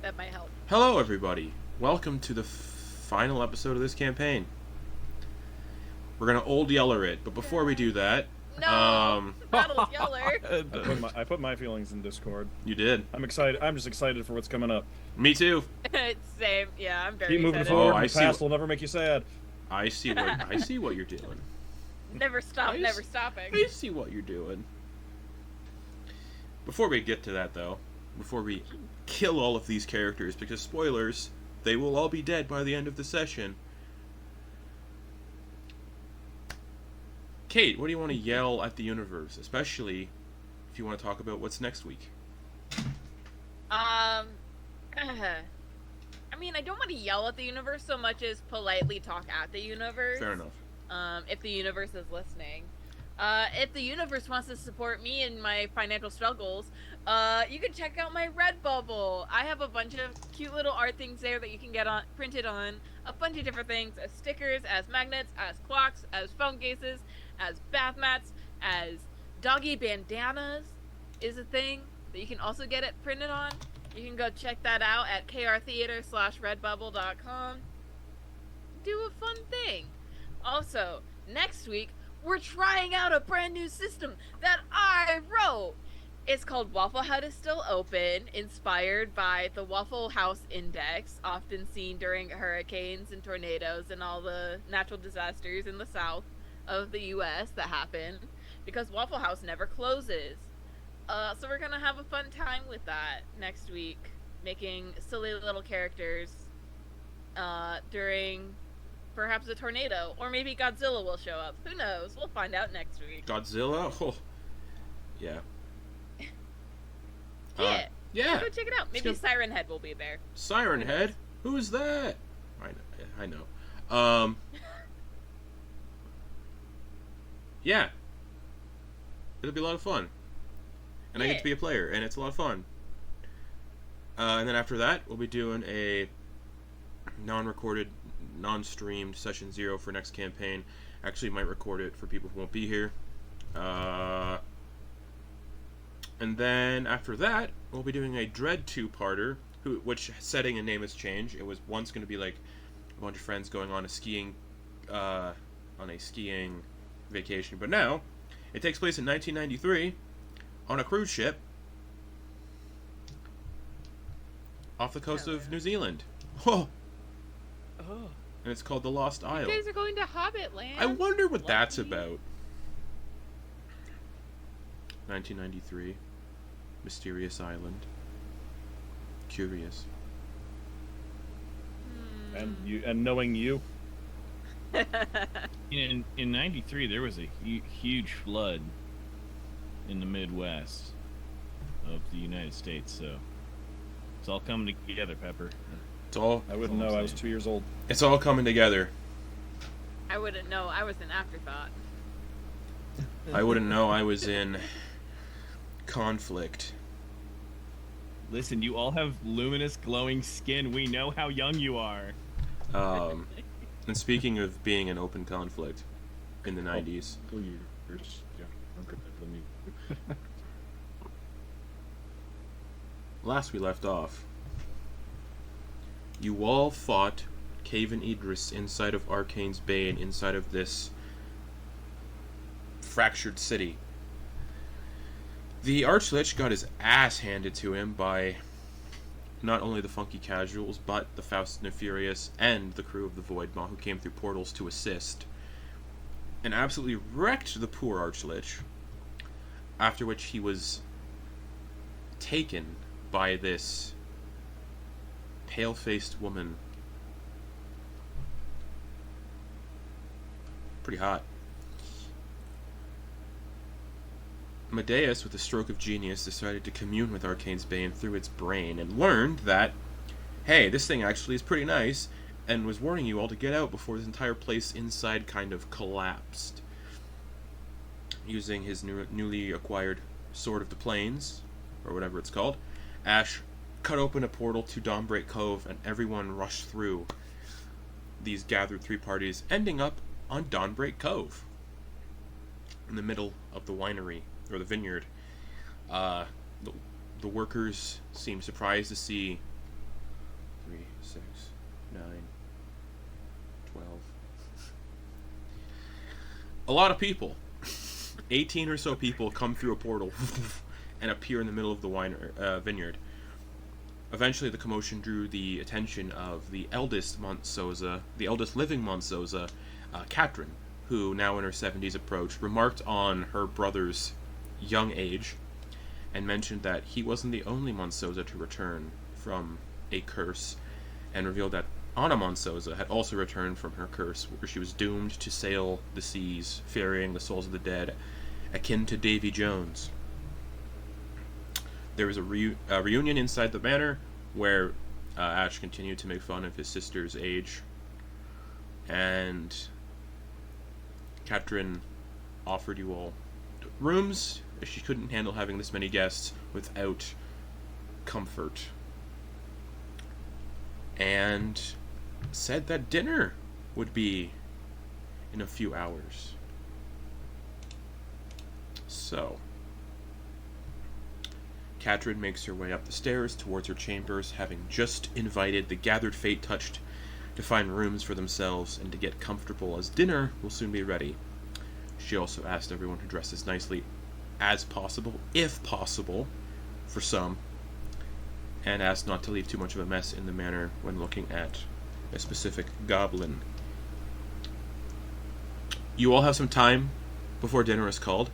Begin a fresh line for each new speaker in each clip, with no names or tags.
That might help.
Hello, everybody. Welcome to the final episode of this campaign. We're gonna old yeller it, but before we do that,
No, Battle's yeller.
I put my feelings in Discord.
You did.
I'm excited. I'm just excited for what's coming up.
Me too.
Same. Yeah, I'm very
Keep moving
excited.
forward.
I
The
see
past will never make you sad.
I see what you're doing.
Never stop, never stopping.
I see what you're doing. Before we get to that, though, before we kill all of these characters, because spoilers, they will all be dead by the end of the session. Kate, what do you want to yell at the universe, especially if you want to talk about what's next week?
I mean, I don't want to yell at the universe so much as politely talk at the universe.
Fair enough.
If the universe is listening. If the universe wants to support me in my financial struggles, you can check out my Redbubble. I have a bunch of cute little art things there that you can get printed on a bunch of different things, as stickers, as magnets, as clocks, as phone cases, as bath mats, as doggy bandanas is a thing that you can also get it printed on. You can go check that out at krtheater.redbubble.com. Do a fun thing. Also, next week, we're trying out a brand new system that I wrote. It's called Waffle Hut is Still Open, inspired by the Waffle House Index, often seen during hurricanes and tornadoes and all the natural disasters in the south of the U.S. that happen, because Waffle House never closes. So we're going to have a fun time with that next week, making silly little characters during perhaps a tornado, or maybe Godzilla will show up. Who knows? We'll find out next week.
Godzilla? Oh, yeah.
Yeah. Go check it out. Maybe Siren Head will be there.
Siren Head? Who is that? I know. Yeah. It'll be a lot of fun. And I get to be a player, and it's a lot of fun. And then after that, we'll be doing a non-recorded, non-streamed Session 0 for next campaign. Actually, might record it for people who won't be here. And then after that, we'll be doing a Dread 2-parter, which setting and name has changed. It was once going to be like a bunch of friends going on a skiing vacation, but now it takes place in 1993 on a cruise ship off the coast of New Zealand. Oh. And it's called The Lost Isle.
You guys are going to Hobbit Land.
I wonder what that's about. 1993. Mysterious Island. Curious.
And knowing you.
In 93, there was a huge flood in the Midwest of the United States, so it's all coming together, Pepper.
I wouldn't know. I was 2 years old.
It's all coming together.
I wouldn't know. I was an afterthought.
I wouldn't know I was in conflict.
Listen, you all have luminous, glowing skin. We know how young you are.
And speaking of being in open conflict in the 90s.
Oh, yeah. Okay, let me...
Last we left off, you all fought Caven Idris inside of Arcane's Bane, inside of this fractured city. The Archlich got his ass handed to him by not only the Funky Casuals, but the Faust and the Furious and the crew of the Voidmaw who came through portals to assist, and absolutely wrecked the poor Archlich, after which he was taken by this pale-faced woman. Pretty hot. Medeis, with a stroke of genius, decided to commune with Arcane's Bane through its brain and learned that, hey, this thing actually is pretty nice, and was warning you all to get out before this entire place inside kind of collapsed. Using his newly acquired Sword of the Plains, or whatever it's called, Ash cut open a portal to Dawnbreak Cove, and everyone rushed through these gathered three parties, ending up on Dawnbreak Cove, in the middle of the winery, or the vineyard. The workers seemed surprised to see 3, 6, 9, 12. A lot of people. 18 or so people come through a portal and appear in the middle of the vineyard. Eventually, the commotion drew the attention of the eldest living Monsoza, Katrin, who, now in her 70s, approached, remarked on her brother's young age, and mentioned that he wasn't the only Monsoza to return from a curse, and revealed that Anna Monsoza had also returned from her curse, where she was doomed to sail the seas, ferrying the souls of the dead, akin to Davy Jones. There was a reunion inside the manor, where Ash continued to make fun of his sister's age, and Katrin offered you all rooms, as she couldn't handle having this many guests without comfort, and said that dinner would be in a few hours. So, Katrin makes her way up the stairs towards her chambers, having just invited the gathered fate-touched to find rooms for themselves and to get comfortable, as dinner will soon be ready. She also asked everyone to dress as nicely as possible, if possible, for some, and asked not to leave too much of a mess in the manor when looking at a specific goblin. You all have some time before dinner is called,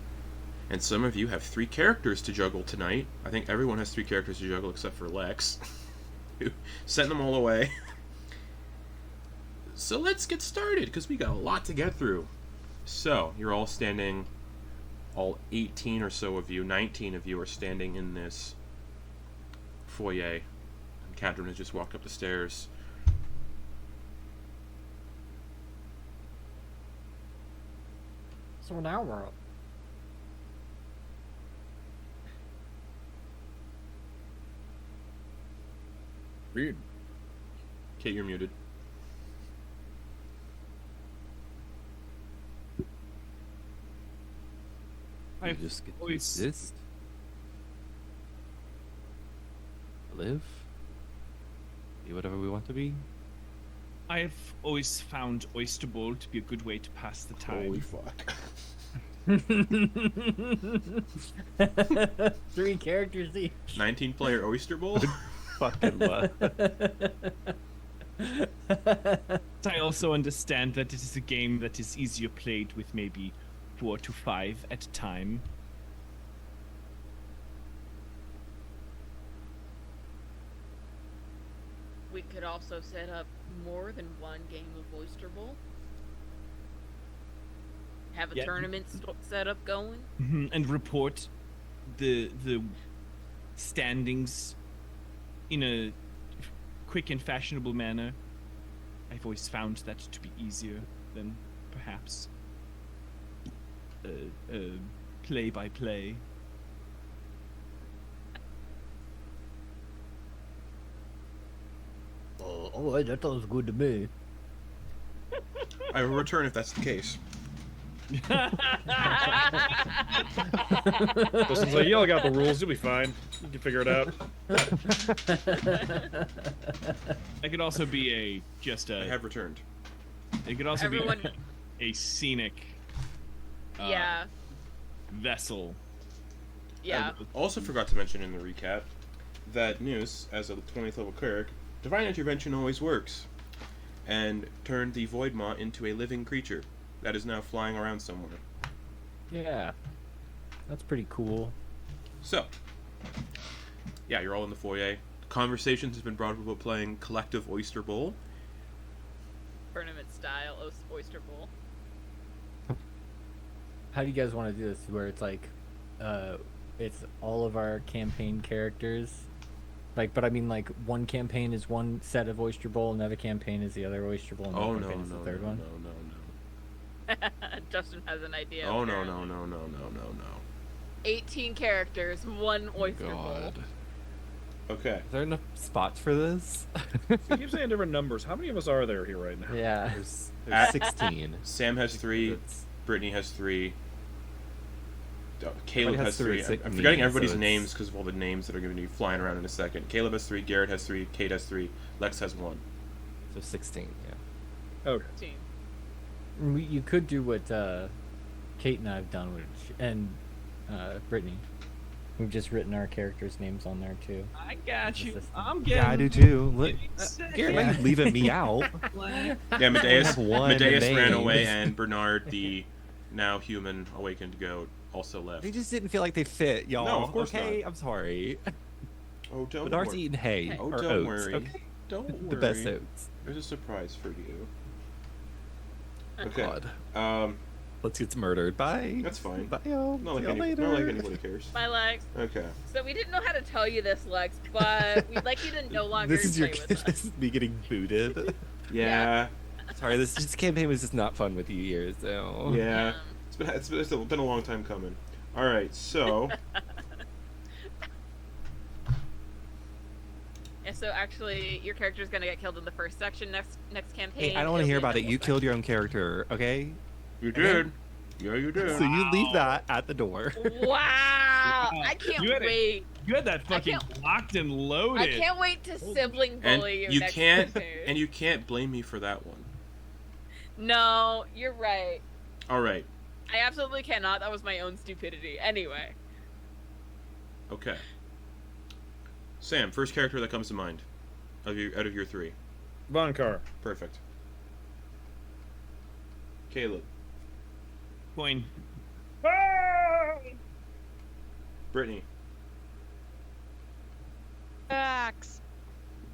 and some of you have 3 characters to juggle tonight. I think everyone has 3 characters to juggle except for Lex, who sent them all away. So let's get started, because we got a lot to get through. So, you're all standing, all 18 or so of you, 19 of you are standing in this foyer. And Katrin has just walked up the stairs.
So now we're up.
Weird.
Kate, you're muted.
We just get to
always-
exist. Live. Be whatever we want to be.
I've always found Oyster Bowl to be a good way to pass the time.
Holy fuck.
3 characters each.
19-player Oyster Bowl?
Fucking what?
I also understand that it is a game that is easier played with maybe 4 to 5 at a time.
We could also set up more than one game of Oyster Bowl. Have a
Yeah.
tournament set up going.
And report the standings in a quick and fashionable manner. I've always found that to be easier than perhaps play by play.
Oh, that sounds good to me.
I will return if that's the case.
Listen, so yell out the rules, you'll be fine. You can figure it out.
It could also be
I have returned.
It could also
Everyone-
be a scenic
Yeah,
vessel.
yeah.
Also forgot to mention in the recap that Noose, as a 20th level cleric, Divine Intervention always works, and turned the Voidmaw into a living creature that is now flying around somewhere.
Yeah. That's pretty cool.
So, yeah, you're all in the foyer. Conversations have been brought up about playing Collective Oyster Bowl.
Tournament style Oyster Bowl.
How do you guys want to do this? Where it's like, it's all of our campaign characters. Like, but I mean, like, one campaign is one set of Oyster Bowl, another campaign is the other Oyster Bowl, and
Oh
another
no,
campaign is
no,
the third
no,
one.
no.
Justin has an idea.
Oh no,
apparently.
no.
18 characters, one Oyster Bowl.
God.
Okay.
Is there enough spots for this?
You keep saying different numbers. How many of us are there here right now?
Yeah.
There's
Ah.
16.
Sam has 3.
That's-
Brittany has 3. Caleb
has
has
three,
3.
it's
I'm
me,
forgetting
so
everybody's
it's-
names because of all the names that are going to be flying around in a second. Caleb has 3, Garrett has 3, Kate has 3, Lex has 1.
So 16, yeah.
Okay.
You could do what Kate and I have done, and Brittany. We've just written our characters' names on there too.
I got you.
System.
I'm getting.
Yeah, I do too. Look, Garrett,
Yeah.
why are you leaving me out?
Yeah,
have
Medeis,
one
Medeis ran
name.
away, and Bernard, the now human awakened goat, also left.
They just didn't feel like they fit, y'all.
No, of course
okay,
not.
I'm sorry.
Oh, don't
Bernard's
worry.
eating hay
Oh,
or
don't
oats.
worry.
Okay,
Don't worry.
the best oats.
There's a surprise for you.
Oh,
Okay.
God. Let's get murdered. Bye.
That's fine.
Bye, y'all.
Not
See
like,
y'all later.
not like anybody cares.
Bye, Lex.
Okay.
So we didn't know how to tell you this, Lex, but we'd like you to no longer
This is
play
your.
with us.
This is me getting booted.
Yeah.
Sorry, this campaign was just not fun with you years. So.
Yeah. It's been a long time coming. All right. So.
Yeah, so actually, your character's gonna get killed in the first section next campaign.
Hey, I don't want to
It'll
hear
be
about it.
another
You
section.
killed your own character, okay?
You did. Yeah, you did.
So you leave that at the door.
Wow! I can't
You had it.
wait.
You had that fucking locked and loaded.
I can't wait to sibling
And
bully you
you
next
can't.
campaign.
And you can't blame me for that one.
No, you're right.
All right.
I absolutely cannot. That was my own stupidity. Anyway.
Okay. Sam, first character that comes to mind, out of your 3.
Vonkar.
Perfect. Caleb,
Coin.
Brittany,
Axe.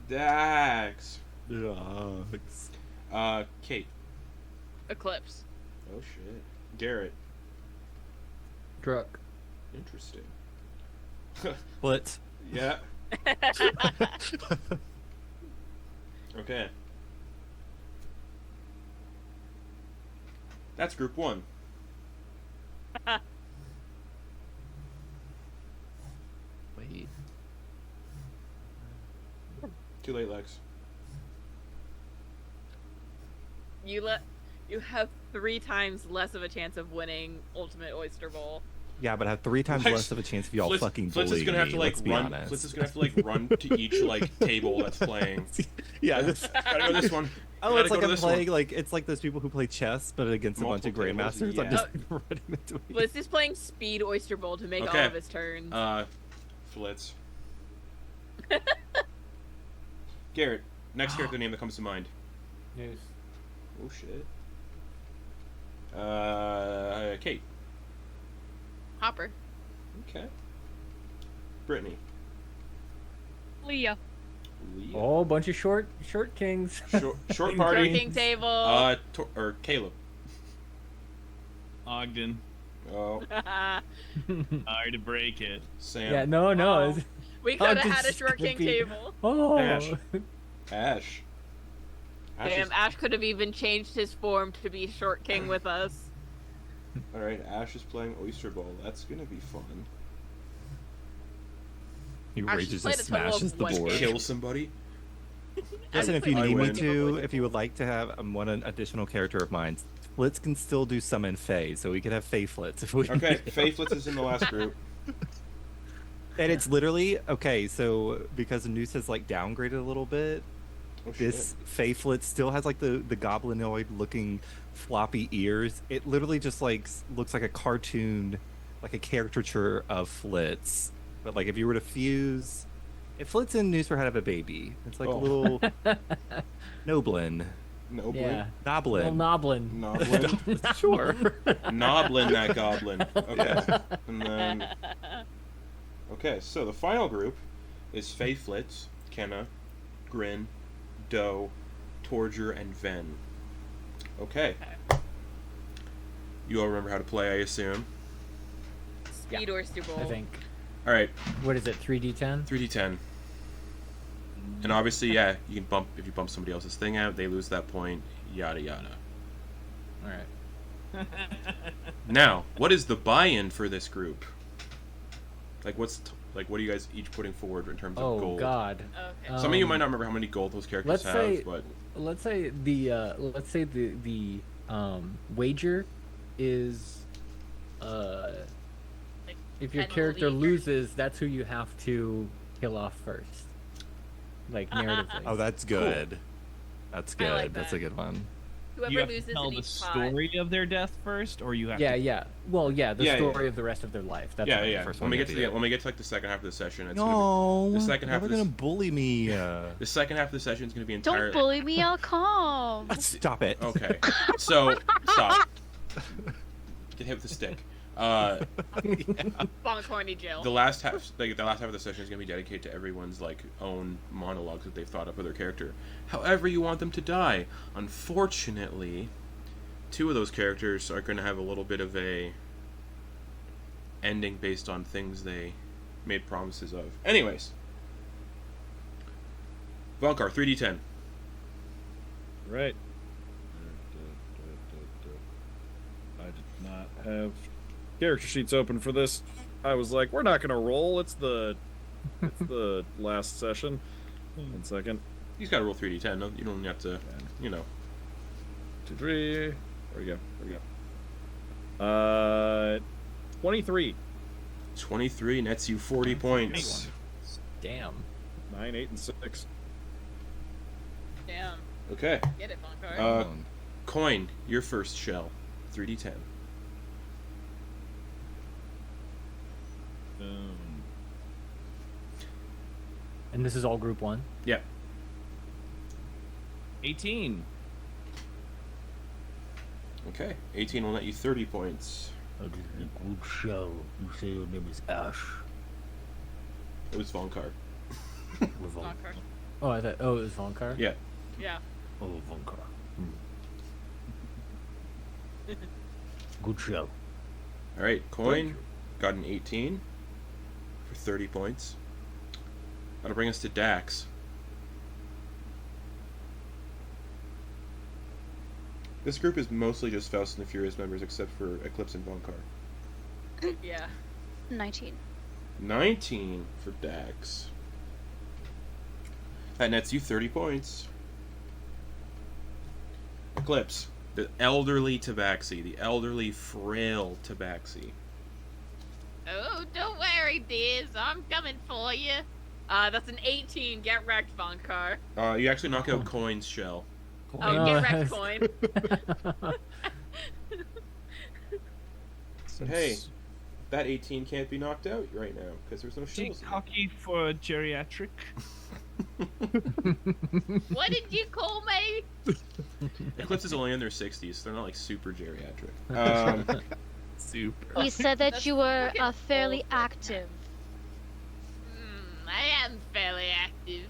Dax,
Dogs.
Kate.
Eclipse.
Oh shit. Garrett.
Truck.
Interesting.
What?
Yeah. Okay. That's group 1.
Wait.
Too late, Lex.
You have 3 times less of a chance of winning Ultimate Oyster Bowl.
Yeah, but I have 3 times
Lex-
less of a chance of y'all
Flitz,
fucking
Flitz
bullying
is gonna have to
me,
like
let's be
run.
honest.
Flitz is gonna have to like run to each like table that's playing.
Yeah, this,
Gotta go this one.
oh,
Gotta
it's
go
like
to
I'm
this
playing
one.
like it's like those people who play chess, but against a bunch of
Multiple tables,
grandmasters. I'm
yeah.
just running into it.
Blitz is playing Speed Oyster Bowl to make
Okay.
all of his turns.
Flitz. Garrett, next character name that comes to mind.
News.
Oh shit. Kate.
Hopper.
Okay. Brittany.
Leah.
Leah.
Oh, bunch of short kings.
Short party.
Drinking table.
Or Caleb.
Ogden.
Oh,
Sorry to break it.
Sam.
Yeah, no.
Oh.
it's-
We could have
just
had a short king
skippy.
table.
Oh.
Ash. Ash. Ash
Damn,
is,
Ash could have even changed his form to be short king with us.
all right, Ash is playing Oyster Bowl. That's gonna be fun.
He
Ash
rages
played
and
a total of
smashes the
one
board.
game.
Kill somebody.
Listen, if you
I
need me
win.
to, if you would like to have one additional character of mine, Flitz can still do summon Fae, so we could have Fae Flitz if we
Okay,
need.
Faye Flitz is in the last group.
And it's literally okay. So because Noose has like downgraded a little bit,
Oh shit.
this Fae Flitz still has like the goblinoid looking floppy ears. It literally just like looks like a cartoon, like a caricature of Flitz. But like if you were to fuse, if Flitz and Noose were to have a baby, it's like
Oh.
a little Noblin,
Noblin.
Yeah.
Noblin.
Noblin.
Noblin.
Sure.
Noblin that goblin. Okay. And then. Okay, so the final group is Faye Flitz, Kenna, Grin, Doe, Torger, and Ven. Okay. You all remember how to play, I assume.
Speed Oyster Bowl.
I think.
All right,
What is it? 3d10.
3d10. And obviously, yeah, you can bump if you bump somebody else's thing out, they lose that point. Yada yada.
All right.
Now, what is the buy-in for this group? Like, what are you guys each putting forward in terms of
Oh
gold?
God.
Okay.
Some of you might not remember how many gold those characters
Let's
have,
say
but
let's say the wager is if your
And the
character
leader.
loses, that's who you have to kill off first. Like narratively.
Oh, that's good. That's good.
I like
That's
that.
a good one.
Whoever
You have to
loses
tell
in
the
each pod.
story of their death first, or you have
Yeah,
to.
yeah. Well, yeah, the
Yeah,
story
yeah.
of the rest of their life. That's
Yeah,
what I mean.
yeah.
first
When
one
we
you
get to
have to
when we get to like the second half of the session, it's
No,
the second half
they're
of this-
gonna bully me.
the second half of the session is going to be
Don't
entirely.
bully me, I'll come.
Stop it.
Okay, so stop. Get hit with a stick.
Bonk horny Jill.
The last half of the session is going to be dedicated to everyone's like own monologues that they've thought up with their character. However, you want them to die. Unfortunately, two of those characters are going to have a little bit of a ending based on things they made promises of. Anyways, Vonkar 3d10.
Right. I did not have character sheets open for this. I was like, we're not gonna roll. It's the last session. 1 second.
He's got to roll 3d10. No, you don't have to.
2, 3. There we go. 23.
23 nets you 40 points.
Damn.
9, 8, and 6.
Damn.
Okay.
Get it, Vonkar.
Coin, your first shell. 3d10.
And this is all group 1?
Yeah.
18.
Okay. 18 will net you 30 points.
Oh, this is a good show. You say your name is Ash.
It was Vonkar.
Vonkar.
Oh, I thought. Oh, it was Vonkar.
Yeah.
Yeah.
Oh, Vonkar. Good show.
Alright, Coin got an 18 for 30 points. That'll bring us to Dax. This group is mostly just Faust and the Furious members except for Eclipse and Vonkar.
Yeah.
19.
19 for Dax. That nets you 30 points. Eclipse. The elderly Tabaxi. The elderly, frail Tabaxi.
Oh, don't worry, dears. I'm coming for you. That's an 18. Get wrecked, Vonkar.
You actually knock out Coin's shell.
Oh, get wrecked, Coin.
But hey, that 18 can't be knocked out right now because there's no shields.
Cocky for geriatric.
What did you call me?
Eclipse is only in their 60s. So they're not like super geriatric.
Super.
You said that
That's
you were
fucking
fairly
awful.
active.
I am fairly active.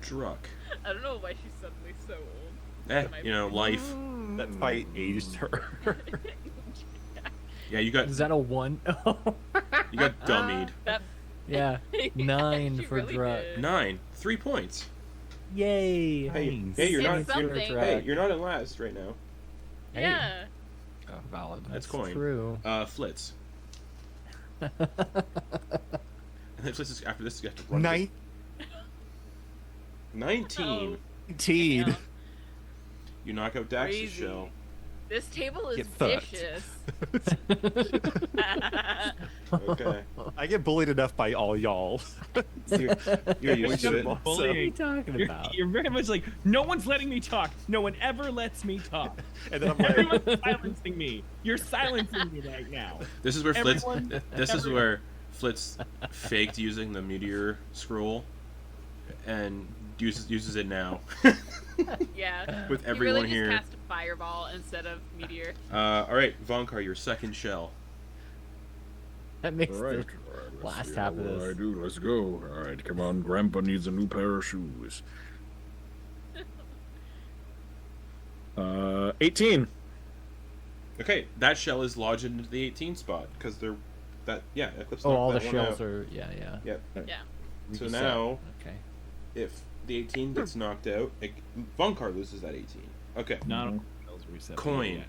Druck.
I don't know why she's suddenly so old.
Life.
That fight aged her.
Yeah, you got
Is that a 1? Oh.
you got dummied.
That
Yeah. 9
She
for
really
Druck.
did.
9, 3 points.
Yay.
Hey,
Nice.
hey, you're
It's
not.
something.
Hey, you're not in last right now.
Hey.
Yeah.
Oh, valid.
That's Coin.
True.
Flitz. And then Flitz is after this. You have to run. 19.
19.
Damn.
You knock out Dax's
Crazy.
shell.
This table is
Get fucked.
vicious.
Okay.
I get bullied enough by all y'all.
You're used to it.
What are you talking about?
You're very much like, no one's letting me talk. No one ever lets me talk.
And then I'm like,
Everyone's silencing me. You're silencing me right now.
This is where Flitz.
Everyone-
This is where Flitz faked using the meteor scroll, and uses it now.
Yeah.
With
He
everyone
really
here.
just cast a fireball instead of meteor.
All right, Vonkar, your second shell.
That makes
Alright.
the last half of
What I
this.
do, let's go. Alright, come on. Grandpa needs a new pair of shoes. 18.
Okay, that shell is lodged into the 18 spot because they're Eclipse.
Oh,
knocked
all the
that one
shells
out.
are. Yeah, yeah.
Yep.
Yeah.
So
Reset.
now,
Okay.
if the 18 gets knocked out, Vonkar loses that 18. Okay,
Not all shells reset.
Coin,
Yeah.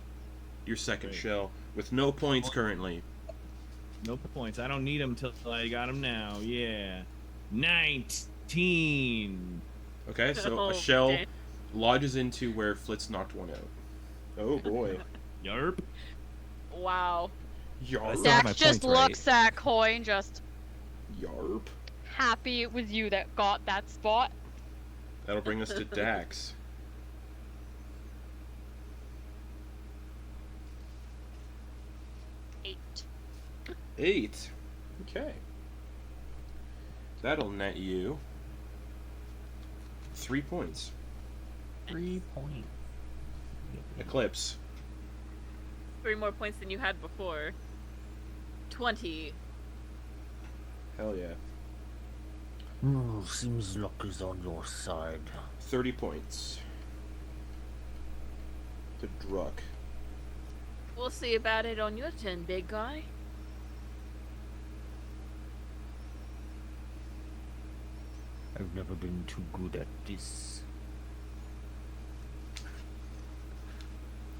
your second
Great.
shell with no points currently.
No points. I don't need them till I got them now. Yeah. 19.
Okay, so
Oh,
a shell
okay.
lodges into where Flitz knocked one out. Oh boy.
Yarp.
Wow.
Yarp.
still have my
Dax just
points, right?
looks at coin, just
Yarp.
happy it was you that got that spot.
That'll bring us to Dax.
Eight.
8. Okay. That'll net you 3 points.
3 points.
Eclipse.
3 more points than you had before. 20.
Hell yeah.
Seems luck is on your side.
30 points. To Druck.
We'll see about it on your turn, big guy.
I've never been too good at this.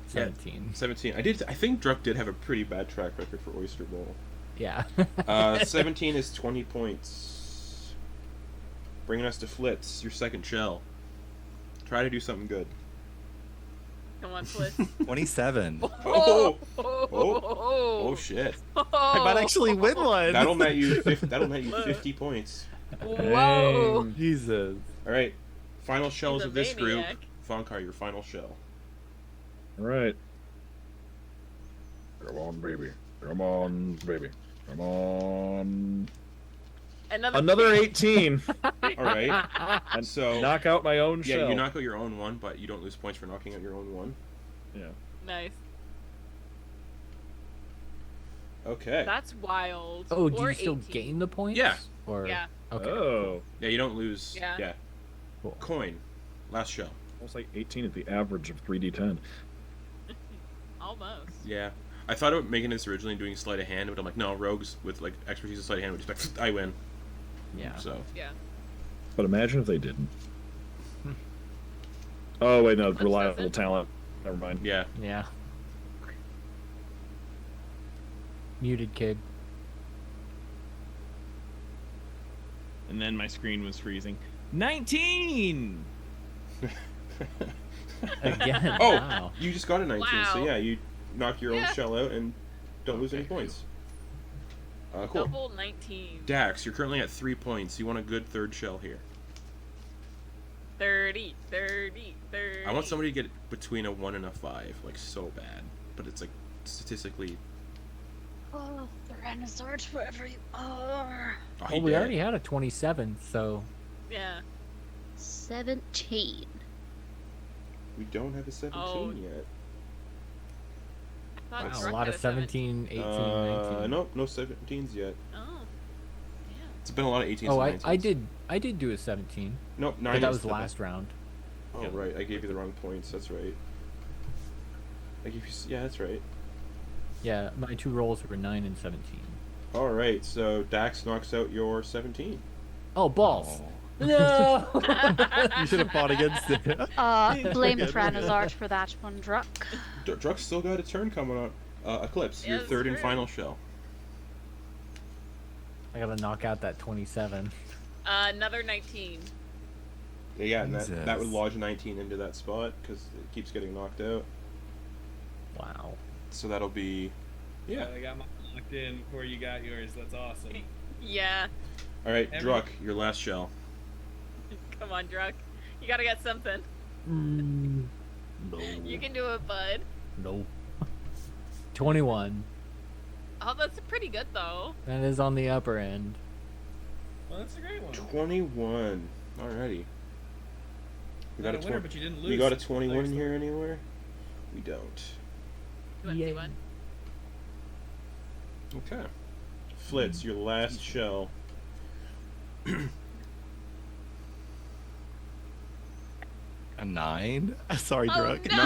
17.
17. I think Druck did have a pretty bad track record for Oyster Bowl.
Yeah.
17 is 20 points. Bringing us to Flitz, your second shell. Try to do something good.
Come on, Flitz.
27.
Oh!
Oh!
Oh shit.
I might actually win one.
That'll net you 50 points.
Whoa!
Jesus.
Alright. Final shells
He's a
of this group.
maniac.
Vonkar, your final shell.
Alright. Come on, baby. Come on, baby. Come on. Another 18.
Alright. So
Knock out my own
yeah,
shell.
you knock out your own one, but you don't lose points for knocking out your own one.
Yeah.
Nice.
Okay.
That's wild.
Oh, do
Or
you still
18.
gain the points?
Yeah.
Or
Yeah.
Okay.
Oh.
Yeah, you don't lose.
Yeah.
Cool.
Coin. Last shell.
Almost like 18 at the average of 3d10.
Almost.
Yeah. I thought about making this originally and doing sleight of hand, but I'm like, no, rogues with like expertise in sleight of hand would expect I win.
Yeah.
So
Yeah.
But imagine if they didn't. Oh, wait, no. Reliable
doesn't.
talent. Never mind.
yeah.
Yeah. Muted kid.
And then my screen was freezing. 19!
Again.
Oh,
Wow.
you just got a 19, so
Wow.
yeah, you knock your own
Yeah.
shell out and don't lose any
Okay,
points. Cool.
Double 19.
Dax, you're currently at 3 points. You want a good third shell here.
30, 30, 30.
I want somebody to get between a 1 and a 5, like so bad. But it's like statistically.
Oh, Tyrannosaurus, wherever you are.
Oh,
Well, we already had a 27, so
Yeah.
17.
We don't have a 17
Oh.
yet.
I thought
wow,
Druck
a lot
had
of 17, 18, 19.
Nope, no 17s yet.
Oh.
It's been a lot of 18s
Oh,
and 19s.
I did do a 17.
Nope, 9
But that
is
was
the
last round.
Oh,
Yeah.
right. I gave you the wrong points. That's right. I gave you. Yeah, that's right.
Yeah, my two rolls were 9 and 17.
All right. So Dax knocks out your 17.
Oh, balls. No!
You should have fought against it.
Blame Tyrannosaurus for that one, Druck.
Druck's still got a turn coming up. Eclipse,
Yeah,
your
that's
third and
true.
final shell.
I gotta knock out that 27.
Another 19.
Yeah, and that
Jesus.
would lodge 19 into that spot because it keeps getting knocked out.
Wow.
So that'll be. Yeah.
I got my locked in before you got yours. That's awesome.
Yeah.
All right,
Every-
Druck, your last shell.
Come on, Druck. You gotta get something.
No.
You can do it, bud.
No.
21.
Oh, that's pretty good, though.
That is on the upper end.
Well, that's a great one.
21. Alrighty. We got
Not
a
winner,
20.
but you didn't lose.
We got a 21 in
Excellent.
here anywhere? We don't.
You want to see one?
Okay. Flitz, your last shell.
A 9? Sorry,
Oh,
Druck.
no!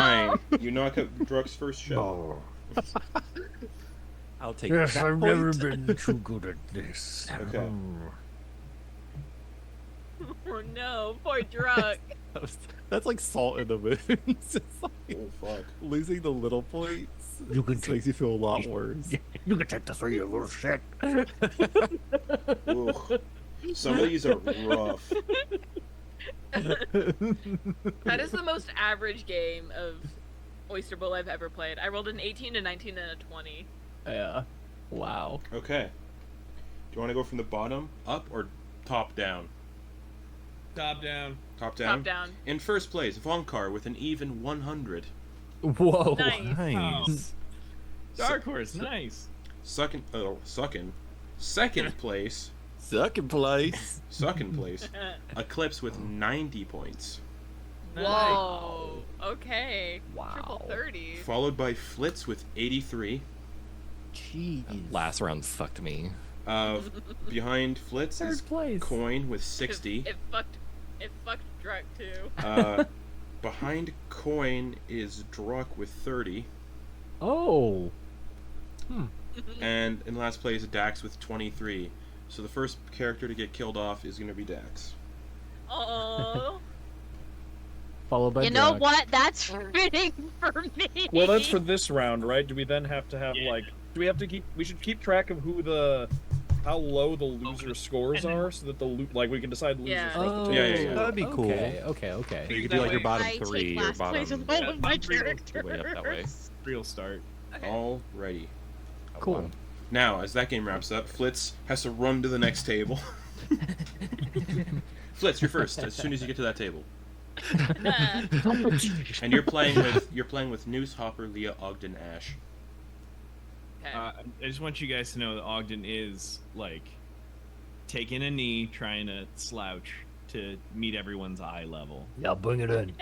9. You knock out Druck's first shell.
I'll take
Yes,
that
I've
point.
never been too good at this.
Okay.
Oh no, poor Druck.
That's like salt in the wounds. It's like
Oh, fuck.
losing the little points.
You can
Just makes you feel a lot worse.
You can take the 3 of your shit.
Ugh. Some of these are rough.
That is the most average game of Oyster Bowl I've ever played. I rolled an 18, a 19, and a 20.
Yeah. Wow.
Okay. Do you want to go from the bottom up or top down?
Top down.
Top down.
Top down.
In first place, Vonkar with an even 100.
Whoa.
Nice.
Nice.
Dark horse, nice.
Second place,
Second place.
Eclipse with 90 points.
Whoa. Okay.
Wow.
Triple 30.
Followed by Flitz with 83.
Jeez.
Last round fucked me.
Behind Flitz is
Third place.
Coin with 60.
It fucked Druk too.
Behind Coin is Druk with 30.
Oh.
And in last place, Dax with 23. So the first character to get killed off is going to be Dax.
Oh.
Followed by
You know
Druk.
what? That's fitting for me.
Well, that's for this round, right? Do we then have to have
Yeah.
like? Do we have to keep? We should keep track of how low the loser scores are, so that like we can decide losers.
Yeah.
for the
Oh,
table.
Yeah.
That'd be cool.
Okay.
You could do like your bottom
I take
3 or
last place
bottom.
with all of my
bottom three goes
characters.
way up that way.
Real start.
Alrighty.
Cool.
Now, as that game wraps up, Flitz has to run to the next table. Flitz, you're first. As soon as you get to that table, and you're playing with Noose, Hopper, Leah, Ogden, Ash.
Okay.
I just want you guys to know that Ogden is like taking a knee, trying to slouch to meet everyone's eye level.
Yeah, bring it in.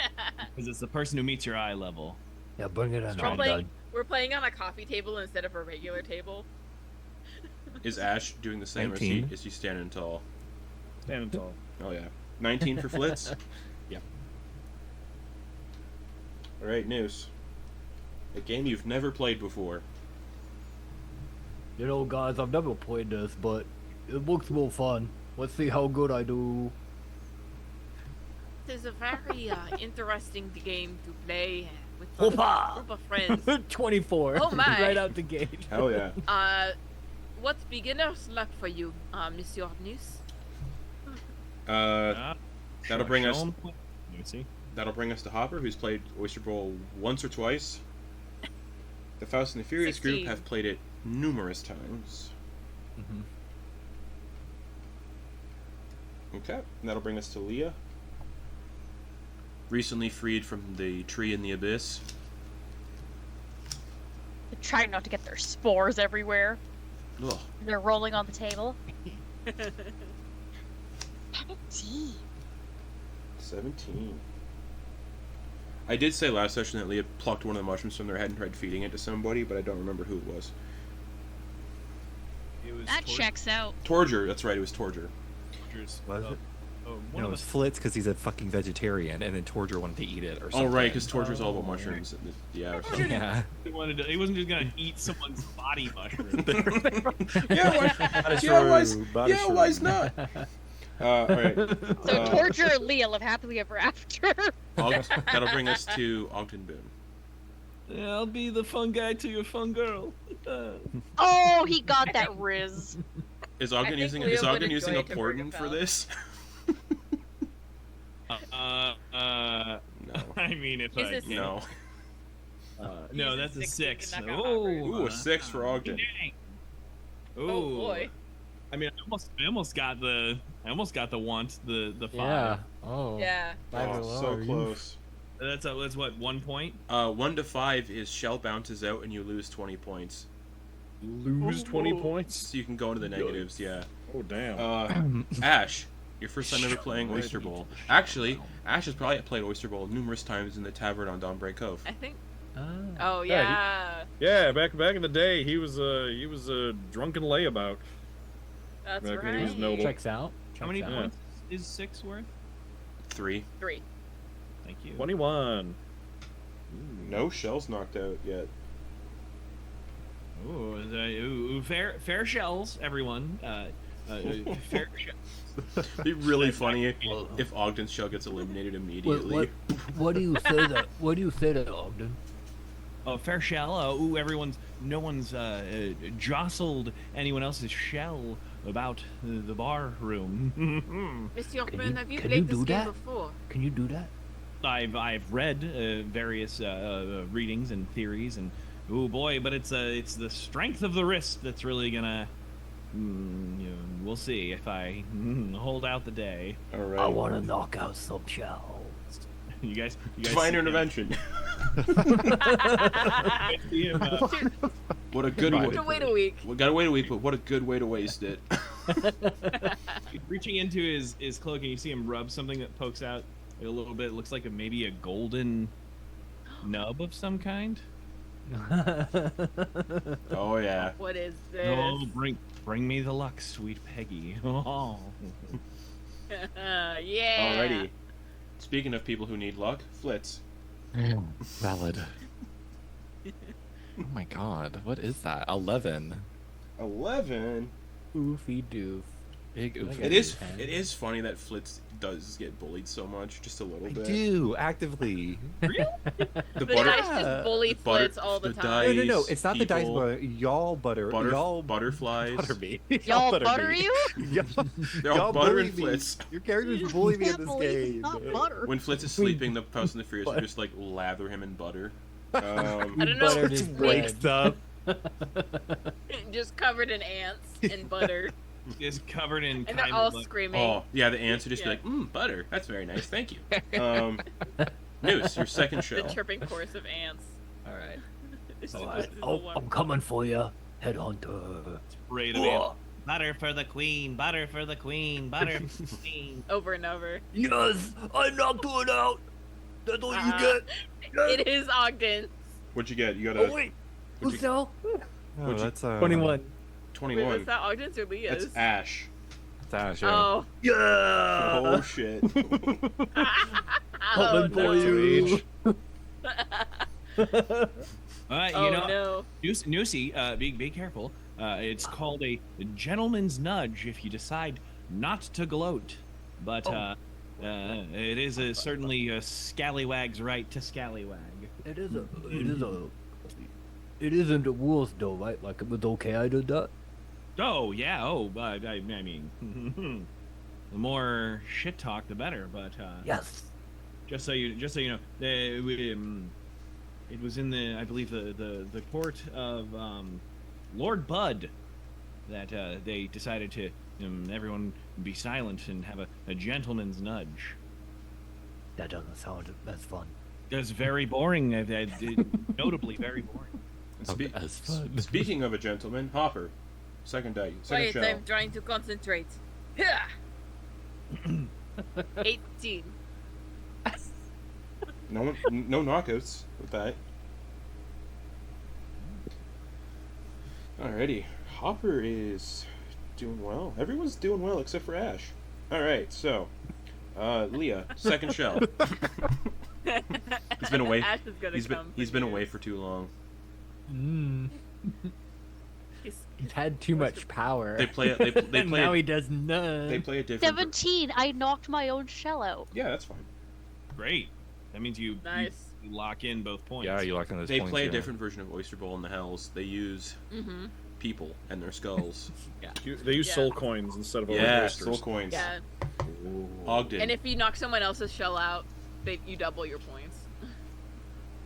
Because it's the person who meets your eye level.
Yeah, bring it in.
We're playing on a coffee table instead of a regular table.
Is Ash doing the same, or
19.
is he standing tall?
Standing tall.
Oh yeah, 19 for Flitz.
Yep.
All right, Noose. A game you've never played before.
You know, guys, I've never played this, but it looks more fun. Let's see how good I do.
This is a very interesting game to play with a
Hoppa!
group of friends.
24.
Oh my.
Right out the gate.
Hell yeah.
What's beginner's luck for you, Monsieur Noose?
That'll bring us.
Let me see.
That'll bring us to Hopper, who's played Oyster Bowl once or twice. The Faust and the Furious group
16.
have played it numerous times. Okay, and that'll bring us to Leah. Recently freed from the tree in the abyss.
They're trying not to get their spores everywhere.
Ugh.
They're rolling on the table.
17. I did say last session that Leah plucked one of the mushrooms from their head and tried feeding it to somebody, but I don't remember who it was.
It was
That checks out.
Torger, that's right, it was Torger.
Torger's-
Was it?
Oh, one
No,
of
it was
us.
Flitz because he's a fucking vegetarian, and then Torger wanted to eat it or something.
Oh, right, because Torger's all about mushrooms. Yeah, or something.
Yeah.
He wasn't just gonna eat someone's body mushroom.
Why not? Alright.
So Torture and Leah live happily ever after.
That'll bring us to Ogden Boone.
Yeah, I'll be the fun guy to your fun girl.
Oh, he got that Riz.
Is
I
Ogden
think
using
Leo
is
would
Ogden using a
enjoy it to bring
portent
it
for
up.
this? No.
I mean, if
He's
I
a
can.
No.
No,
He's
that's a
16
6.
and that got
Oh,
awkward.
Ooh, a 6 for Ogden.
dang.
Oh
Ooh.
boy.
I mean, I almost got the want, the 5.
Yeah. Oh.
Yeah.
Five or
Oh, so
lower.
close.
That's what, 1 point?
1 to 5 is shell bounces out and you lose 20 points.
Lose 20 points.
So you can go into the negatives, yeah.
Oh damn.
Ash, your first time ever playing Oyster Bowl. Actually, Ash has probably played Oyster Bowl numerous times in the tavern on Dawnbreak Cove.
I think.
Ah.
Oh
Yeah,
yeah.
Yeah, back in the day, he was a drunken layabout.
That's
Back when
right.
he was noble.
Checks out.
How many
Checks out.
points is 6 worth?
3.
3.
Thank you.
21.
No shells knocked out yet.
Ooh, fair shells, everyone. Fair shells.
It'd be really funny if Ogden's shell gets eliminated immediately.
What do you say that? What do you say that, Ogden?
Oh, fair shell. No one's jostled anyone else's shell about the bar room.
Mr. Yockman, have you
can
played
you
this
do
game
that?
before?
Can you do that?
I've read various readings and theories and Oh boy, but it's the strength of the wrist that's really gonna. We'll see if I hold out the day.
All right.
I want to knock out some shells.
You guys
Divine
see him-
intervention.
see him,
What a good
Right.
way.
To wait a week.
We gotta wait a week, but what a good way to waste it.
reaching into his cloak, and you see him rub something that pokes out a little bit. It looks like maybe a golden nub of some kind.
Oh yeah.
What is this?
Oh, bring me the luck, sweet Peggy. Oh.
Yeah.
Alrighty. Speaking of people who need luck, Flitz.
Valid. Oh my god, what is that? 11.
11.
Oofy doof.
Big oof.
It is funny that Flitz does get bullied so much, just a little
I
bit.
do, actively.
The
The
butter,
dice just bully
butter-
Flitz all the
the
time.
No,
dice,
it's not the dice,
people,
but y'all butter. Y'all
butterflies.
butter me.
Y'all
butter
butter
me.
you?
Y'all,
They're all
y'all
butter
bully
and
me.
Flitz.
Your characters bully me in
Can't
this
believe it's
game.
not butter.
When Flitz is sleeping, the Fast and the Furious will just like lather him in butter.
I don't know.
Buttered his
Just wakes up.
Just covered in ants and butter.
Is covered in
And they're
kind
all
of like,
screaming.
Oh, yeah, the ants would just
Yeah.
be like, butter. That's very nice. Thank you. Noose, your second
The
shell.
chirping chorus of ants.
Alright.
This
Alright,
is the
oh,
one.
I'm coming for you, headhunter.
parade of ants. Butter for the queen, butter for the queen, butter for the queen.
Over and over.
Yes, I knocked one out. That's all you
Uh-huh.
get. Yes.
It is Ogden.
What'd you get? You got
Oh
a
wait,
What'd
who's
you-
now?
Oh, that's
21.
Wait,
21.
was that Ogden's or Leah's?
That's Ash.
Ash, yeah.
Oh.
Yeah.
Oh, shit.
Oh,
Coming for
no.
you.
You
Oh,
know,
no.
Newsy, be careful. It's called a gentleman's nudge if you decide not to gloat. But it is certainly a scallywag's right to scallywag.
It isn't a rules though, right? Like it was okay I did that.
Oh yeah. Oh, I mean, the more shit talk, the better. But
Yes.
just so you know, it was in I believe the court of Lord Bud that they decided to everyone be silent and have a gentleman's nudge.
That doesn't sound as fun.
It's very boring. Notably very boring.
As fun.
Speaking of a gentleman, Hopper. Second
Wait,
shell.
I'm trying to concentrate. 18.
No knockouts with that. Alrighty. Hopper is doing well. Everyone's doing well except for Ash. Alright, so Leah, second shell. He's been away.
Ash is gonna come.
He's been away for too long.
He's had too much power.
They play it. They
and
play.
now he
It,
does none.
they play a different.
17. I knocked my own shell out.
Yeah, that's fine.
Great. That means you
Nice.
you lock in both points.
Yeah, you like on those
They
points,
play a
yeah.
different version of Oyster Bowl in the Hells. They use
Mm-hmm.
people and their skulls.
They use
Yeah.
soul coins instead of
Yeah,
oysters.
soul coins.
Yeah.
Ogden.
And if you knock someone else's shell out, you double your points.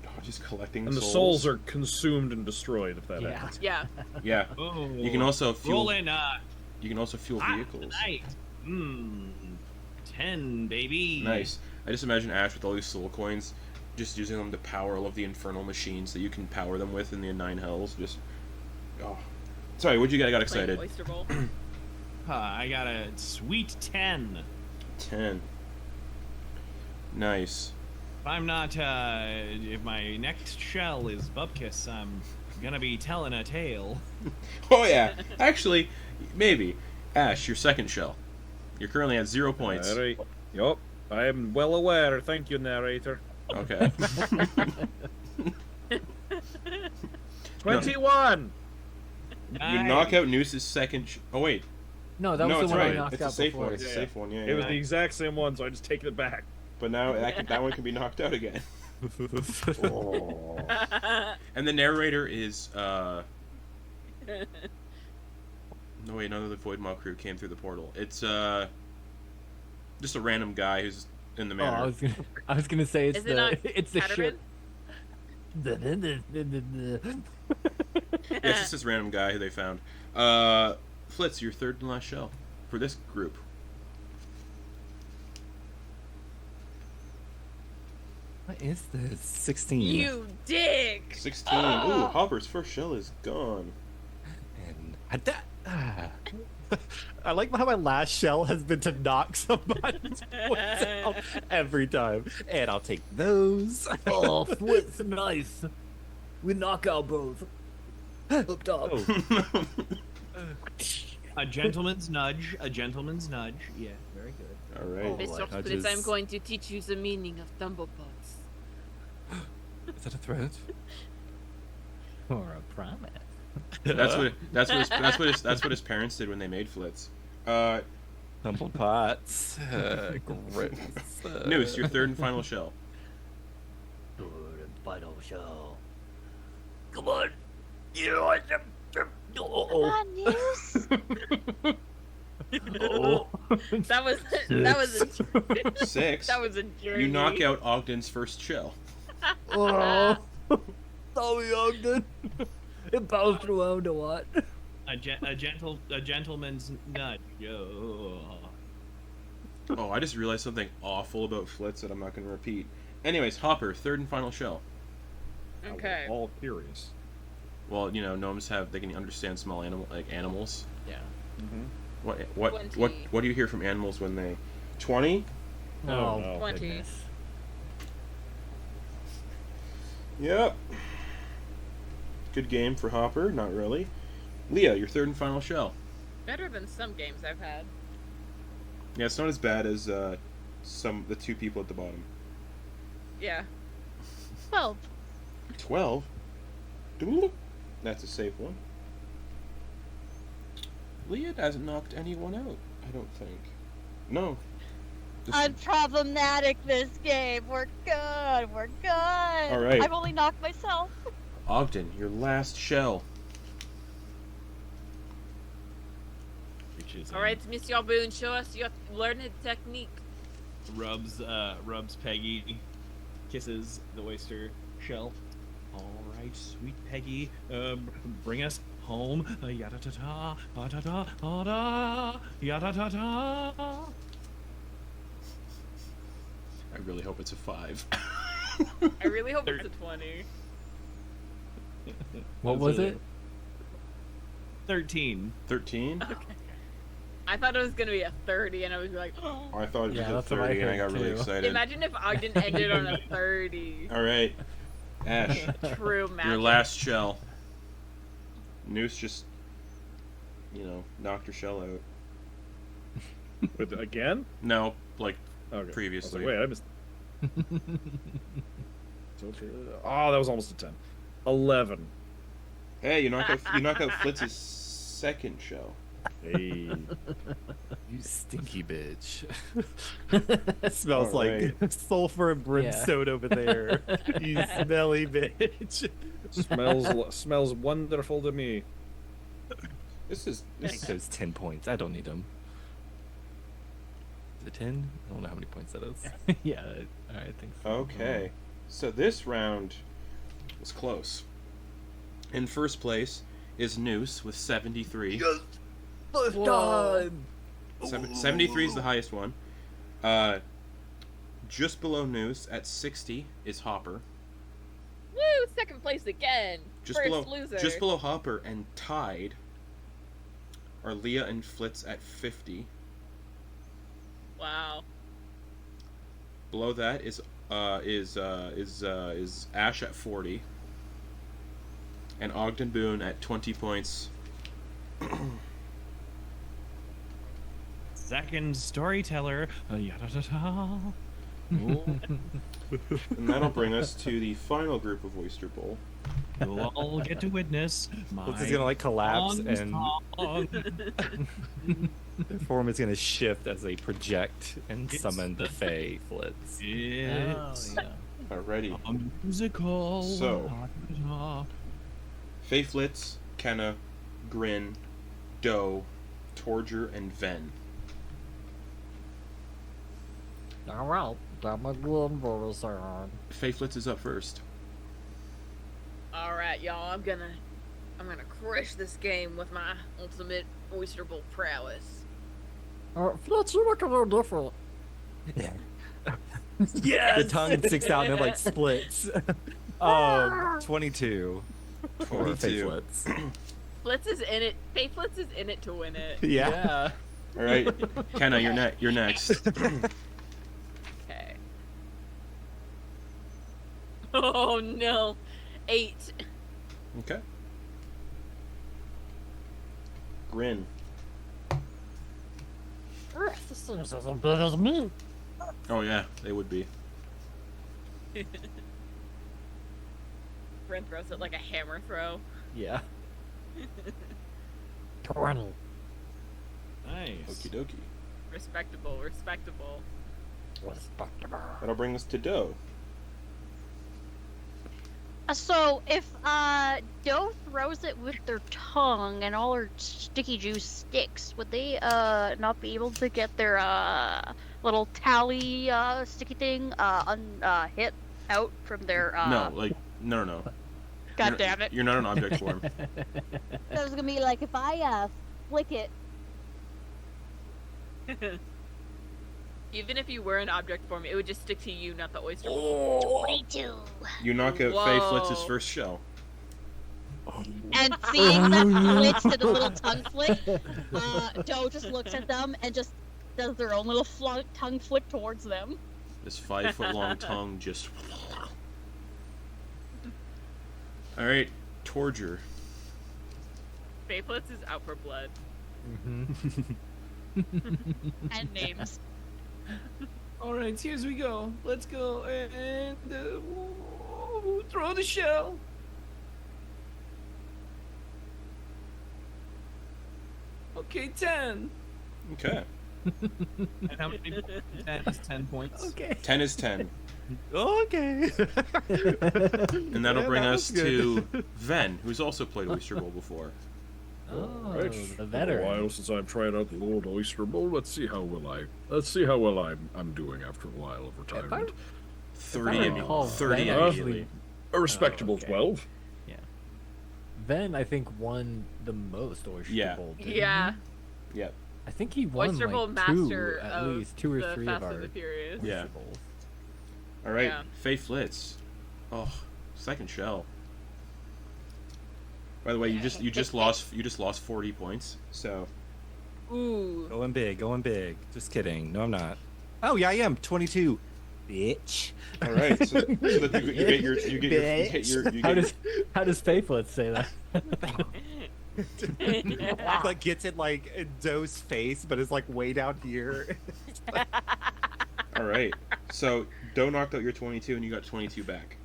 Oh, just collecting
And the souls are consumed and destroyed if that
Yeah.
happens.
Yeah.
Yeah.
Oh,
You can also fuel.
rolling
You can also fuel
hot
vehicles.
tonight. 10 baby.
Nice. I just imagine Ash with all these soul coins, just using them to power all of the infernal machines that you can power them with in the 9 Hells. Just. Oh. Sorry, what'd you get? I got
Playing
excited.
Oyster Bowl.
I got a sweet 10.
10. Nice.
If I'm not, if my next shell is Bupkis, I'm gonna be telling a tale.
Oh yeah. Actually, maybe. Ash, your second shell. You're currently at 0 points.
Alright. Yup. I am well aware. Thank you, narrator.
Okay.
21!
You knock out Noose's second. Oh wait.
No, that was
No,
the
it's
one I
right.
knocked
It's
out
a safe
before.
one. It's a safe one. Yeah.
It was
yeah.
the exact same one, so I just take it back.
But now that one can be knocked out again.
Oh.
And the narrator is No wait, none of the Void Maw crew came through the portal. It's just a random guy who's in the
Oh,
manor.
I was gonna say it's
Is it not
it's the
Patterman?
ship.
Yes, this is random guy who they found. Flitz, your third and last shell for this group.
What is this? 16.
You dick!
16. Ooh, Hopper's first shell is gone.
And I like how my last shell has been to knock somebody's points out every time. And I'll take those.
Oh, Flit's nice. We knock out both. Hooked up.
Oh.
A gentleman's nudge. A gentleman's nudge. Yeah, very good.
All right.
Oh.
Mr.
I
Flitz, I'm
just-
going to teach you the meaning of Thimblefoot.
Is that a threat?
Or a promise.
That's what his parents did when they made Flitz.
Humble pots. Gross.
Noose, your third and final shell.
Third and final show. Come on. You know what?
Come on, News.
Oh.
That was a
6.
that was a journey.
You knock out Ogden's first shell.
Oh. Sorry, Ogden. It bounced around a lot.
A gentleman's nudge. Yo.
Oh, I just realized something awful about Flitz that I'm not going to repeat. Anyways, Hopper, third and final shell.
Okay.
All curious.
Well, gnomes they can understand small animals.
Yeah.
What
20.
do you hear from animals when they 20?
Oh,
no.
20.
Goodness.
Yep. Good game for Hopper, not really. Leah, your third and final shell.
Better than some games I've had.
Yeah, it's not as bad as the two people at the bottom.
Yeah.
12.
12. Doodle. That's a safe one. Leah hasn't knocked anyone out, I don't think. No. This-
Unproblematic this game. We're good. We're good.
All right.
I've only knocked myself.
Ogden, your last shell.
Reaches
All right, Monsieur Boone, show us your learned technique.
rubs Peggy, kisses the oyster shell. All right, sweet Peggy, bring us home. Yada ta ta, da da da da, yada ta ta.
I really hope it's a 5.
I really hope it's a 20.
What was it?
13.
13?
I thought it was gonna be a 30, and I was like,
Oh, I thought it was
Yeah,
a
that's what I
30, and I
heard,
got really
too.
excited.
imagine if Ogden ended on a 30.
All right. Ash,
True magic.
your last shell. Noose just, knocked her shell out.
With again?
No, like
Okay.
previously.
I was like, wait, I missed. Oh, that was almost a 10. 11.
Hey, you knocked out Flitz's second shell.
Hey.
You stinky bitch. It smells
All
like sulfur and brimstone over there. You smelly bitch.
smells wonderful to me.
This
Take those 10 points. I don't need them. Is it 10? I don't know how many points that is.
Yeah, I think so.
Okay. So this round was close. In first place is Noose with 73.
First time.
73 is the highest one. Just below Noose at 60 is Hopper.
Woo! Second place again.
Just
First
below
loser.
just below Hopper and tied are Leah and Flitz at 50.
Wow.
Below that is Ash at 40. And Ogden Boone at 20 points.
Second storyteller. Yada ta ta.
And that'll bring us to the final group of Oyster Bowl.
You'll all get to witness my
This is gonna like collapse
song.
and the form is gonna shift as they project and
It's-
summon the Fae Flitz.
It's
Oh, yeah.
Alrighty.
a musical.
So. Fae Flitz, Kenna, Grin, Doe, Torger, and Ven.
Alright, got my gun on.
Fae Flitz is up first.
All right, y'all. I'm gonna crush this game with my ultimate oyster bowl prowess.
Flitz, you look a little different.
The tongue sticks out and it like splits. 22. For
22.
facelets.
Flitz is in it. Faye Flitz is in it to win it.
Yeah.
All right, Kenna, you're next.
Okay. Oh no, 8.
Okay. Grin.
This seems as big as me.
Oh yeah, they would be.
Grin throws it like a hammer throw.
Yeah.
20.
Nice.
Okie dokie.
Respectable.
Respectable.
That'll bring us to Doe.
So if Doe throws it with their tongue and all her sticky juice sticks, would they not be able to get their little tally sticky thing hit out from their
No.
God damn it.
You're not an object form.
That was gonna be like if I flick it.
Even if you were an object form, it would just stick to you, not the oyster bowl.
22.
You knock out Faye Flitz's first shell.
And seeing that Flitz did a little tongue flick, Doe just looks at them and just does their own little tongue flick towards them.
This 5-foot-long tongue just. All right, Torger.
Faye Flitz is out for blood.
And names.
All right, here's we go. Let's go and throw the shell. Okay, 10.
Okay.
And how many points? 10 is 10 points.
Okay.
10 is 10.
Okay.
And that'll bring
that
us
was good.
to Ven, who's also played Oyster Bowl before.
Oh,
Right.
the
A
veteran.
while since I've tried out the old oyster bowl. Let's see how well I'm doing after a while of retirement.
30
I recall,
30
Ven
immediately.
A respectable
okay.
12.
Ven, I think, won the most Oyster
Yeah.
Bowl. didn't
Yeah.
Yep.
he? I think he won
Oyster Bowl
like two,
master
at
of
least 2 or
the
3
Fast
of
and
our
the Furious.
Oyster
Yeah.
Bowls.
All right,
Yeah.
Faye Flitz. Oh, second shell. By the way, you just lost 40 points. So
Ooh.
Going big. Just kidding. No, I'm not. Oh, yeah, I am. 22. Bitch.
all right, so that you get your
How does Faithless say that?
Like, gets it, like, in Doe's face, but it's, like, way down here.
all right. So Doe knocked out your 22, and you got 22 back.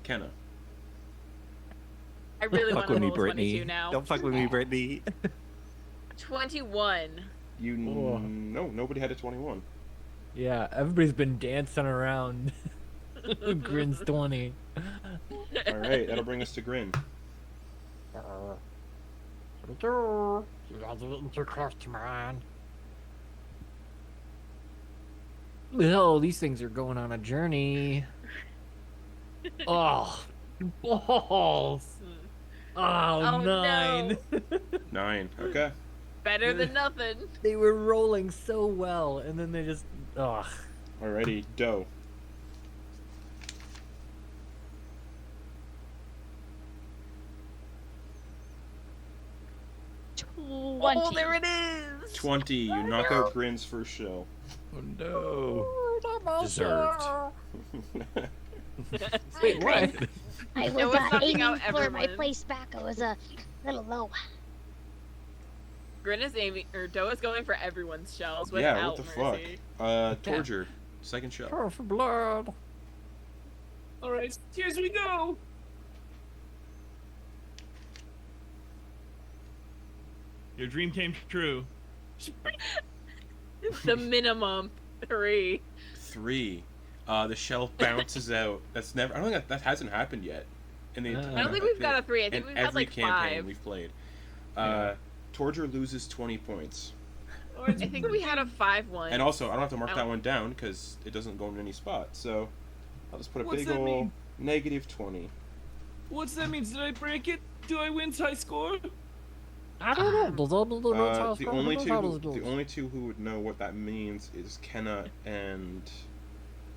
Kenna.
I really want
Fuck
to
with me,
roll a
Brittany.
22 now.
Don't fuck with me, Brittany.
21.
Oh.
No, nobody had a 21.
Yeah, everybody's been dancing around. Grin's 20.
All right, that'll bring us to Grin.
You guys are getting too close to mine.
Oh, these things are going on a journey. Oh, balls. Oh,
Oh,
9.
no.
9. Okay.
Better than nothing.
They were rolling so well, and then they just. Ugh.
Alrighty, Doe.
Oh, there it is.
20. You knock out Grin's first shell.
Oh, no. Deserved.
Wait, what?
I
It
was
was knocking
aiming
out
for my
everyone.
place back. I was a little low.
Grin is aiming, or Doe is going for everyone's shells
Yeah,
without
what the
mercy.
fuck? Torger. Second shell.
Oh, for blood.
All right, here's we go. Your dream came true.
The minimum 3.
3. The shell bounces out. That's never. I don't think that hasn't happened yet. In the
I
I don't think we've got a 3. I think
in
we've had
every
like
campaign
5.
we've played.
Yeah.
Torger loses 20 points.
I think we had a 5 one.
And also, I don't have to mark
I
that
don't-
one down because it doesn't go in any spot. So I'll just put a
What's
big
that
ol'
mean?
negative 20.
What's that mean? Did I break it? Do I win tie score?
I don't know.
The only two who would know what that means is Kenna and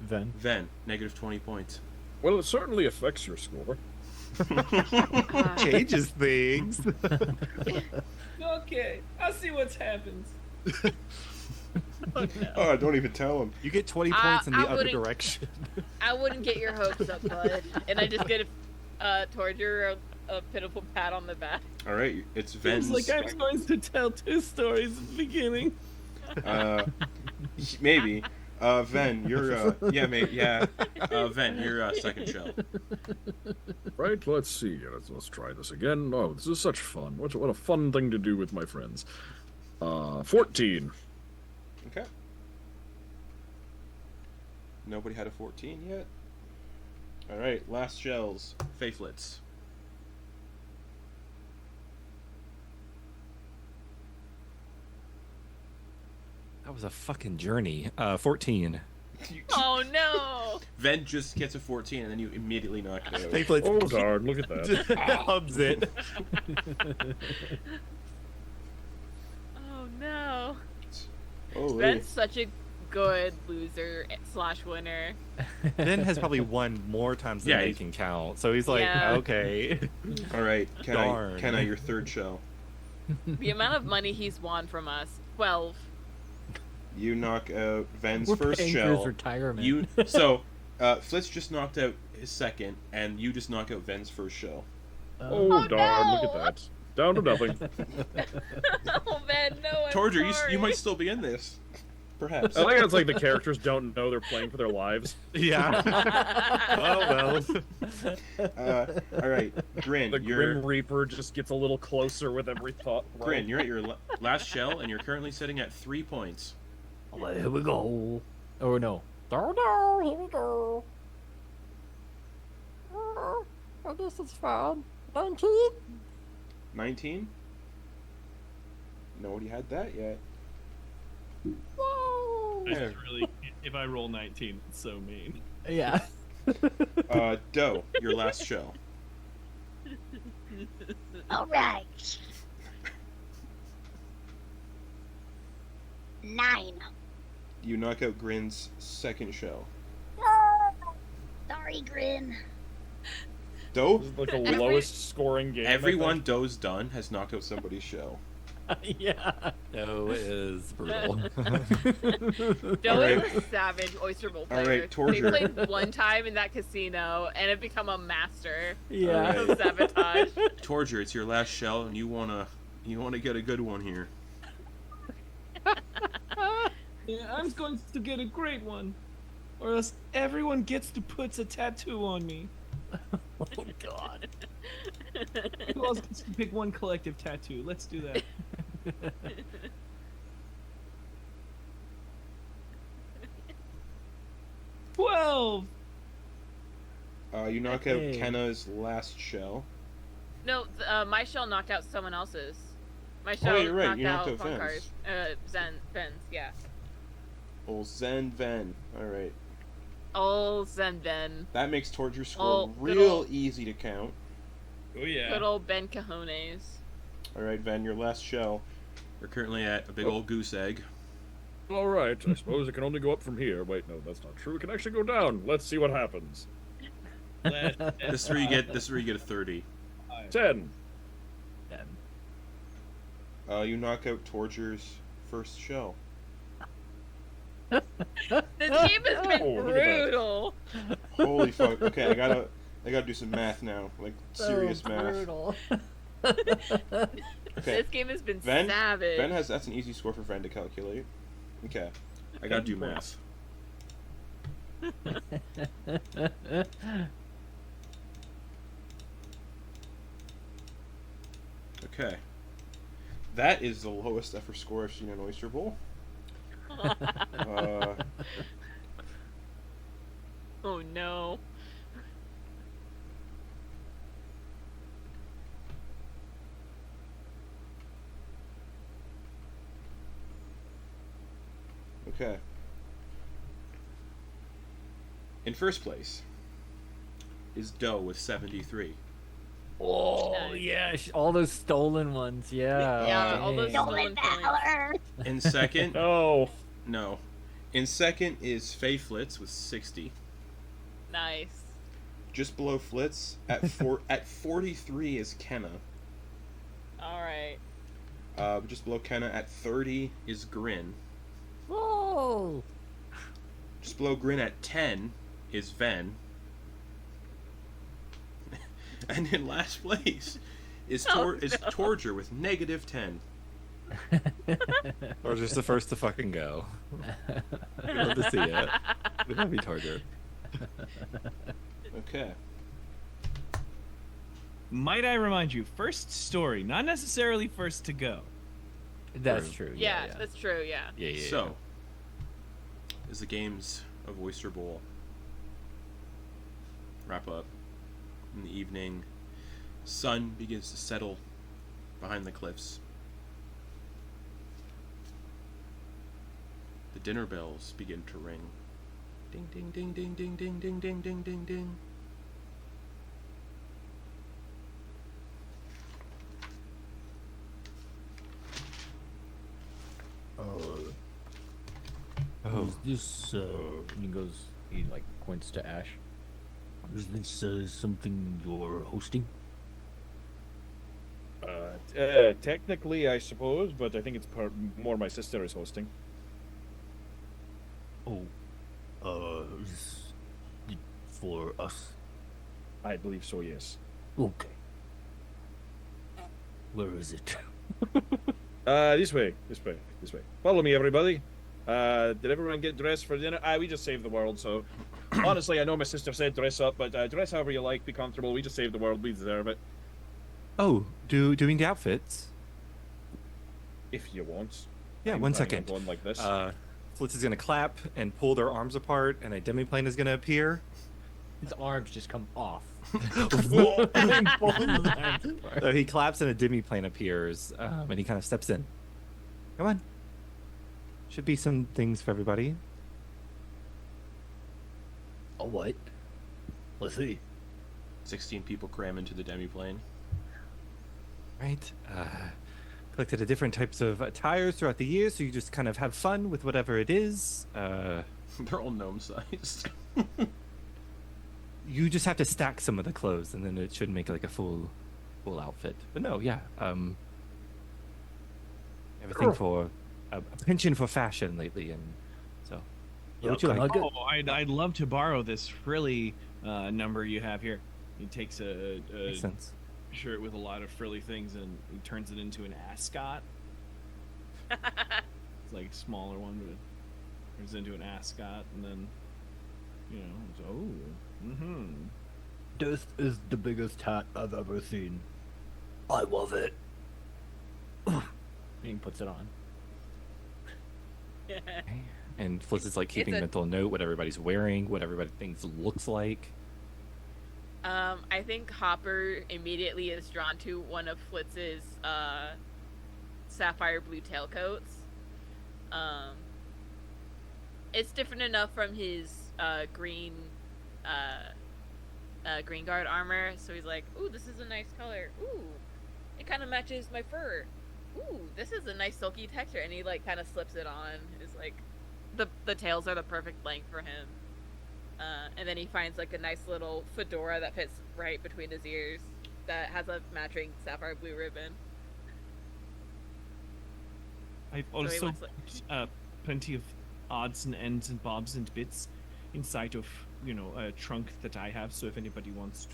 Then.
Ven. Negative 20 points.
Well, it certainly affects your score.
Changes things.
Okay, I'll see what happens.
Oh, don't even tell him.
You get 20 points in the
I
other
wouldn't-
direction.
I wouldn't get your hopes up, bud. And I just get Torger a pitiful pat on the back.
All right, it's Ven's.
Seems like I was going to tell 2 stories at the beginning.
Maybe. Ven, you're yeah, mate, yeah. Ven, you're second show.
Right, let's see. Let's try this again. Oh, this is such fun. What a fun thing to do with my friends. 14.
Okay. Nobody had a 14 yet. All right, last shells. Faithlets.
That was a fucking journey. 14.
Oh no!
Ven just gets a 14, and then you immediately knock it out.
Faithlets
Oh, darn, look at that.
hubs it.
Oh no!
Holy.
Ben's such a good loser / winner.
Ben has probably won more times than
Yeah,
they
he's-
can count. So he's like,
Yeah.
okay.
All right,
Darn.
Kenna, your third show.
The amount of money he's won from us, 12.
You knock out Ven's
We're
first
paying for his
shell.
retirement.
You Flitz just knocked out his second, and you just knock out Ven's first show.
Oh,
Oh,
darn,
no!
look at that. Down to nothing.
Oh man, no! I'm
Torger,
sorry.
you might still be in this. Perhaps.
I think it's like the characters don't know they're playing for their lives.
Yeah. Oh, well.
All right, Grin,
The
you're
Grim Reaper just gets a little closer with every thought. roll.
Grin, you're at your last shell, and you're currently sitting at 3 points.
Well, here we go.
Oh no.
No, here we go. Oh, this is fun. 19.
19. Nobody had that yet.
Whoa.
I just really, if I roll 19, it's so mean.
Yeah.
Doe, your last shell.
All right. 9.
You knock out Grin's second shell.
Sorry, Grin.
Doe,
This is like the lowest scoring game. I
everyone
think.
Doe's done has knocked out somebody's shell.
Yeah.
No, it is brutal.
Joe
Alright.
is a savage oyster bowl player.
Alright,
They
Torger.
played one time in that casino and have become a master
Yeah.
of sabotage.
Torger, it's your last shell, and you wanna get a good one here.
Yeah, I'm going to get a great one. Or else everyone gets to put a tattoo on me.
Oh, God.
Who else gets to pick one collective tattoo? Let's do that. $12!
You knock out
Hey.
Kenna's last shell.
No, my shell knocked out someone else's. My shell
you're right,
knocked
you knocked
out
out
Vonkar's. Ben's, yeah.
Oh, Zen Ven. Alright.
Oh, Zen Ben.
That makes Torger score
Oh, good
real
old-
easy to count.
Oh yeah.
Good old Ben Cajones.
Alright, Ven, your last shell. We're currently at a big old goose egg.
All right, I suppose it can only go up from here. Wait, no, that's not true. It can actually go down. Let's see what happens.
This is where you get a 30.
10.
You knock out Torger's first shell.
This game has been
Oh, look at that.
brutal.
Holy fuck. Okay, I gotta do some math now. Like serious math.
Brutal.
Okay.
This game has been
Ven?
savage.
That's an easy score for Ven to calculate. Okay. I gotta do math. Okay. That is the lowest ever score I've seen in Oyster Bowl.
Oh no.
Okay. In first place is Doe with 73.
Oh
Nice.
yeah, all those stolen ones. Yeah.
Yeah, all those
dang.
stolen points.
Valor.
In second,
Oh,
no. In second is Flitz with 60.
Nice.
Just below Flitz at 43 is Kenna.
All right.
Just below Kenna at 30 is Grin.
Oh.
Just below Grin at 10 is Ven. And in last place is Torger with -10.
Or just the first to fucking go. We'd love to see it. We love you, Torger.
Okay.
Might I remind you, first story, not necessarily first to go.
That's true.
Yeah, that's true. Yeah.
Yeah.
So, as the games of Oyster Bowl wrap up in the evening, sun begins to settle behind the cliffs. The dinner bells begin to ring. Ding, ding, ding, ding, ding, ding, ding, ding, ding, ding, ding.
Oh,
Is this, he goes, he like points to Ash. Is this something you're hosting?
technically, I suppose, but I think it's more my sister is hosting.
Oh, is it for us?
I believe so, yes.
Okay. Where is it?
This way. Follow me, everybody. Did everyone get dressed for dinner? We just saved the world, so... Honestly, I know my sister said dress up, but dress however you like, be comfortable. We just saved the world, we deserve it.
oh, doing the outfits?
If you want.
Yeah,
I'm
one
planning on
second.
Going like this.
Flitz is gonna clap and pull their arms apart, and a demiplane is gonna appear.
His arms just come off.
So he claps and a demiplane appears, and he kind of steps in. Come on. Should be some things for everybody.
Oh, what? Let's see.
16 people cram into the demiplane.
Right. Collected a different types of attires throughout the year, so you just kind of have fun with whatever it is.
They're all gnome-sized.
You just have to stack some of the clothes, and then it should make like a full outfit. But no, yeah. Everything for a penchant for fashion lately, and so.
Yeah,
What would you
can
like?
I get-
Oh, I'd love to borrow this frilly number you have here. He takes a
Makes sense.
shirt with a lot of frilly things and he turns it into an ascot. It's like a smaller one, but it turns into an ascot, and then
This is the biggest hat I've ever seen. I love it.
He puts it on.
And Flitz is like keeping
a-
mental note what everybody's wearing, what everybody thinks looks like.
I think Hopper immediately is drawn to one of Flitz's sapphire blue tailcoats. It's different enough from his green guard armor, so he's like, "Ooh, this is a nice color. Ooh, it kind of matches my fur. Ooh, this is a nice silky texture." And he like kind of slips it on. It's like the tails are the perfect length for him. And then he finds like a nice little fedora that fits right between his ears that has a matching sapphire blue ribbon.
I've
he
also
wants,
put plenty of odds and ends and bobs and bits inside of a trunk that I have. So if anybody wants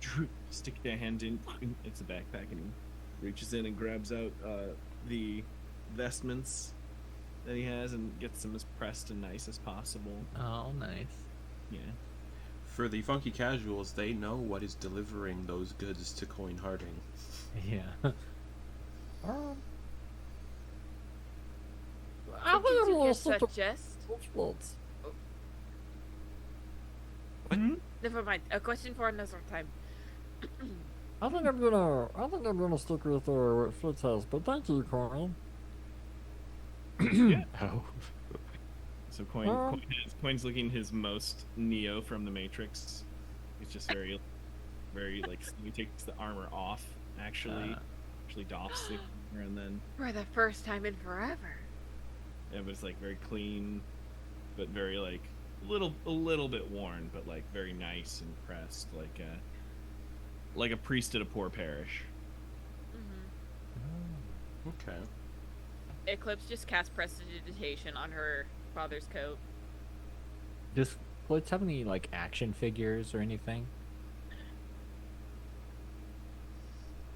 to stick their hand in, it's a backpack, and he reaches in and grabs out the vestments that he has and gets them as pressed and nice as possible.
Oh, nice.
Yeah.
For the funky casuals, they know what is delivering those goods to Coin Harding.
Yeah.
What did you just suggest? Never mind. A question for another time.
I think I'm gonna stick with what Fritz has, but thank you, Corin.
Oh.
So Coin's looking his most Neo from the Matrix. He's just very very like he takes the armor off, actually doffs the armor, and then
For the first time in forever.
it was like very clean, but very like a little bit worn, but like very nice and pressed, like a priest at a poor parish.
Okay.
Eclipse just cast prestidigitation on her father's coat.
Does Flitz have any like action figures or anything?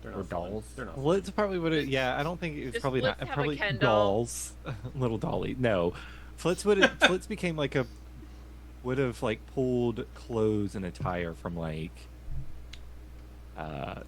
They're
Or
not fun.
dolls?
They're not.
Well, it's probably would have. Yeah, I don't think it's
Does
probably
Flitz
not.
have a
Probably
Ken doll?
dolls, little dolly. No, Flitz became like a would have like pulled clothes and attire from like.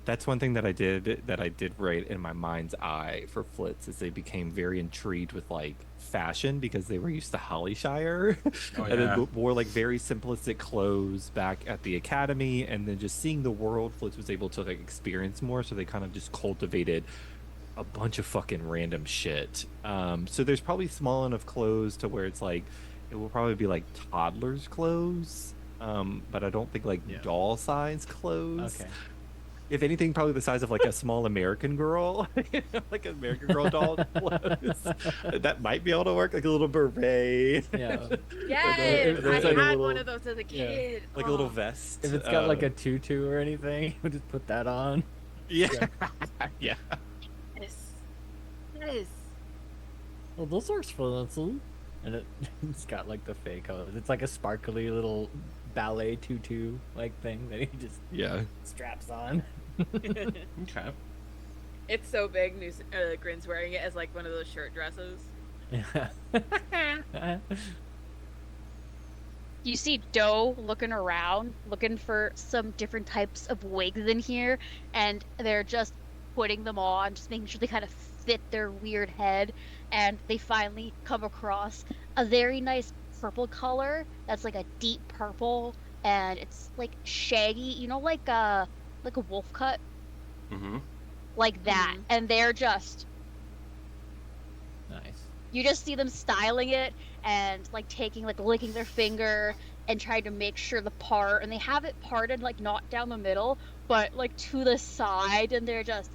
That's one thing that I did right in my mind's eye for Flitz is they became very intrigued with like fashion because they were used to Hollyshire
Oh,
and
yeah.
then wore like very simplistic clothes back at the academy, and then just seeing the world, Flitz was able to like experience more, so they kind of just cultivated a bunch of fucking random shit. So there's probably small enough clothes to where it's like it will probably be like toddlers clothes, but I don't think like doll size clothes.
Okay.
If anything, probably the size of like a small American girl, like an American Girl doll clothes. That might be able to work, like a little beret.
Yeah.
Yes,
if
I
there's,
had
like, a
one
little-
of those as a
yeah,
kid.
Like a little
Oh.
vest.
If it's got like a tutu or anything, we'll just put that on.
yeah, yeah.
Yes.
Well, those works for us. And it's got like the fake colors. It's like a sparkly little ballet tutu like thing that he just
Yeah.
straps on.
Okay.
It's so big. Grin's wearing it as like one of those shirt dresses.
Yeah.
You see Doe looking around, looking for some different types of wigs in here, and they're just putting them on, just making sure they kind of fit their weird head. And they finally come across a very nice purple color that's like a deep purple, and it's like shaggy, you know, like a wolf cut,
Mm-hmm.
like that.
Mhm.
And they're just,
Nice.
you just see them styling it and like taking, like licking their finger and trying to make sure the part, and they have it parted like not down the middle but like to the side, and they're just,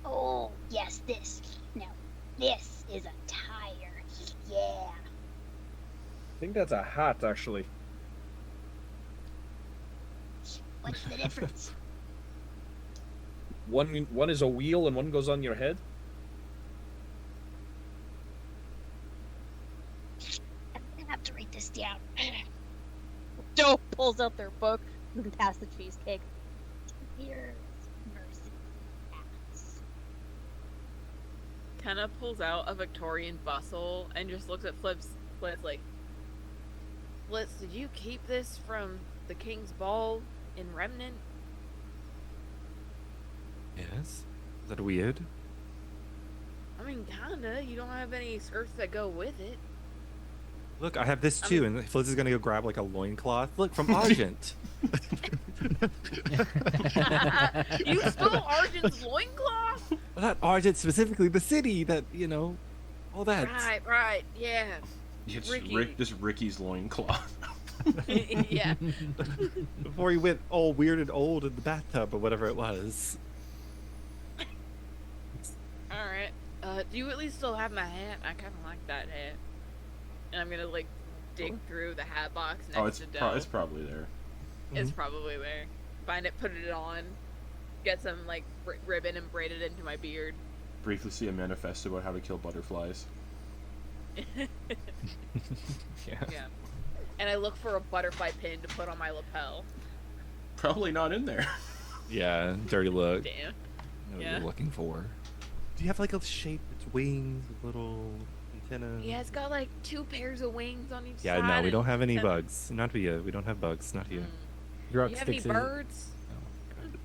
oh yes, this, now this is a tire, yeah.
I think that's a hat, actually.
What's the difference?
One is a wheel and one goes on your head.
I'm gonna have to write this down. Doe pulls out their book and pass the cheesecake. Here's mercy. Acts.
Kenna pulls out a Victorian bustle and just looks at Flitz like, Flitz, did you keep this from the King's Ball in Remnant?
Yes. Is that weird?
I mean, kinda. You don't have any skirts that go with it.
Look, I have this
I
too,
mean-
and Flitz is gonna go grab like a loincloth. Look, from Argent.
You stole Argent's loincloth?
Not Argent specifically, the city that, all that.
Right, yeah.
It's
Ricky.
This Ricky's loincloth.
Yeah.
Before he went all weird and old in the bathtub or whatever it was.
Alright. Do you at least still have my hat? I kinda like that hat. And I'm gonna, like, dig through the hat box next
Oh, it's
to Doe.
it's probably there.
It's probably there. Find it, put it on, get some, like, ribbon and braid it into my beard.
Briefly see a manifest about how to kill butterflies.
Yeah.
Yeah. And I look for a butterfly pin to put on my lapel.
Probably not in there.
Yeah, dirty look.
Damn.
Know what
Yeah.
you're looking for. Do you have like a shape? It's wings, with little antennas.
Yeah, it's got, like, 2 pairs of wings on each
Yeah,
side.
no, we don't have any
and-
bugs. Not here. We don't have bugs. Not here.
Druck
You have any
sticks his-
birds?
Oh, God.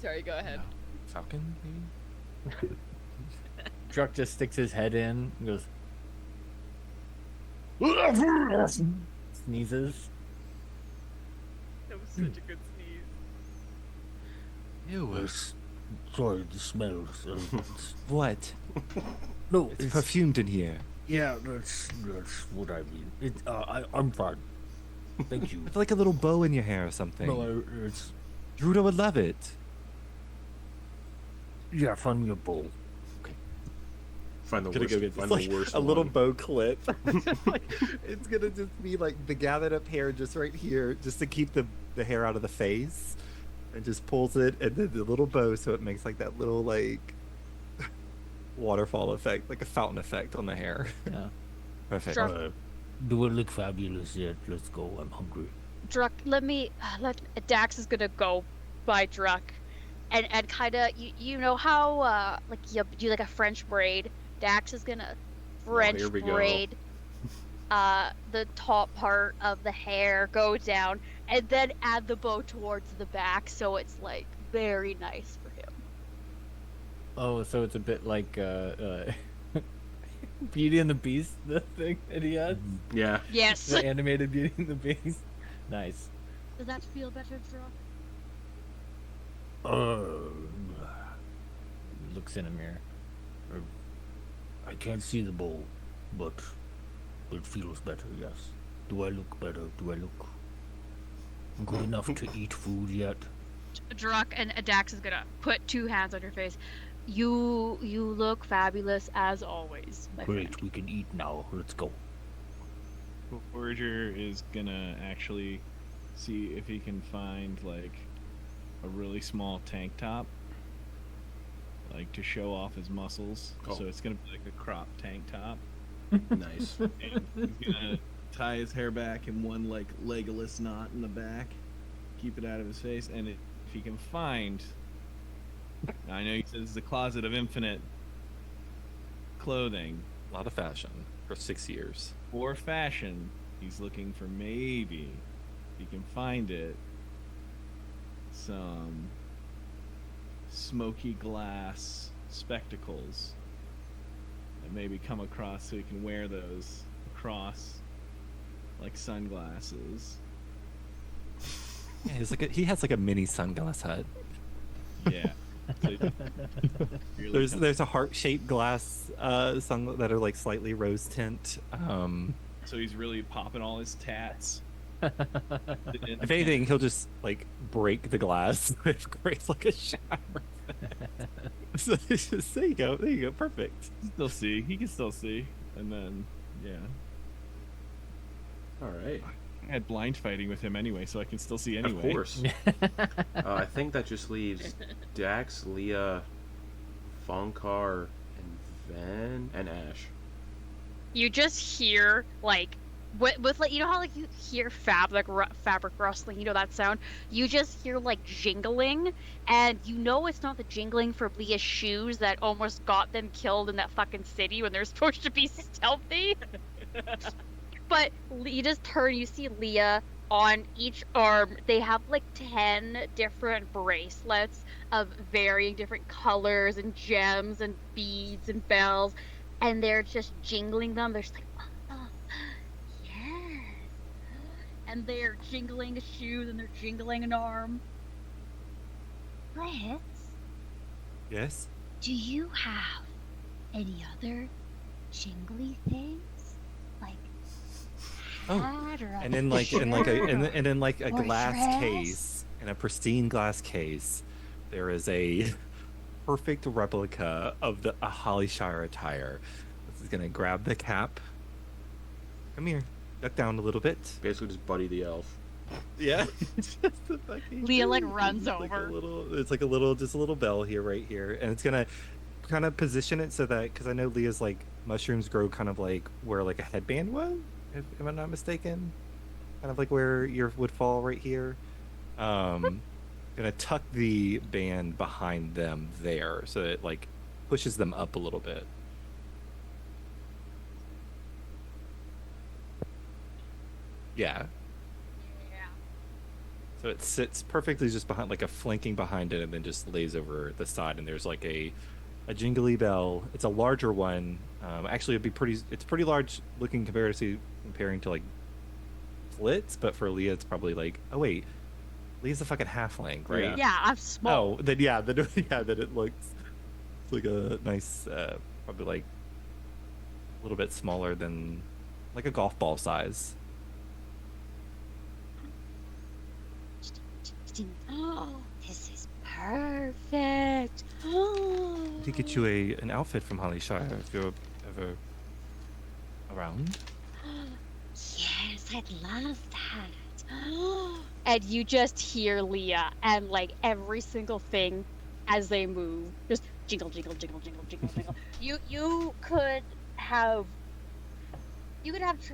Sorry, go ahead.
No. Falcon, maybe?
Druck just sticks his head in and goes, sneezes.
That was such a good sneeze.
Ew.
Sorry, the smells.
What?
No,
It's
it's
perfumed in here.
yeah, that's what I mean. I'm fine. Thank you.
With like a little bow in your hair or something.
No, it's
Druda would love it.
yeah. Find me a bowl.
Find the
Gonna
worst.
go get
Find
like
the worst
a little
one.
bow clip. It's gonna just be like the gathered up hair just right here, just to keep the hair out of the face, and just pulls it, and then the little bow, so it makes like that little like waterfall effect, like a fountain effect on the hair.
Yeah.
Perfect.
Sure.
Do it look fabulous yet? Let's go. I'm hungry.
Druck, let Dax is gonna go by Druck, and kind of you know how like you do like a French braid. Dax is gonna French
here we go.
braid the top part of the hair, go down, and then add the bow towards the back, so it's like very nice for him.
Oh, so it's a bit like Beauty and the Beast, the thing that he has,
Yeah.
Yes.
the animated Beauty and the Beast. Nice.
Does that feel better, Druck?
Looks in a mirror.
I can't see the bowl, but it feels better. Yes. Do I look better? Do I look good enough to eat food yet?
Druck and Dax is gonna put two hands on your face. You look fabulous as always, my friend.
Great. We can eat now. Let's go.
Torger is gonna actually see if he can find like a really small tank top, like to show off his muscles.
Oh.
So it's gonna be like a crop tank top.
Nice.
And he's gonna tie his hair back in one like Legolas knot in the back, keep it out of his face, and if he can find, I know he says it's the closet of infinite clothing.
A lot of fashion for 6 years.
For fashion, he's looking for maybe, if he can find it, some smoky glass spectacles and maybe come across so he can wear those across like sunglasses.
Yeah, he has like a mini sunglass hut.
Yeah. So really
There's a heart-shaped glass sun that are like slightly rose tint.
so he's really popping all his tats.
If anything, he'll just like break the glass if Grace like a shower. So it's just, there you go, perfect.
Still see. He can still see. And then, yeah.
All right.
I had blind fighting with him anyway, so I can still see anyway.
Of course. I think that just leaves Dax, Leah, Vonkar, and Ven, and Ash.
You just hear like with like, you know how like you hear fabric rustling, you know that sound? You just hear like jingling, and you know it's not the jingling for Leah's shoes that almost got them killed in that fucking city when they're supposed to be stealthy. But you just turn, you see Leah on each arm. They have like 10 different bracelets of varying different colors and gems and beads and bells, and they're just jingling them. They're just like, oh, yes. And they're jingling a shoe, and they're jingling an arm. Fritz,
Yes.
do you have any other jingly things? Like
Oh,
hat or a
and then like and then like a
Or
glass
dress?
case, in a pristine glass case, there is a perfect replica of a Hollyshire attire. This is gonna grab the cap. Come here, duck down a little bit.
Basically, just Buddy the Elf.
Yeah. Just a fucking-
Leah, like, runs
it's like
over.
It's like a little, just a little bell here, right here, and it's gonna kind of position it so that, because I know Leah's like mushrooms grow kind of like where like a headband was, if I'm not mistaken, kind of like where your would fall right here. Gonna tuck the band behind them there, so it like pushes them up a little bit. Yeah. So it sits perfectly just behind, like a flanking behind it, and then just lays over the side. And there's like a jingly bell. It's a larger one. Actually, it's pretty large looking comparing to like Flitz, but for Leah, it's probably like, oh wait, Leah's a fucking halfling, right?
Yeah, I'm small.
Oh, then yeah, then it looks like a nice, probably like a little bit smaller than like a golf ball size.
expecting. Oh, this is perfect. Oh.
To get you an outfit from Hollyshire if you're ever around.
Yes, I'd love that. And you just hear Leah and like every single thing as they move, just jingle, jingle, jingle, jingle, jingle, jingle. You could have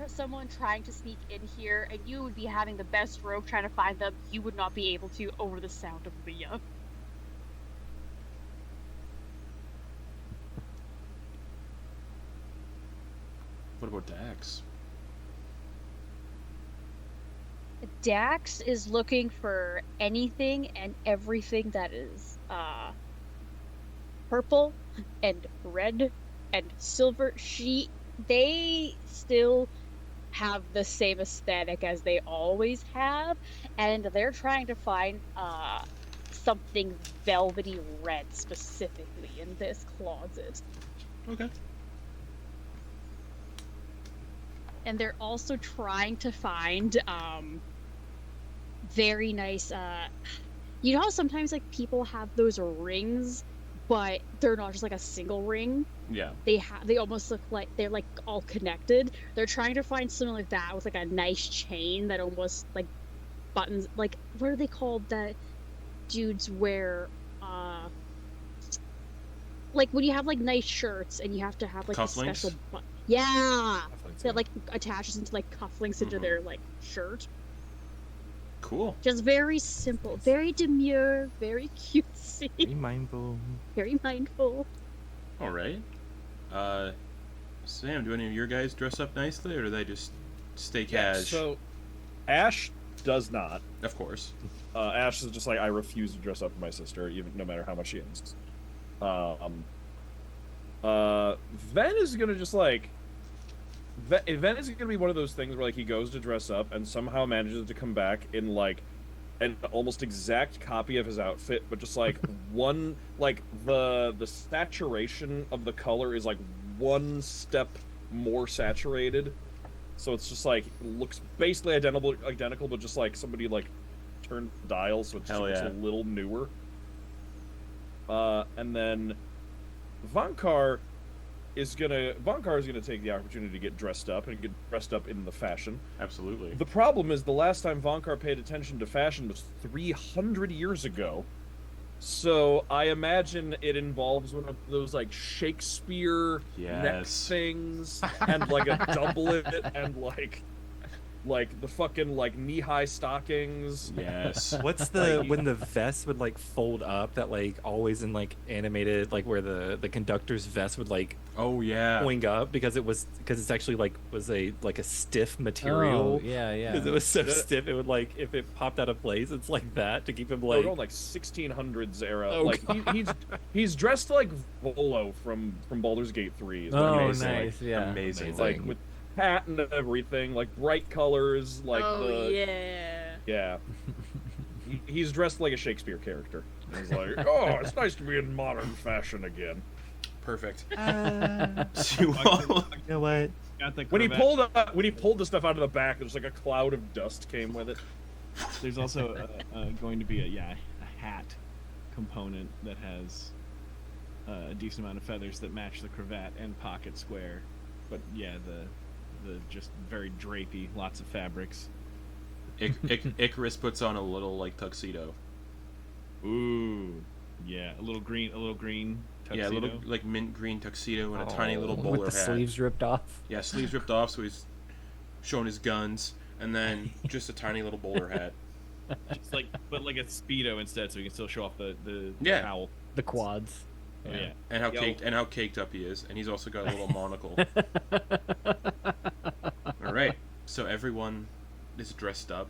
someone trying to sneak in here, and you would be having the best rogue trying to find them. You would not be able to over the sound of Leah.
What about Dax?
Dax is looking for anything and everything that is purple and red and silver. They still have the same aesthetic as they always have, and they're trying to find something velvety red specifically in this closet.
Okay.
And they're also trying to find very nice you know how sometimes like people have those rings but they're not just like a single ring.
Yeah.
They almost look like they're like all connected. They're trying to find something like that with like a nice chain that almost like buttons, like what are they called that dudes wear like when you have like nice shirts and you have to have like a special yeah, that like attaches into like cufflinks into their like shirt.
Cool.
Just very simple, very demure, very cutesy.
Be mindful.
Very mindful.
All right. Sam, do any of your guys dress up nicely, or do they just stay cash?
So, Ash does not.
Of course.
Ash is just like, I refuse to dress up for my sister, even no matter how much she insists. Ven is gonna just like. Ven is gonna be one of those things where like he goes to dress up and somehow manages to come back in like an almost exact copy of his outfit, but just like one like the saturation of the color is like one step more saturated, so it's just like looks basically identical, but just like somebody like turned the dial, so it's just a little newer. And then Vonkar is gonna take the opportunity to get dressed up and get dressed up in the fashion.
Absolutely.
The problem is the last time Vonkar paid attention to fashion was 300 years ago. So I imagine it involves one of those like Shakespeare neck things and like a doublet and like the fucking like knee-high stockings.
Yes.
What's the when the vest would like fold up, that like always in like animated, like where the conductor's vest would like wing up because it's actually like was a stiff material.
Oh, yeah.
Because it was so stiff, it would like if it popped out of place, it's like that to keep him like.
We're going like 1600s era. Like he's dressed like Volo from Baldur's Gate 3.
Amazing.
Nice, yeah.
Amazing.
Like with hat and everything, like bright colors, like yeah. He's dressed like a Shakespeare character. He's like, oh, it's nice to be in modern fashion again.
Perfect.
You know what?
When he pulled the stuff out of the back, there's like a cloud of dust came with it.
There's also going to be a hat component that has a decent amount of feathers that match the cravat and pocket square. But yeah, the just very drapey, lots of fabrics.
Icarus puts on a little like tuxedo.
Ooh, yeah, a little green tuxedo.
Yeah, a little like mint green tuxedo and a tiny little bowler
with the
hat.
sleeves ripped off.
Yeah, sleeves ripped off, so he's showing his guns, and then just a tiny little bowler hat.
Just like, but like a speedo instead, so he can still show off the cowl,
the quads.
Yeah.
And how caked up he is, and he's also got a little monocle. All right, so everyone is dressed up.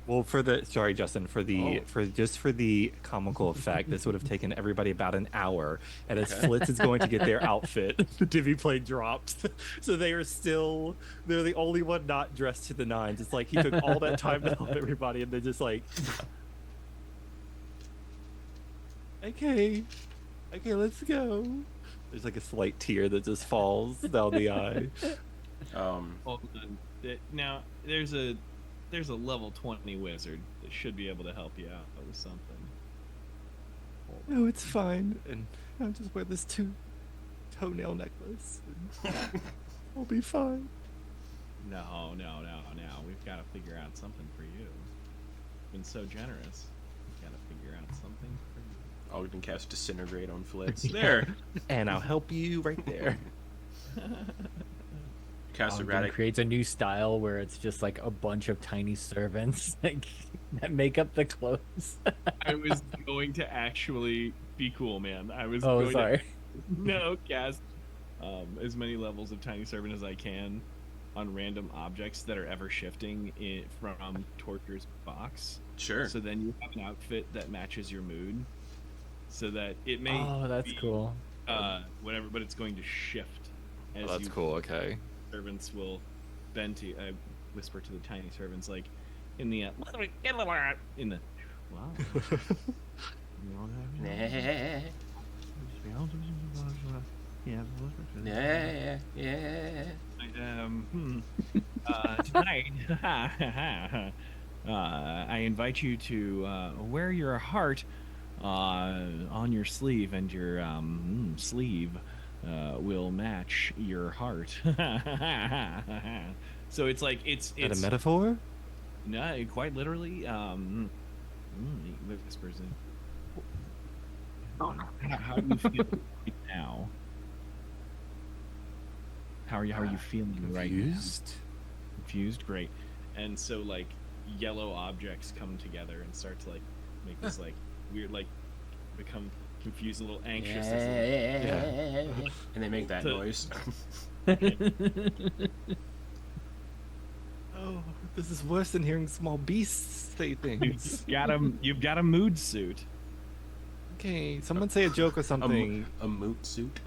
Well, sorry, Justin, for the comical effect, this would have taken everybody about an hour, and as Flitz is going to get their outfit, the divvy plate drops, so they're the only one not dressed to the nines. It's like he took all that time to help everybody, and then just like, okay, let's go. There's like a slight tear that just falls down the eye.
Now there's a there's a level 20 wizard that should be able to help you out with something.
No, it's fine. And I'll just wear this toenail necklace. And I'll be fine.
No. We've got to figure out something for you. Been so generous. We've got to figure out something for you.
Oh, we can cast Disintegrate on Flitz. There.
And I'll help you right there.
Cast
Ogden
Erratic.
creates a new style where it's just like a bunch of tiny servants like, that make up the clothes.
I was going to actually be cool, man. I was
Oh,
going
sorry.
to cast as many levels of Tiny Servant as I can on random objects that are ever shifting from Torger's box.
Sure.
So then you have an outfit that matches your mood. So that it may
Oh, that's
be,
cool.
Whatever, but it's going to shift as
Oh, that's
you
cool. Okay.
servants will bend to whisper to the tiny servants like in the wow. Tonight, I invite you to wear your heart on your sleeve, and your sleeve will match your heart. So it's like it's
Is that a metaphor?
no, quite literally. Whispers in. How do you feel right now? How are you feeling right now? Confused, great. And so like yellow objects come together and start to like make this like weird like become confused, a little anxious.
Yeah. And they make that
So-
noise.
Oh, this is worse than hearing small beasts say things.
You've got a mood suit.
Okay, someone say a joke or something.
A moot suit.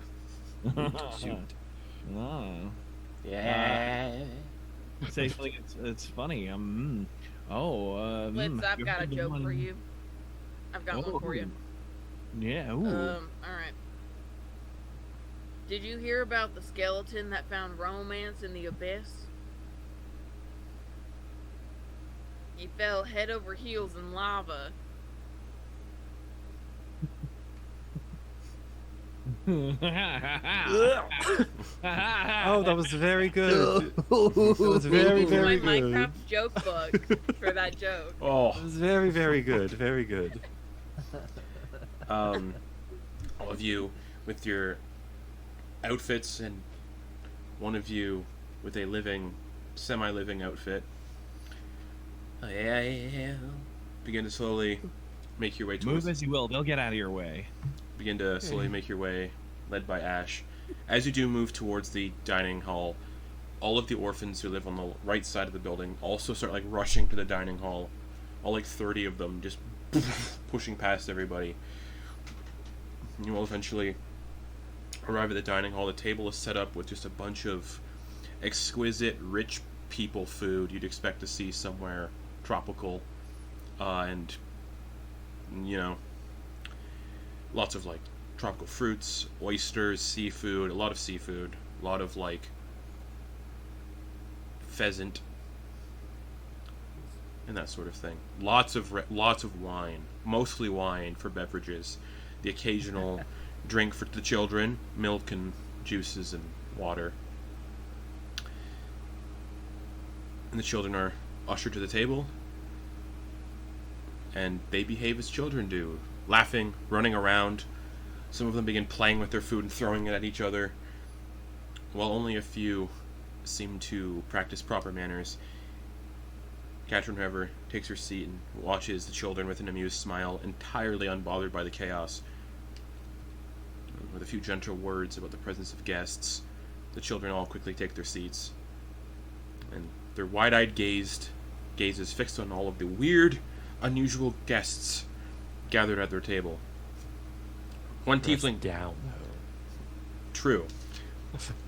Shoot.
Oh.
Yeah.
Say something. It's funny.
Blitz, I've got a joke for you. I've got one for you.
Yeah. Ooh.
Alright. Did you hear about the skeleton that found romance in the abyss? He fell head over heels in lava.
Oh, that was very good. That was very,
Use my
very good.
Minecraft joke book for that joke.
Oh.
That was very, very good. Very good.
All of you with your outfits, and one of you with a semi-living outfit. Begin to slowly make your way towards.
Move as you will. They'll get out of your way.
Begin to slowly make your way, led by Ash. As you do move towards the dining hall, all of the orphans who live on the right side of the building also start like rushing to the dining hall. All like 30 of them just pushing past everybody. You will eventually arrive at the dining hall. The table is set up with just a bunch of exquisite, rich people food you'd expect to see somewhere tropical, and you know, lots of like tropical fruits, oysters, seafood, a lot of like pheasant and that sort of thing. Lots of wine, mostly wine for beverages. The occasional drink for the children, milk and juices and water. And the children are ushered to the table, and they behave as children do, laughing, running around. Some of them begin playing with their food and throwing it at each other, while only a few seem to practice proper manners. Catherine, however, takes her seat and watches the children with an amused smile, entirely unbothered by the chaos. With a few gentle words about the presence of guests, the children all quickly take their seats, and their wide-eyed gazes fixed on all of the weird, unusual guests gathered at their table. One tiefling
down.
True.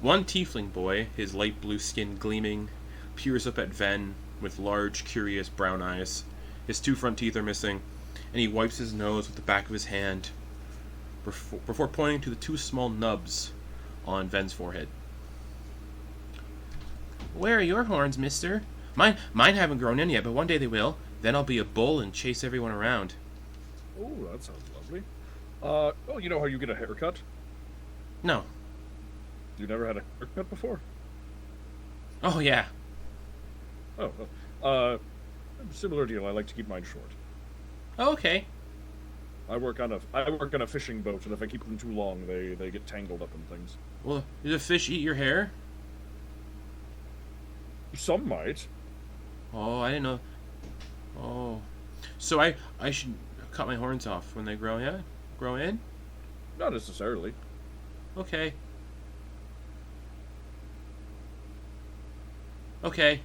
One tiefling boy, his light blue skin gleaming, peers up at Ven with large, curious brown eyes. His two front teeth are missing, and he wipes his nose with the back of his hand before pointing to the two small nubs on Ven's forehead. "Where are your horns, mister? Mine haven't grown in yet, but one day they will. Then I'll be a bull and chase everyone around.
Oh, that sounds lovely. Oh, you know how you get a haircut?
No.
You never had a haircut before?
Oh, yeah.
Oh, similar deal. I like to keep mine short.
Oh, okay.
I work on a fishing boat, and if I keep them too long, they get tangled up in things.
Well, do the fish eat your hair?
Some might.
Oh, I didn't know. Oh. So I should cut my horns off when they grow, yeah? Grow in?
Not necessarily.
Okay. Okay.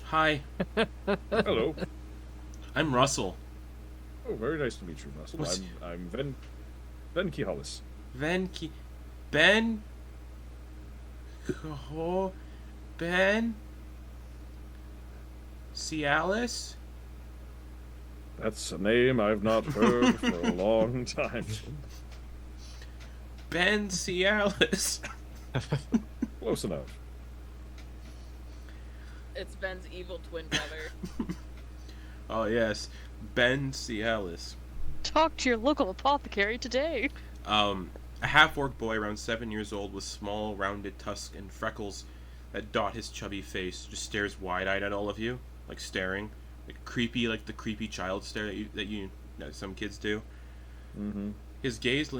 Hi.
Hello.
I'm Russell.
Oh, very nice to meet you, Russell.
What's-
I'm Ben Kihalis.
Ben. Oh, Ben. Cialis?
That's a name I've not heard for a long time.
Ben Cialis.
Close enough.
It's Ben's evil twin brother.
Oh, yes. Ben Cialis.
Talk to your local apothecary today.
A half-orc boy around 7 years old with small, rounded tusks and freckles that dot his chubby face just stares wide-eyed at all of you, like staring, like creepy, like the creepy child stare that some kids do.
Mm-hmm.
His gaze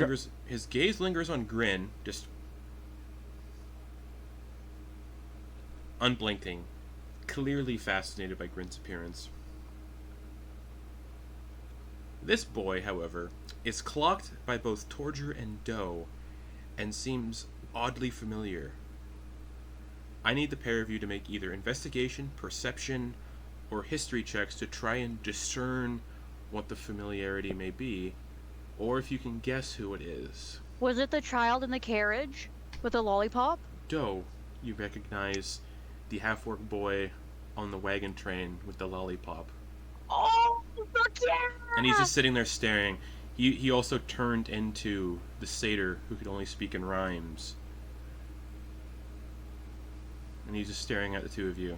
lingers on Grin, just unblinking, clearly fascinated by Grin's appearance. This boy, however, is clocked by both Torger and Doe, and seems oddly familiar. I need the pair of you to make either investigation, perception, or history checks to try and discern what the familiarity may be, or if you can guess who it is.
Was it the child in the carriage with the lollipop?
Doe, you recognize the half-orc boy on the wagon train with the lollipop.
Oh, fuck yeah!
And he's just sitting there staring. He also turned into the satyr who could only speak in rhymes. And he's just staring at the two of you.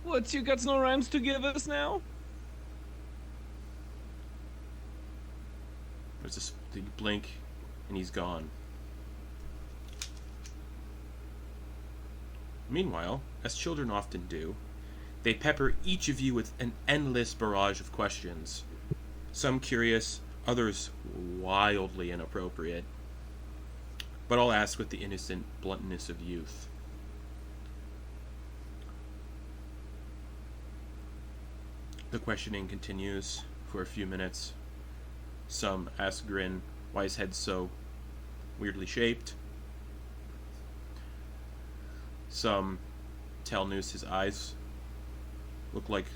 What, you got no rhymes to give us now?
There's this you blink, and he's gone. Meanwhile, as children often do, they pepper each of you with an endless barrage of questions. Some curious, others wildly inappropriate. But all asked with the innocent bluntness of youth. The questioning continues for a few minutes. Some ask Grin why his head's so weirdly shaped. Some tell Noose his eyes look like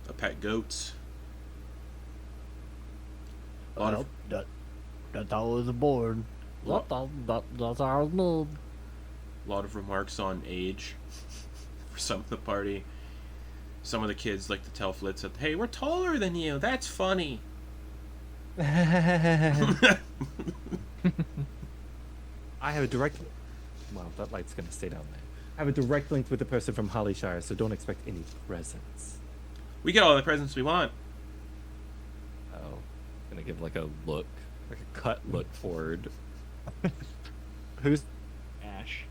a pet goat's.
Well, that's how I was born. That's how I was made.
A lot of remarks on age for some of the party. Some of the kids like to tell Flitz that, hey, we're taller than you. That's funny.
I have a direct... Well, that light's going to stay down there. I have a direct link with the person from Hollyshire, so don't expect any presents.
We get all the presents we want.
Oh. Gonna give like a look. Like a cut look forward. Who's
Ash.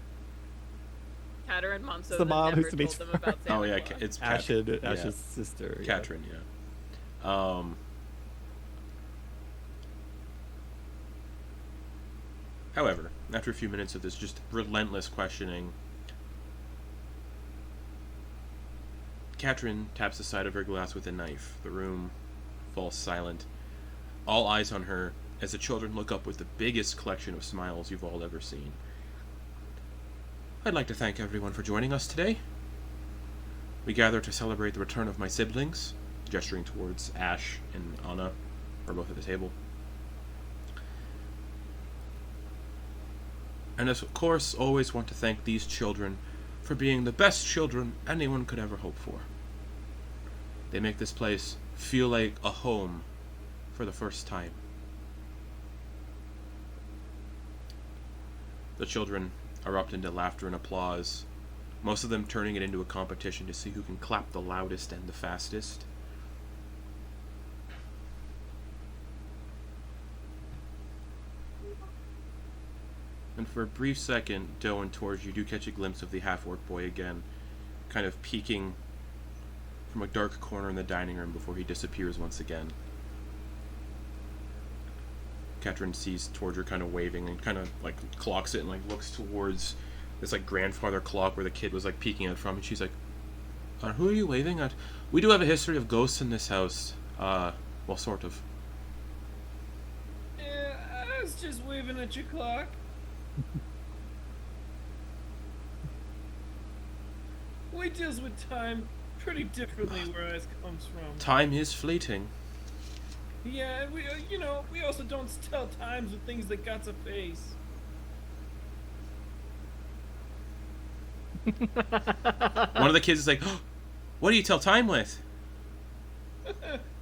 Catter and Monso
the mom
never
who's to be
told them about Santa
Oh, yeah,
Claus.
it's
Ash's sister? Yeah.
Katrin, yeah. However, after a few minutes of this just relentless questioning, Katrin taps the side of her glass with a knife. The room falls silent. All eyes on her as the children look up with the biggest collection of smiles you've all ever seen. I'd like to thank everyone for joining us today. We gather to celebrate the return of my siblings, gesturing towards Ash and Anna, who are both at the table. And of course, always want to thank these children for being the best children anyone could ever hope for. They make this place feel like a home for the first time. The children erupt into laughter and applause, most of them turning it into a competition to see who can clap the loudest and the fastest. And for a brief second, Doe and Torge, you do catch a glimpse of the half-orc boy again, kind of peeking from a dark corner in the dining room before he disappears once again. Katrin sees Torger kind of waving and kind of like clocks it and like looks towards this like grandfather clock where the kid was like peeking out from, and she's like, who are you waving at? We do have a history of ghosts in this house. Well, sort of.
Yeah, I was just waving at your clock. We deals with time pretty differently where I comes from.
Time is fleeting.
Yeah, we we also don't tell times with things that got to face.
One of the kids is like, oh, what do you tell time with?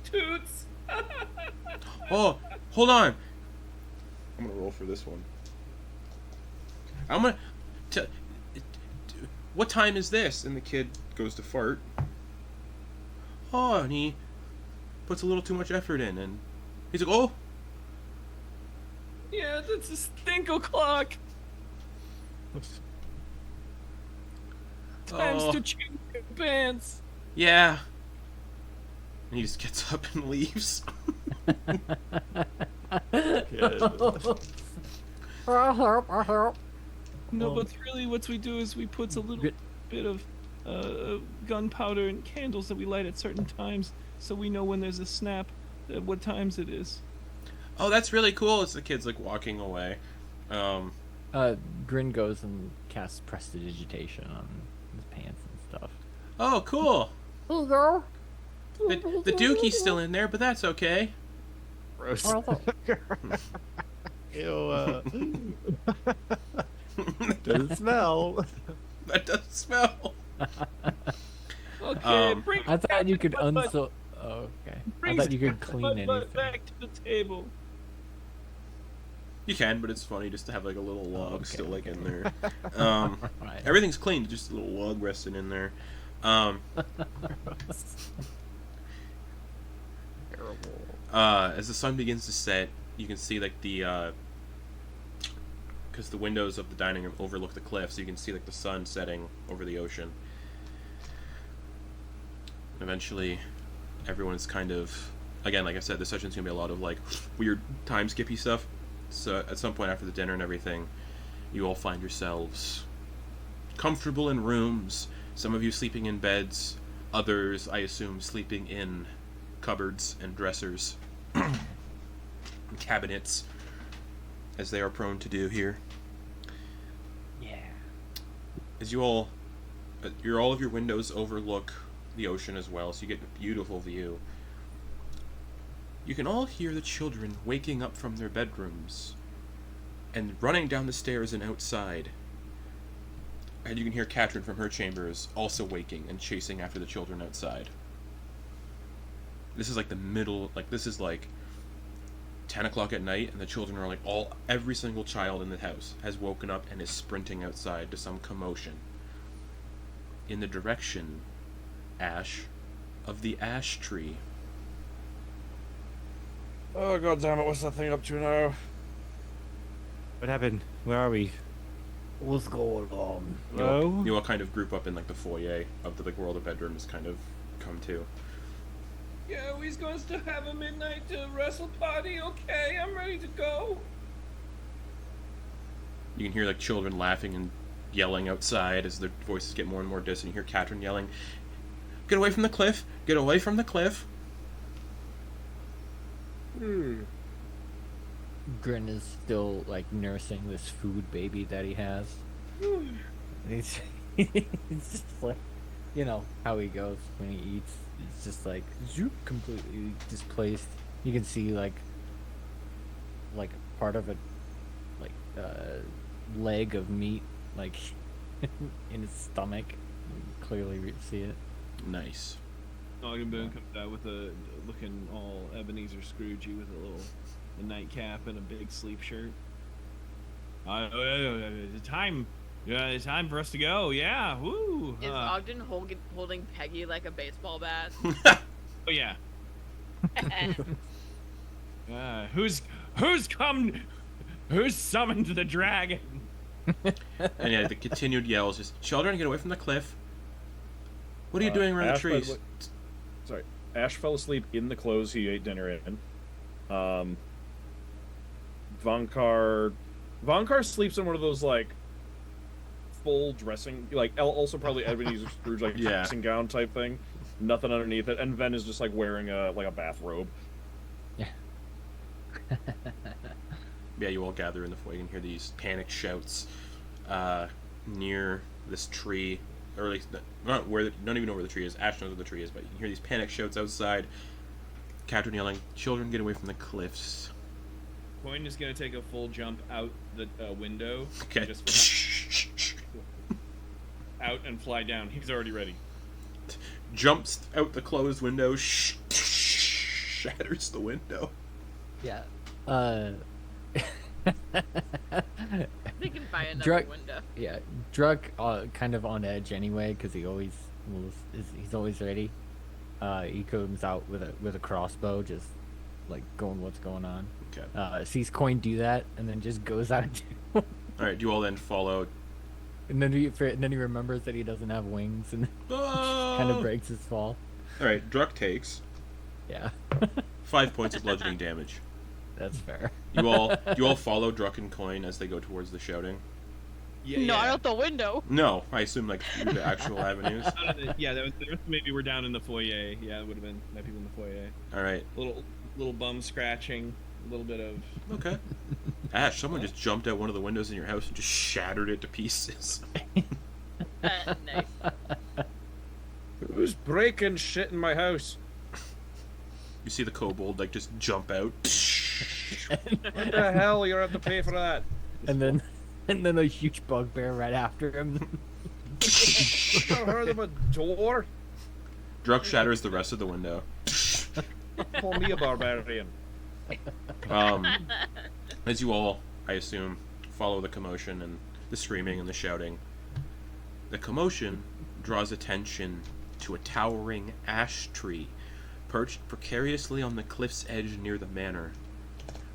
Toots.
Oh, hold on. I'm gonna roll for this one. I'm gonna what time is this? And the kid goes to fart. Oh, and he puts a little too much effort in, and he's like, oh.
Yeah, that's a stinko clock. Time's to change your pants.
Yeah. And he just gets up and leaves.
No, but really what we do is we put a little bit of gunpowder and candles that we light at certain times so we know when there's a snap what times it is.
Oh, that's really cool. It's the kid's like walking away.
Grin goes and casts prestidigitation on his pants and stuff.
Oh, cool.
Hello.
The Dookie's still in there, but that's okay.
Gross. Ew. Doesn't smell.
That doesn't smell.
Okay, bring
I thought you could
but-
unso. Oh, okay. I thought you could clean anything.
back to the table.
You can, but it's funny just to have like a little log
okay,
still like
okay.
in there.
Right.
Everything's clean, just a little log resting in there. As the sun begins to set, you can see like the because the windows of the dining room overlook the cliff, so you can see like the sun setting over the ocean. Eventually, everyone's kind of, again, like I said, this session's gonna be a lot of like weird time skippy stuff. So at some point after the dinner and everything, you all find yourselves comfortable in rooms. Some of you sleeping in beds, others, I assume, sleeping in cupboards and dressers, and cabinets, as they are prone to do here.
Yeah.
As you all, all of your windows overlook the ocean as well, so you get a beautiful view. You can all hear the children waking up from their bedrooms and running down the stairs and outside. And you can hear Katrin from her chambers also waking and chasing after the children outside. This is like the middle, like this is like 10 o'clock at night, and the children are like every single child in the house has woken up and is sprinting outside to some commotion in the direction, Ash, of the ash tree.
Oh, god damn it, what's that thing up to now?
What happened? Where are we?
What's going on?
You all kind of group up in like the foyer of the like where all the bedrooms kind of come to.
Yeah, we's going to have a midnight wrestle party. Okay, I'm ready to go.
You can hear like children laughing and yelling outside as their voices get more and more distant. You hear Katrin yelling, "Get away from the cliff! Get away from the cliff!"
Grin is still like nursing this food baby that he has. He's just like, you know how he goes when he eats. It's just like zoop, completely displaced. You can see like part of a leg of meat like in his stomach. You can clearly see it.
Nice.
Noggin Boone comes out with a looking all Ebenezer Scroogey with a nightcap and a big sleep shirt. Time. It's time for us to go. Yeah. Woo.
Is Ogden holding Peggy like a baseball bat?
Oh yeah. Who's come? Who's summoned the dragon?
And yeah, the continued yells just, children, get away from the cliff. What are you doing around the trees?
Sorry. Ash fell asleep in the clothes he ate dinner in. Vonkar sleeps in one of those, like, full dressing, like, also probably Ebenezer Scrooge, like, dressing gown type thing. Nothing underneath it. And Ven is just, like, wearing a bathrobe.
Yeah.
Yeah, you all gather in the foyer and hear these panicked shouts near this tree, or at least not even know where the tree is. Ash knows where the tree is, but you can hear these panicked shouts outside. Catherine yelling, "Children, get away from the cliffs!"
Coin is gonna take a full jump out the window.
Okay.
Just out and fly down. He's already ready.
Jumps out the closed window, shatters the window.
Yeah.
They can buy another window.
Yeah, Druk, kind of on edge anyway, because he's always ready. He comes out with a crossbow, just like going, what's going on.
Okay.
Sees Coin do that, and then just goes out.
All right, do you all then follow?
And then he remembers that he doesn't have wings, and kind of breaks his fall.
All right, Druk takes
Yeah.
5 points of bludgeoning damage.
That's fair.
You all follow Druk and Coin as they go towards the shouting.
Yeah,
Not out the window.
No, I assume like through the actual avenues.
Yeah, there was maybe we're down in the foyer. Yeah, it would have been maybe in the foyer.
All right.
Little bum scratching, a little bit of.
Okay. Ash, someone just jumped out one of the windows in your house and just shattered it to pieces.
Nice.
Who's breaking shit in my house?
You see the kobold like just jump out.
What the hell? You're have to pay for that.
And then a huge bugbear right after him.
You ever heard of a door?
Druk shatters the rest of the window.
Call me a barbarian.
As you all, I assume, follow the commotion and the screaming and the shouting, the commotion draws attention to a towering ash tree perched precariously on the cliff's edge near the manor.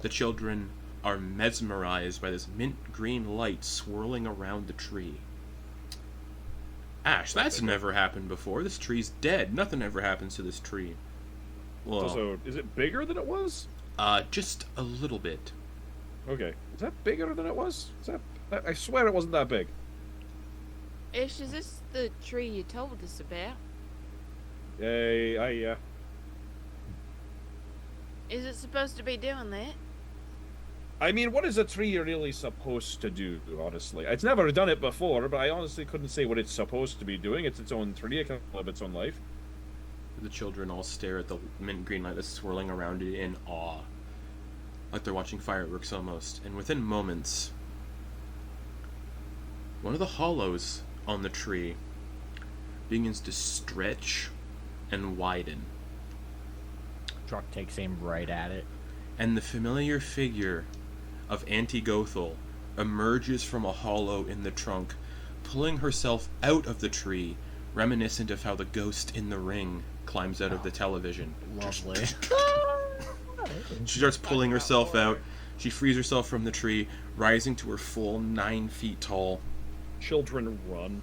The children are mesmerized by this mint green light swirling around the tree. Ash, that's never happened before. This tree's dead. Nothing ever happens to this tree. Well,
So, is it bigger than it was?
just a little bit.
Okay. Is that bigger than it was? I swear it wasn't that big.
Ish, is this the tree you told us about?
Yeah.
Is it supposed to be doing that?
I mean, what is a tree really supposed to do, honestly? It's never done it before, but I honestly couldn't say what it's supposed to be doing. It's its own tree, it can live its own life.
The children all stare at the mint green light that's swirling around it in awe. Like they're watching fireworks almost. And within moments, one of the hollows on the tree begins to stretch and widen.
Druk takes aim right at it.
And the familiar figure of Auntie Gothel emerges from a hollow in the trunk, pulling herself out of the tree, reminiscent of how the ghost in the ring climbs out of the television.
Lovely.
She starts pulling herself out. She frees herself from the tree, rising to her full 9 feet tall.
Children run.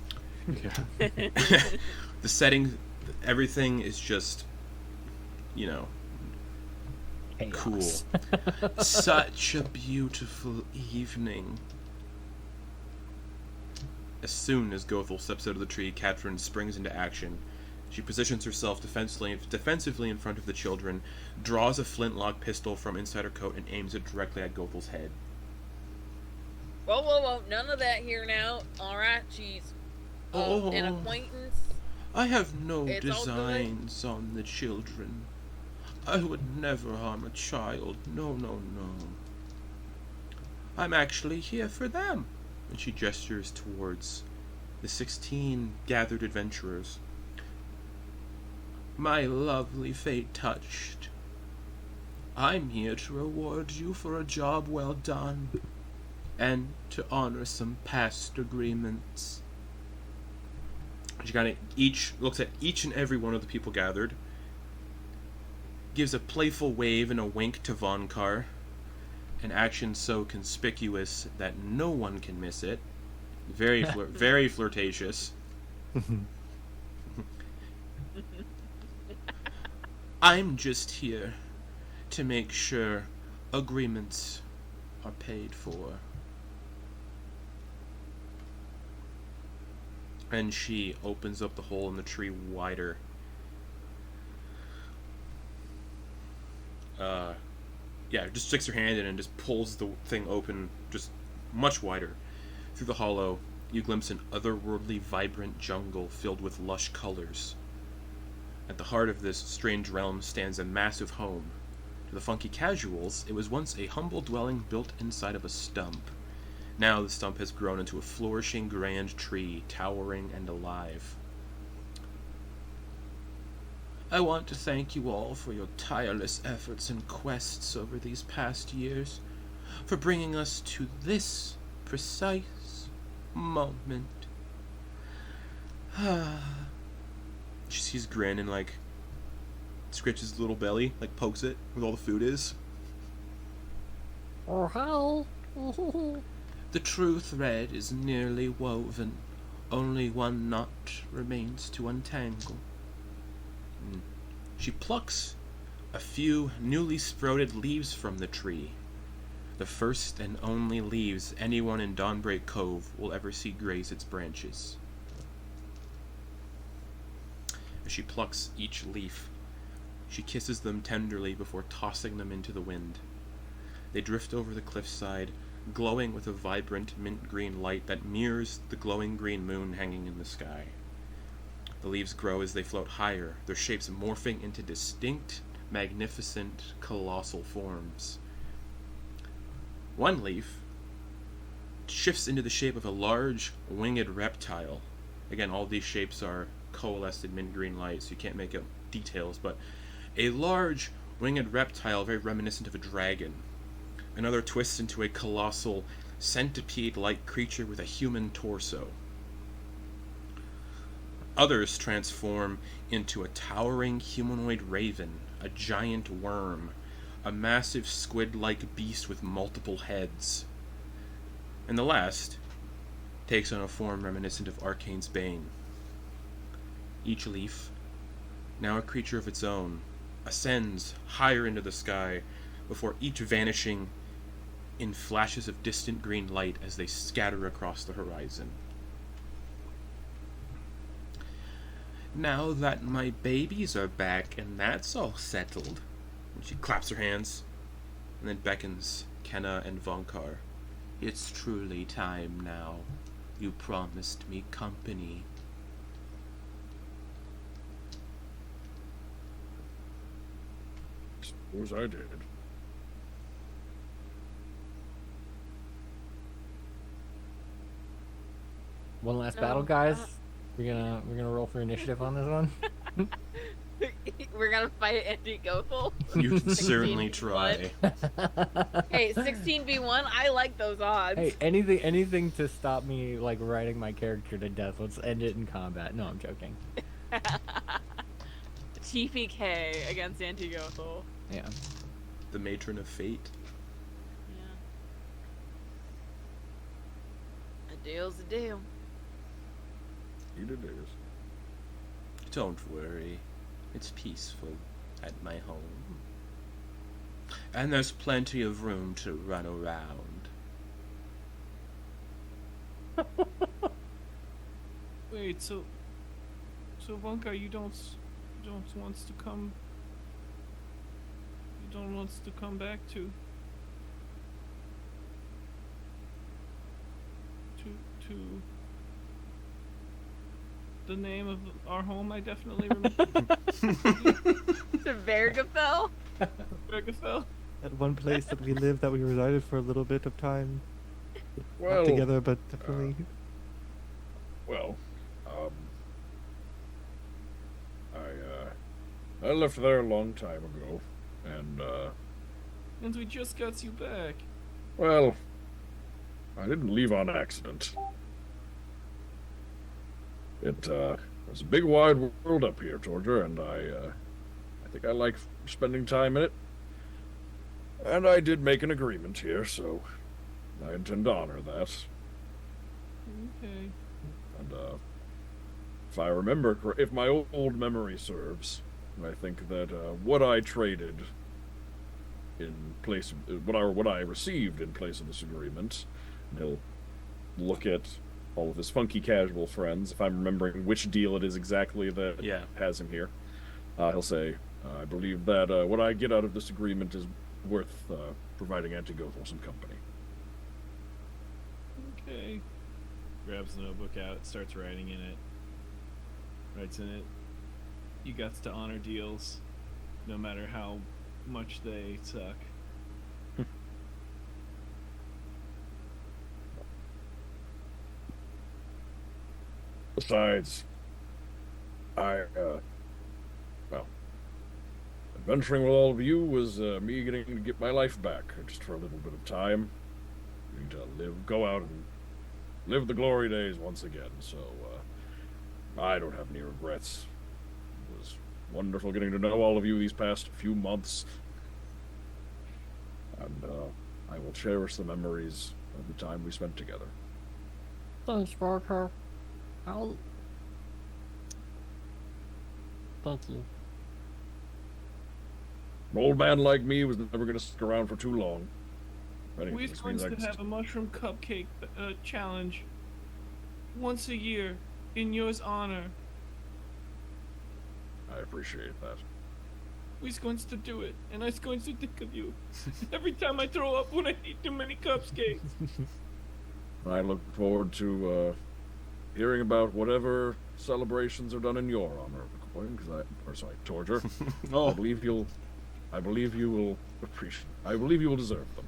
The setting, everything is just,
Chaos.
cool. Such a beautiful evening. As soon as Gothel steps out of the tree, Catherine springs into action. She positions herself defensively in front of the children, draws a flintlock pistol from inside her coat, and aims it directly at Gothel's head.
Whoa. None of that here now. Alright, she's an acquaintance.
I have no
It's all good.
designs on the children. I would never harm a child. No. I'm actually here for them. And she gestures towards the 16 gathered adventurers. My lovely fate touched. I'm here to reward you for a job well done. and to honor some past agreements. She kind of looks at each and every one of the people gathered, gives a playful wave and a wink to Vonkar, an action so conspicuous that no one can miss it. Very very flirtatious. I'm just here to make sure agreements are paid for. And she opens up the hole in the tree wider. Just sticks her hand in and just pulls the thing open just much wider. Through the hollow, you glimpse an otherworldly, vibrant jungle filled with lush colors. At the heart of this strange realm stands a massive home. To the funky casuals, it was once a humble dwelling built inside of a stump. Now the stump has grown into a flourishing grand tree, towering and alive. I want to thank you all for your tireless efforts and quests over these past years, for bringing us to this precise moment. She sees Grin and, scratches his little belly, pokes it where all the food is.
Oh, hell.
The true thread is nearly woven. Only one knot remains to untangle. She plucks a few newly sprouted leaves from the tree. The first and only leaves anyone in Dawnbreak Cove will ever see graze its branches. As she plucks each leaf, she kisses them tenderly before tossing them into the wind. They drift over the cliffside, glowing with a vibrant mint green light that mirrors the glowing green moon hanging in the sky. The leaves grow as they float higher, their shapes morphing into distinct, magnificent, colossal forms. One leaf shifts into the shape of a large, winged reptile. Again, all these shapes are coalesced in mint green light, so you can't make out details, but a large, winged reptile very reminiscent of a dragon. Another twists into a colossal, centipede-like creature with a human torso. Others transform into a towering humanoid raven, a giant worm, a massive squid-like beast with multiple heads. And the last takes on a form reminiscent of Arcane's Bane. Each leaf, now a creature of its own, ascends higher into the sky, before each vanishing in flashes of distant green light as they scatter across the horizon. Now that my babies are back and that's all settled, and she claps her hands and then beckons Kenna and Vonkar. It's truly time now. You promised me company.
Suppose I did.
One last battle, guys. We're gonna roll for initiative on this one.
We're gonna fight Andy Gothel.
You can certainly try.
Hey, 16v1, I like those odds.
Hey, anything to stop me riding my character to death. Let's end it in combat. No, I'm joking.
TPK against Andy Gothel.
Yeah.
The matron of fate.
Yeah. A deal's a deal.
You did this.
Don't worry. It's peaceful at my home. And there's plenty of room to run around.
Wait, so Vonkar, you don't want to come. You don't want to come back to the name of our home. I definitely remember.
The Vergafell?
Vergafell?
At one place that we lived, that we resided for a little bit of time.
Well,
Not together, but definitely.
I left there a long time ago, and
And we just got you back.
well, I didn't leave on accident. There's a big wide world up here, Torger, and I think I like spending time in it. And I did make an agreement here, so I intend to honor that.
Okay.
And if I remember, if my old memory serves, I think that what I traded in place of what I received in place of this agreement, and he'll look at all of his funky casual friends. If I'm remembering which deal it is exactly that has him here, he'll say, "I believe that what I get out of this agreement is worth providing Antigothel some company."
Okay. Grabs the notebook out, starts writing in it. Writes in it, "You got to honor deals, no matter how much they suck."
Besides, adventuring with all of you was me getting to get my life back, just for a little bit of time. Getting to go out and live the glory days once again, so I don't have any regrets. It was wonderful getting to know all of you these past few months, and I will cherish the memories of the time we spent together.
Thanks, Vonkar. Thank you.
An old man like me was never going to stick around for too long. Anyway,
We're
this
going
means I
to
can
have a mushroom cupcake challenge once a year in yours honor.
I appreciate that.
We're going to do it, and I'm going to think of you every time I throw up when I eat too many cupcakes.
I look forward to hearing about whatever celebrations are done in your honor, Torger.
Oh.
I believe you will appreciate. I believe you will deserve them.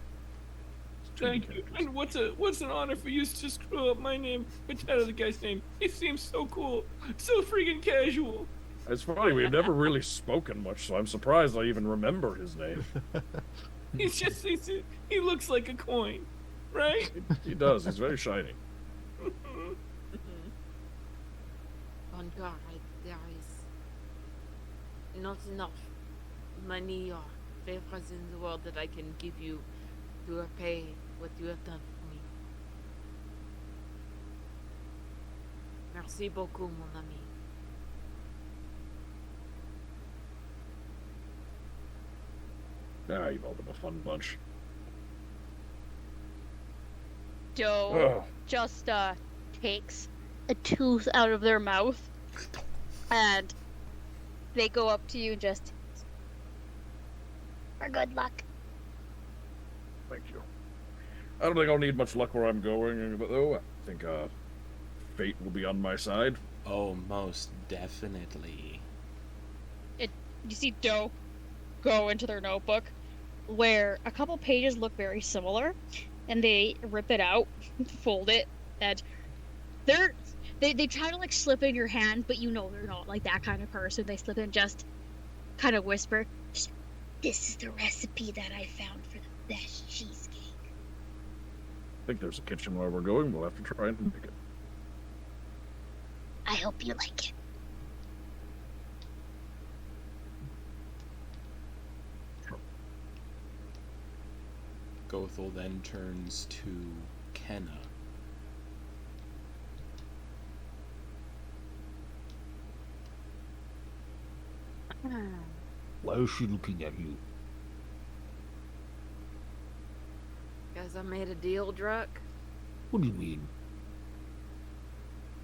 Thank you. And what's an honor for you to screw up my name and tell the guy's name? He seems so cool, so freaking casual.
It's funny, we've never really spoken much, so I'm surprised I even remember his name.
He looks like a coin, right?
He does. He's very shiny.
Vonkar, there is not enough money or favors in the world that I can give you to repay what you have done for me. Merci beaucoup, mon ami.
You've all been a fun bunch.
Joe just takes a tooth out of their mouth, and they go up to you and just, for good luck.
Thank you. I don't think I'll need much luck where I'm going, but though I think fate will be on my side.
Oh, most definitely.
You see Doe go into their notebook, where a couple pages look very similar, and they rip it out, fold it, and they try to like slip in your hand, but you know they're not like that kind of person. They slip in, just kind of whisper, "This is the recipe that I found for the best cheesecake."
I think there's a kitchen where we're going. We'll have to try and make it.
I hope you like it.
Gothel then turns to Kenna.
Why is she looking at you?
Guess I made a deal, Druck.
What do you mean?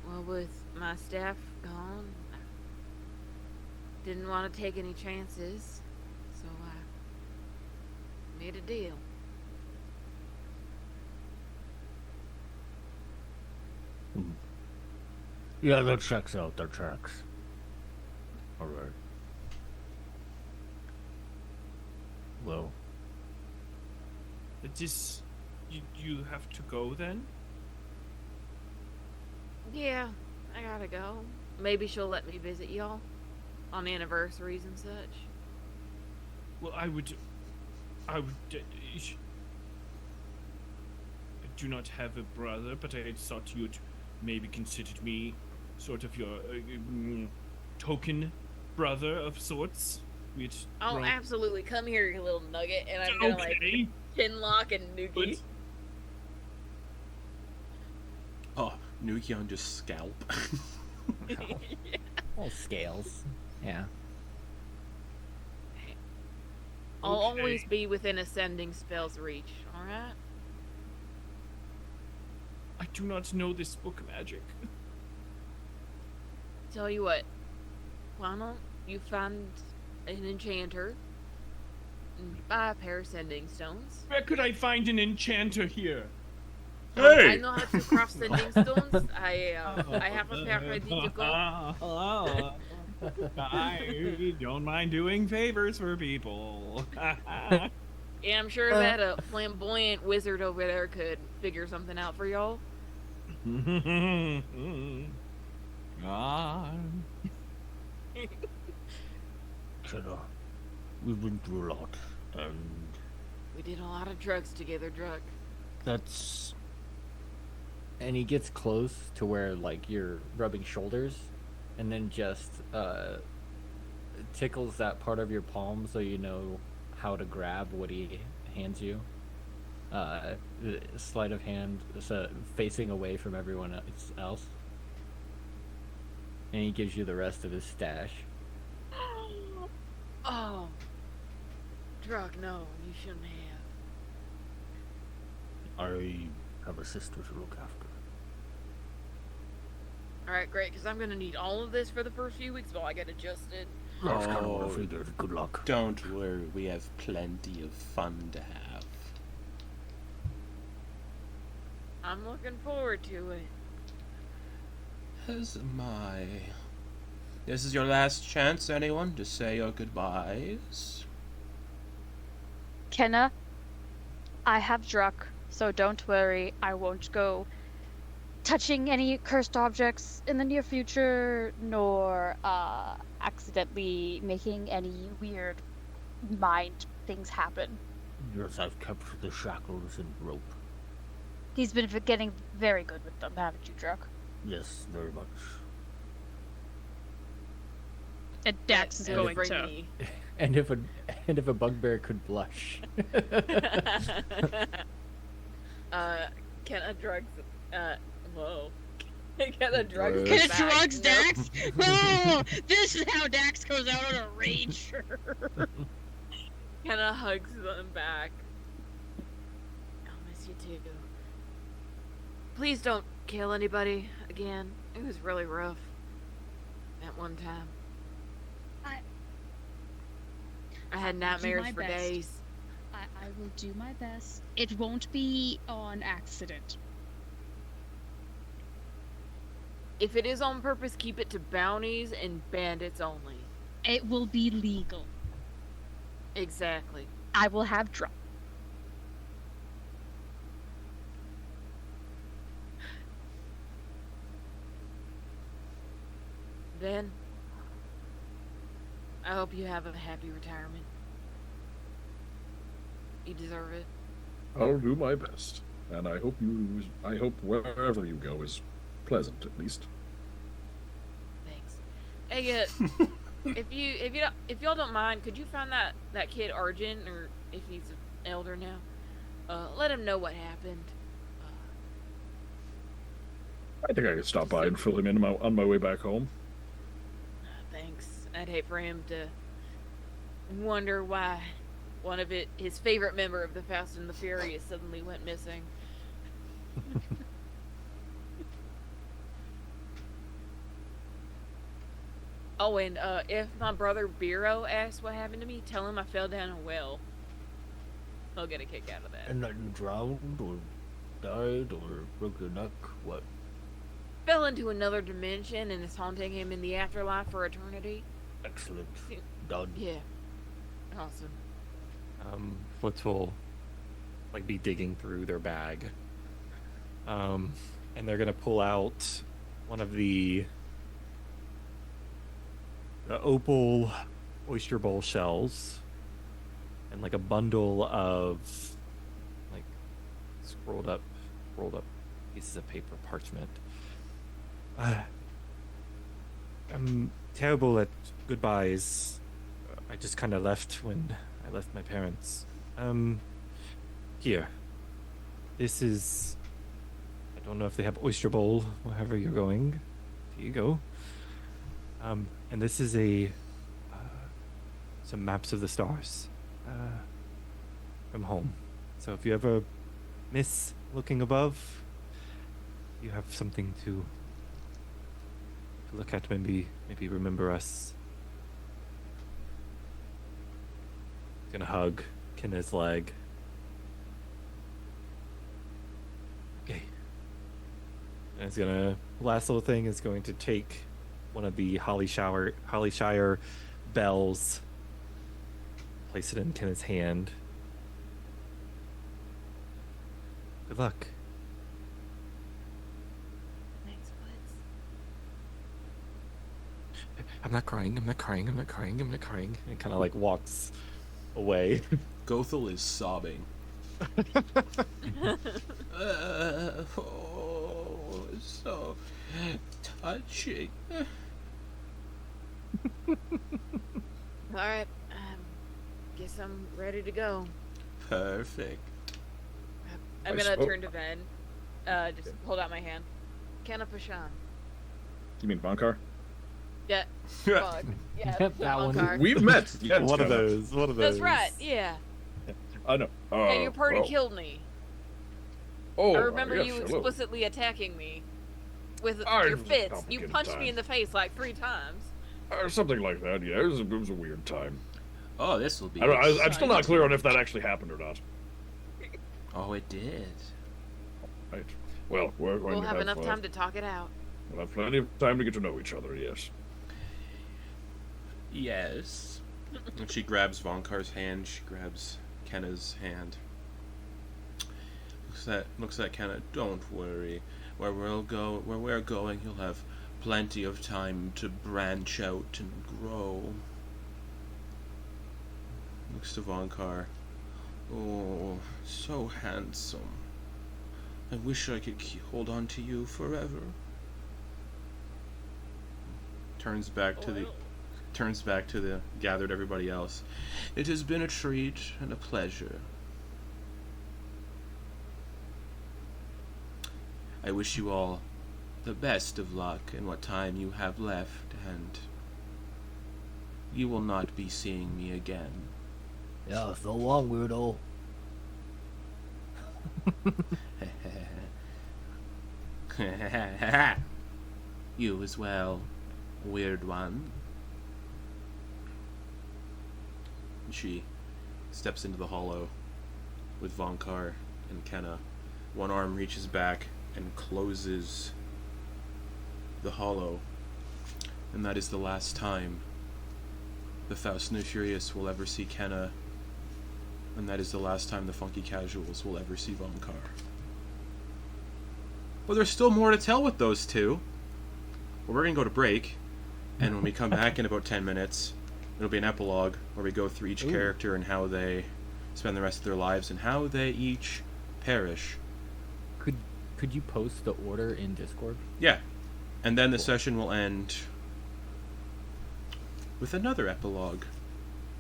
Well, with my staff gone, I didn't want to take any chances, so I made a deal.
Yeah, that checks out. That tracks. Alright. Well,
You have to go then?
Yeah, I gotta go. Maybe she'll let me visit y'all on anniversaries and such.
Well, I would. do not have a brother, but I thought you'd maybe considered me sort of your token brother of sorts. Which
Oh, absolutely. Come here, you little nugget, and I'm gonna like pinlock and Nuki.
But-
Oh, Nuki on just scalp.
Well, scales. Yeah.
I'll
Okay.
always be within ascending spell's reach, alright?
I do not know this book magic.
Tell you what, why don't you find an enchanter and buy a pair of sending stones?
Where could I find an enchanter here?
I
Hey!
know how to craft sending stones. I have a pair ready to go.
Oh, I don't mind doing favors for people.
Yeah, I'm sure that a flamboyant wizard over there could figure something out for y'all.
Ah.
Kenna, we've been through a lot, and
We did a lot of drugs together, Drug.
that's
And he gets close to where like you're rubbing shoulders, and then just tickles that part of your palm so you know how to grab what he hands you. Sleight of hand, so facing away from everyone else, and he gives you the rest of his stash.
Oh, Drug, no, you shouldn't have.
I have a sister to look after.
Alright, great, because I'm gonna need all of this for the first few weeks while I get adjusted.
That's kind of what I
Oh.
figured. Good luck.
Don't worry, we have plenty of fun to have.
I'm looking forward to it.
As am I. This is your last chance, anyone, to say your goodbyes.
Kenna, I have Druck, so don't worry, I won't go touching any cursed objects in the near future, nor accidentally making any weird mind things happen.
Yes, I've kept the shackles and rope.
He's been getting very good with them, haven't you, Druck?
Yes, very much.
And Dax is
And
going
bring
to.
me.
And if a bugbear could blush.
Can a drug? Whoa. Can a drug?
Drugs.
Can it
back?
drugs
No.
Dax? Oh, this is how Dax goes out on a rage.
Kenna hugs them back. I'll miss you too. Please don't kill anybody again. It was really rough. That one time. I had
will do
nightmares
my
for
best.
days.
I will do my best. It won't be on accident.
If it is on purpose, keep it to bounties and bandits only.
It will be legal.
Exactly.
I will have Druck.
Ben, I hope you have a happy retirement. You deserve it.
I'll do my best, and I hope wherever you go is pleasant at least.
Thanks. Hey, if y'all don't mind, could you find that kid Arjun, or if he's an elder now, let him know what happened.
I think I could stop by and fill him in on my way back home.
Thanks. I'd hate for him to wonder why one of his favorite member of the Fast and the Furious suddenly went missing. Oh, and if my brother Biro asks what happened to me, tell him I fell down a well. He'll get a kick out of that.
And then drowned or died or broke your neck? What?
Fell into another dimension and is haunting him in the afterlife for eternity.
Excellent. Done.
Yeah. Awesome.
Foots will like be digging through their bag, and they're gonna pull out one of the opal oyster bowl shells and like a bundle of like scrolled up rolled up pieces of paper, parchment. I'm terrible at goodbyes. I just kind of left when I left my parents. Here. This is... I don't know if they have Oyster Bowl, wherever you're going. Here you go. And this is some maps of the stars from home. So if you ever miss looking above, you have something to look at. Maybe remember us. Gonna hug Kenna's leg. Okay. And it's gonna... Last little thing is going to take one of the Hollyshire bells, place it in Kenna's hand. Good luck.
Thanks, buds.
I'm not crying. I'm not crying. I'm not crying. I'm not crying. And kind of like walks away.
Gothel is sobbing. So touching.
Alright, guess I'm ready to go.
Perfect.
I'm
I
gonna
spoke-
turn to Ven. Just hold out my hand. Kenna Pashan.
You mean Vonkar?
Yeah. Fuck. Yeah,
Yep, that one.
Vonkar.
We've met. Yeah,
One of those. One of those.
That's right, yeah.
I know.
Yeah, your party killed me.
Oh,
I remember
yes,
you
hello.
explicitly attacking me with
Ah,
your
it was a
fists. You
complicated
punched me
time.
in the face like 3 times.
Something like that. Yeah, it was a weird time.
Oh, this will be.
I'm still not clear on if that actually happened or not.
Oh, it did.
Right. Well, we're going
We'll
to
have enough time to talk it out.
We'll have plenty of time to get to know each other. Yes.
Yes. And she grabs Vonkar's hand. She grabs Kenna's hand. Looks at Kenna. Don't worry. Where we're going, you'll have plenty of time to branch out and grow. Looks to Vonkar. Oh, so handsome. I wish I could hold on to you forever. Turns back to the gathered everybody else. It has been a treat and a pleasure. I wish you all the best of luck in what time you have left, and you will not be seeing me again.
Yeah, so long, weirdo.
You as well, weird one. And she steps into the hollow with Vonkar and Kenna. One arm reaches back and closes the hollow. And that is the last time the Faust No Furious will ever see Kenna. And that is the last time the Funky Casuals will ever see Vonkar. But there's still more to tell with those two. Well, we're going to go to break. And when we come back in about 10 minutes, it'll be an epilogue where we go through each character and how they spend the rest of their lives and how they each perish.
Could you post the order in Discord?
Yeah. And then the session will end with another epilogue.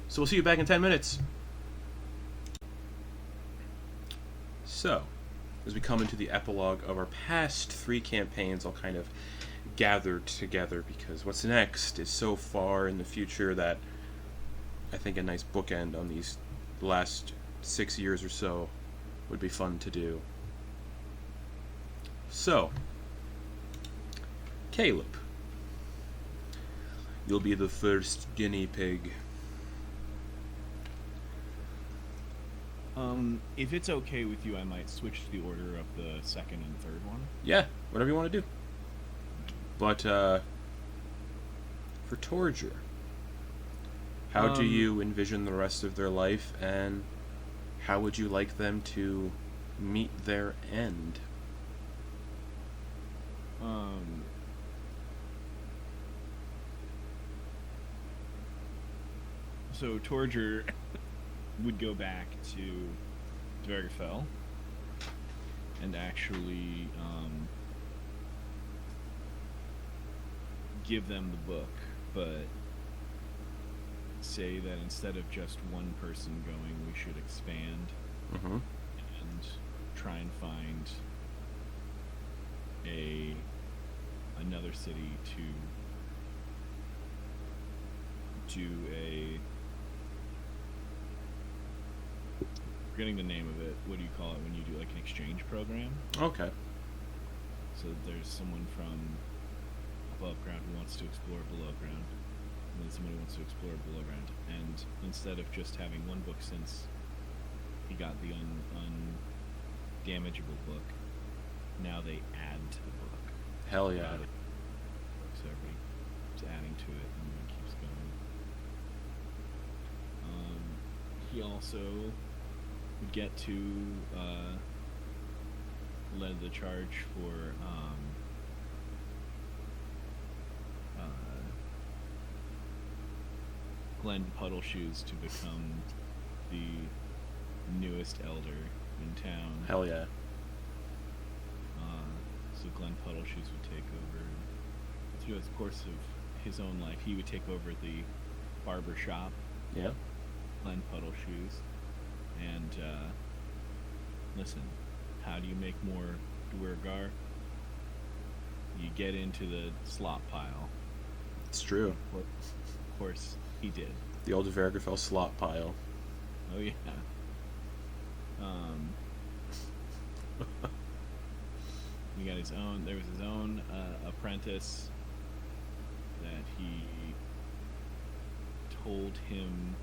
So we'll see you back in 10 minutes. So, as we come into the epilogue of our past 3 campaigns, I'll kind of gather together because what's next is so far in the future that I think a nice bookend on these last 6 years or so would be fun to do. So, Caleb, you'll be the first guinea pig.
If it's okay with you, I might switch to the order of the second and third one.
Yeah, whatever you want to do. But, for Torger, how do you envision the rest of their life, and how would you like them to meet their end?
So Torger would go back to Duergar, and actually give them the book, but say that instead of just one person going, we should expand and try and find another city to do a, forgetting the name of it, what do you call it when you do like an exchange program?
Okay.
So there's someone from above ground who wants to explore below ground, and then someone who wants to explore below ground. And instead of just having one book, since he got the undamageable book, now they add to the book.
Hell yeah.
So everybody's adding to it, and it keeps going. He also would get to lead the charge for Glenn Puddleshoes to become the newest elder in town.
Hell yeah.
So Glenn Puddleshoes would take over, through the course of his own life, he would take over the barber shop.
Yeah.
Glenn Puddleshoes. And, listen, how do you make more Duergar? You get into the slop pile.
It's true.
Of course, he did.
The old Vergafell slot pile.
Oh, yeah. He got his own, there was his own apprentice that he told him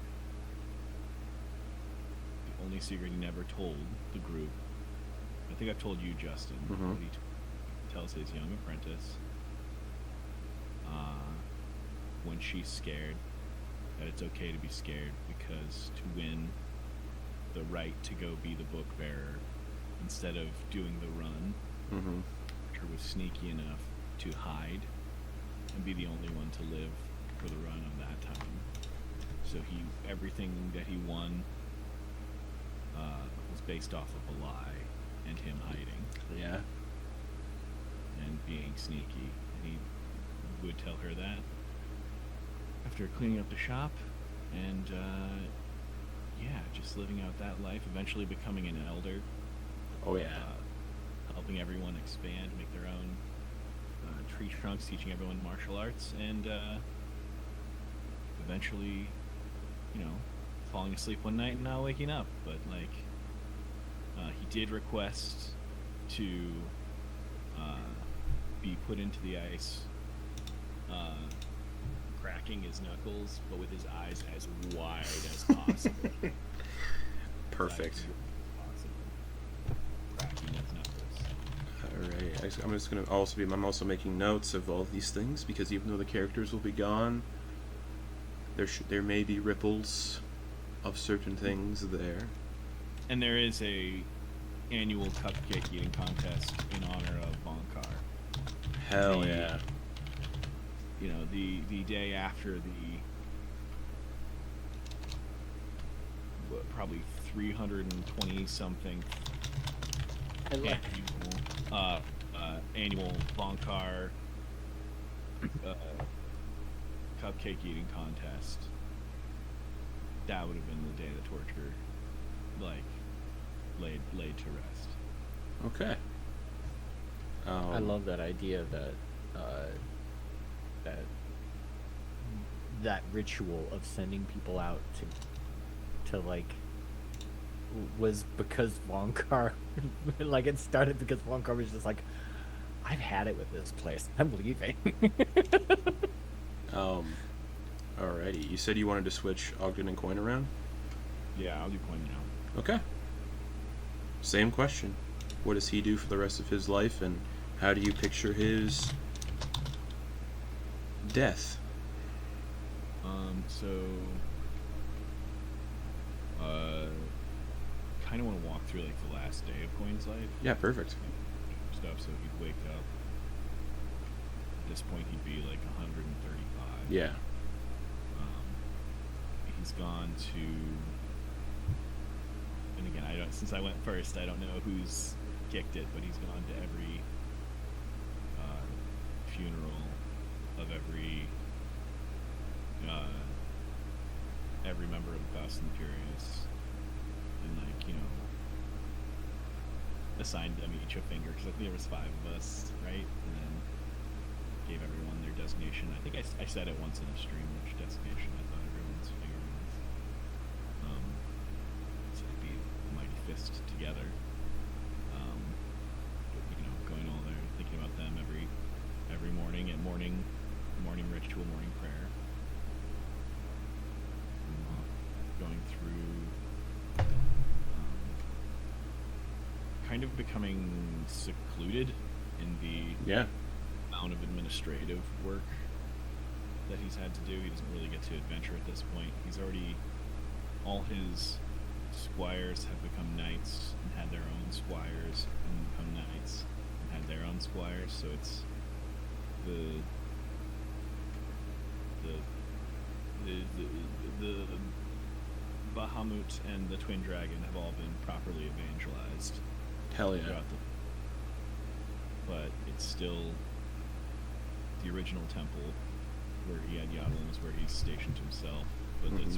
the only secret he never told the group. I think I've told you, Justin, but he tells his young apprentice when she's scared that it's okay to be scared, because to win the right to go be the book bearer instead of doing the run, Torger was sneaky enough to hide and be the only one to live for the run of that time. So everything that he won was based off of a lie and him hiding.
Yeah.
And being sneaky. And he would tell her that after cleaning up the shop, and just living out that life, eventually becoming an elder.
Oh yeah.
Helping everyone expand, make their own tree trunks, teaching everyone martial arts, and eventually, falling asleep one night and not waking up. But he did request to be put into the ice, cracking his knuckles, but with his eyes as wide as possible.
Perfect.
Cracking his knuckles.
Alright, I'm just gonna also I'm also making notes of all these things, because even though the characters will be gone, there may be ripples of certain things there.
And there is a annual cupcake eating contest in honor of Vonkar.
Hell yeah.
The day after probably 320 something annual Vonkar cupcake eating contest. That would have been the day that Torger laid to rest.
Okay.
I love that idea that that ritual of sending people out to was because Vonkar it started because Vonkar was just like, I've had it with this place, I'm leaving.
Alrighty. You said you wanted to switch Ogden and Coin around?
Yeah, I'll do Coin now.
Okay. Same question. What does he do for the rest of his life, and how do you picture his death?
Kind of want to walk through the last day of Coin's life.
Yeah, perfect.
Stuff, so he'd wake up. At this point, he'd be 135.
Yeah.
He's gone to, and again, since I went first, I don't know who's kicked it, but he's gone to every funeral of every member of the Fast and the Furious, and like, you know, assigned them each a finger, because I think there was 5 of us, right? And then gave everyone their designation. I think I said it once in a stream which designation I thought everyone's finger was. So it'd be a mighty fist together. But, you know, going all there, thinking about them every morning at morning ritual, morning prayer. Going through kind of becoming secluded in the amount of administrative work that he's had to do. He doesn't really get to adventure at this point. He's already, all his squires have become knights and had their own squires and become knights and had their own squires, so it's the Bahamut and the Twin Dragon have all been properly evangelized.
Hell yeah.
But it's still the original temple where he had Yodlin is where he's stationed himself. But it's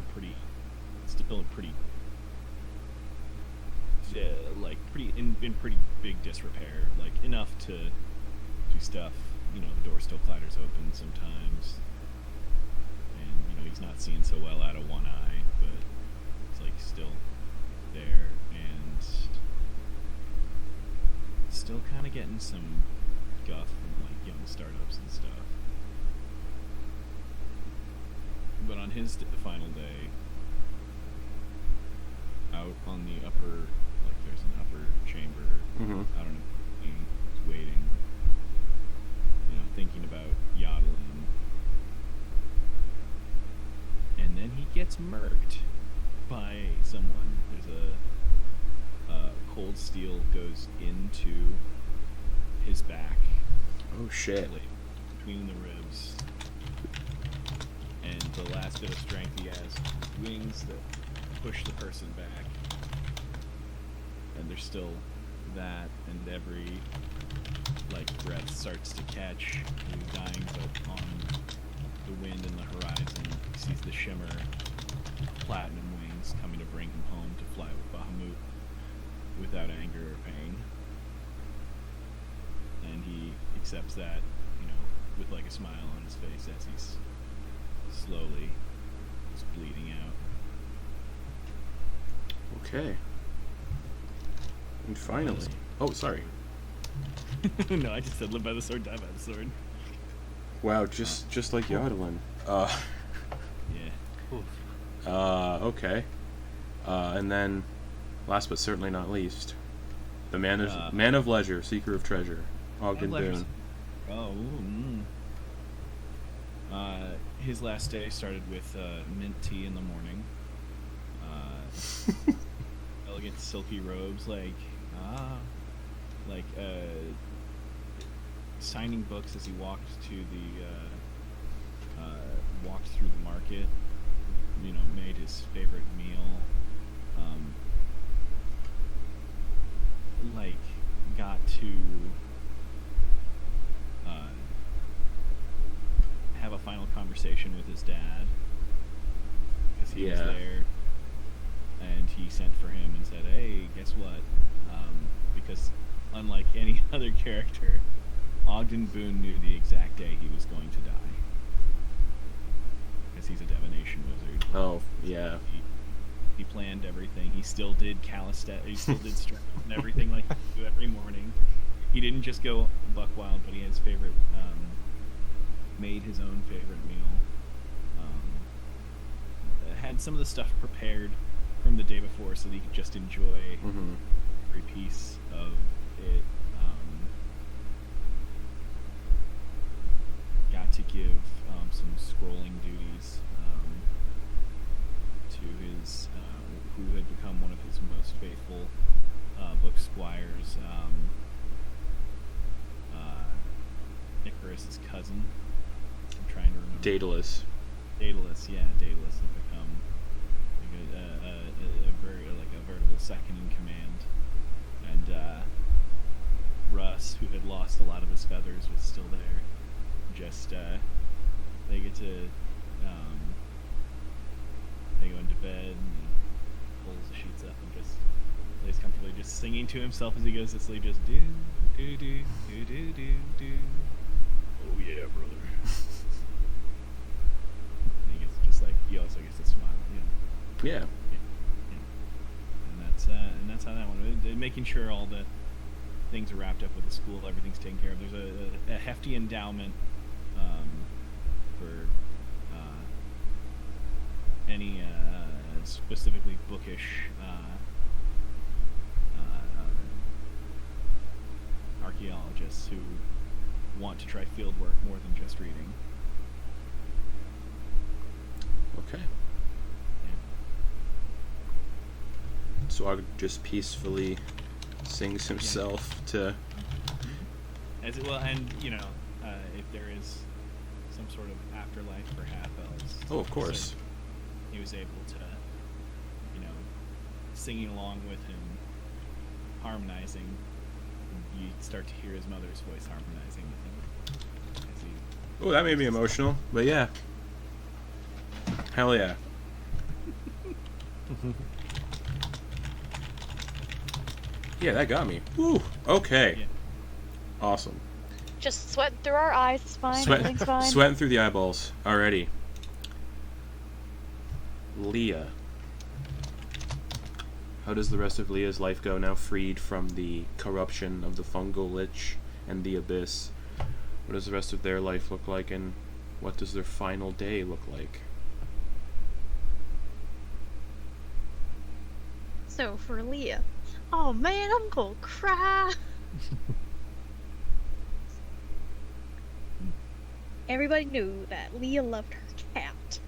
still a pretty in pretty big disrepair. Like enough to do stuff. You know, the door still clatters open sometimes. And, you know, he's not seeing so well out of one eye, but it's like still there, and still kind of getting some guff from like young startups and stuff. But on his final day, out on the upper, like there's an upper chamber, I don't know, he's waiting, you know, thinking about Yodlin, and then he gets murked by someone. There's a cold steel goes into his back.
Oh shit.
Between the ribs. And the last bit of strength he has, wings that push the person back. And there's still that, and every breath starts to catch. He's dying, but on the wind and the horizon, he sees the shimmer platinum wings coming to bring him home to fly with Bahamut without anger or pain. And he accepts that, you know, with like a smile on his face as he's slowly just bleeding out.
Okay. And finally... Oh, sorry.
No, I just said live by the sword, die by the sword.
Wow, just like Yodlin.
Yeah.
Okay. And then, last but certainly not least, the man of leisure, seeker of treasure, Ogden Boone.
Oh. His last day started with mint tea in the morning. Elegant silky robes, signing books as he walked to walked through the market. You know, made his favorite meal. Got to have a final conversation with his dad, because he was there, and he sent for him and said, "Hey, guess what?" Because unlike any other character, Ogden Boone knew the exact day he was going to die, because he's a divination wizard.
Oh, yeah.
He planned everything. He still did he still did strength and everything like he do every morning. He didn't just go buck wild, but he had his favorite, made his own favorite meal. Had some of the stuff prepared from the day before so that he could just enjoy every piece of it. Got to give some scrolling duties to his who had become one of his most faithful book squires, Icarus's cousin. I'm trying to remember.
Daedalus.
Daedalus had become a veritable second in command, and Russ, who had lost a lot of his feathers, was still there. Just they get to they go into bed and he pulls the sheets up and just lays comfortably, just singing to himself as he goes to sleep. Just do do do do do do do. Oh yeah, brother. And he gets just like he also gets a smile.
Yeah.
And that's how that one. Making sure all the things are wrapped up with the school, everything's taken care of. There's a hefty endowment for any specifically bookish archaeologists who want to try field work more than just reading.
Okay. Swag just peacefully sings himself to.
As well, and if there is some sort of afterlife for half elves.
Oh, of course.
So he was able to, singing along with him, harmonizing. You start to hear his mother's voice harmonizing with him.
Oh, that made me emotional. But yeah. Hell yeah. Yeah, that got me. Woo. Okay.
Yeah.
Awesome.
Just sweating through our eyes. It's fine. Everything's fine.
Sweating through the eyeballs. Alrighty. Leah. How does the rest of Leah's life go now, freed from the corruption of the fungal lich and the abyss? What does the rest of their life look like, and what does their final day look like?
So for Leah, oh man, I'm gonna cry. Everybody knew that Leah loved her cat,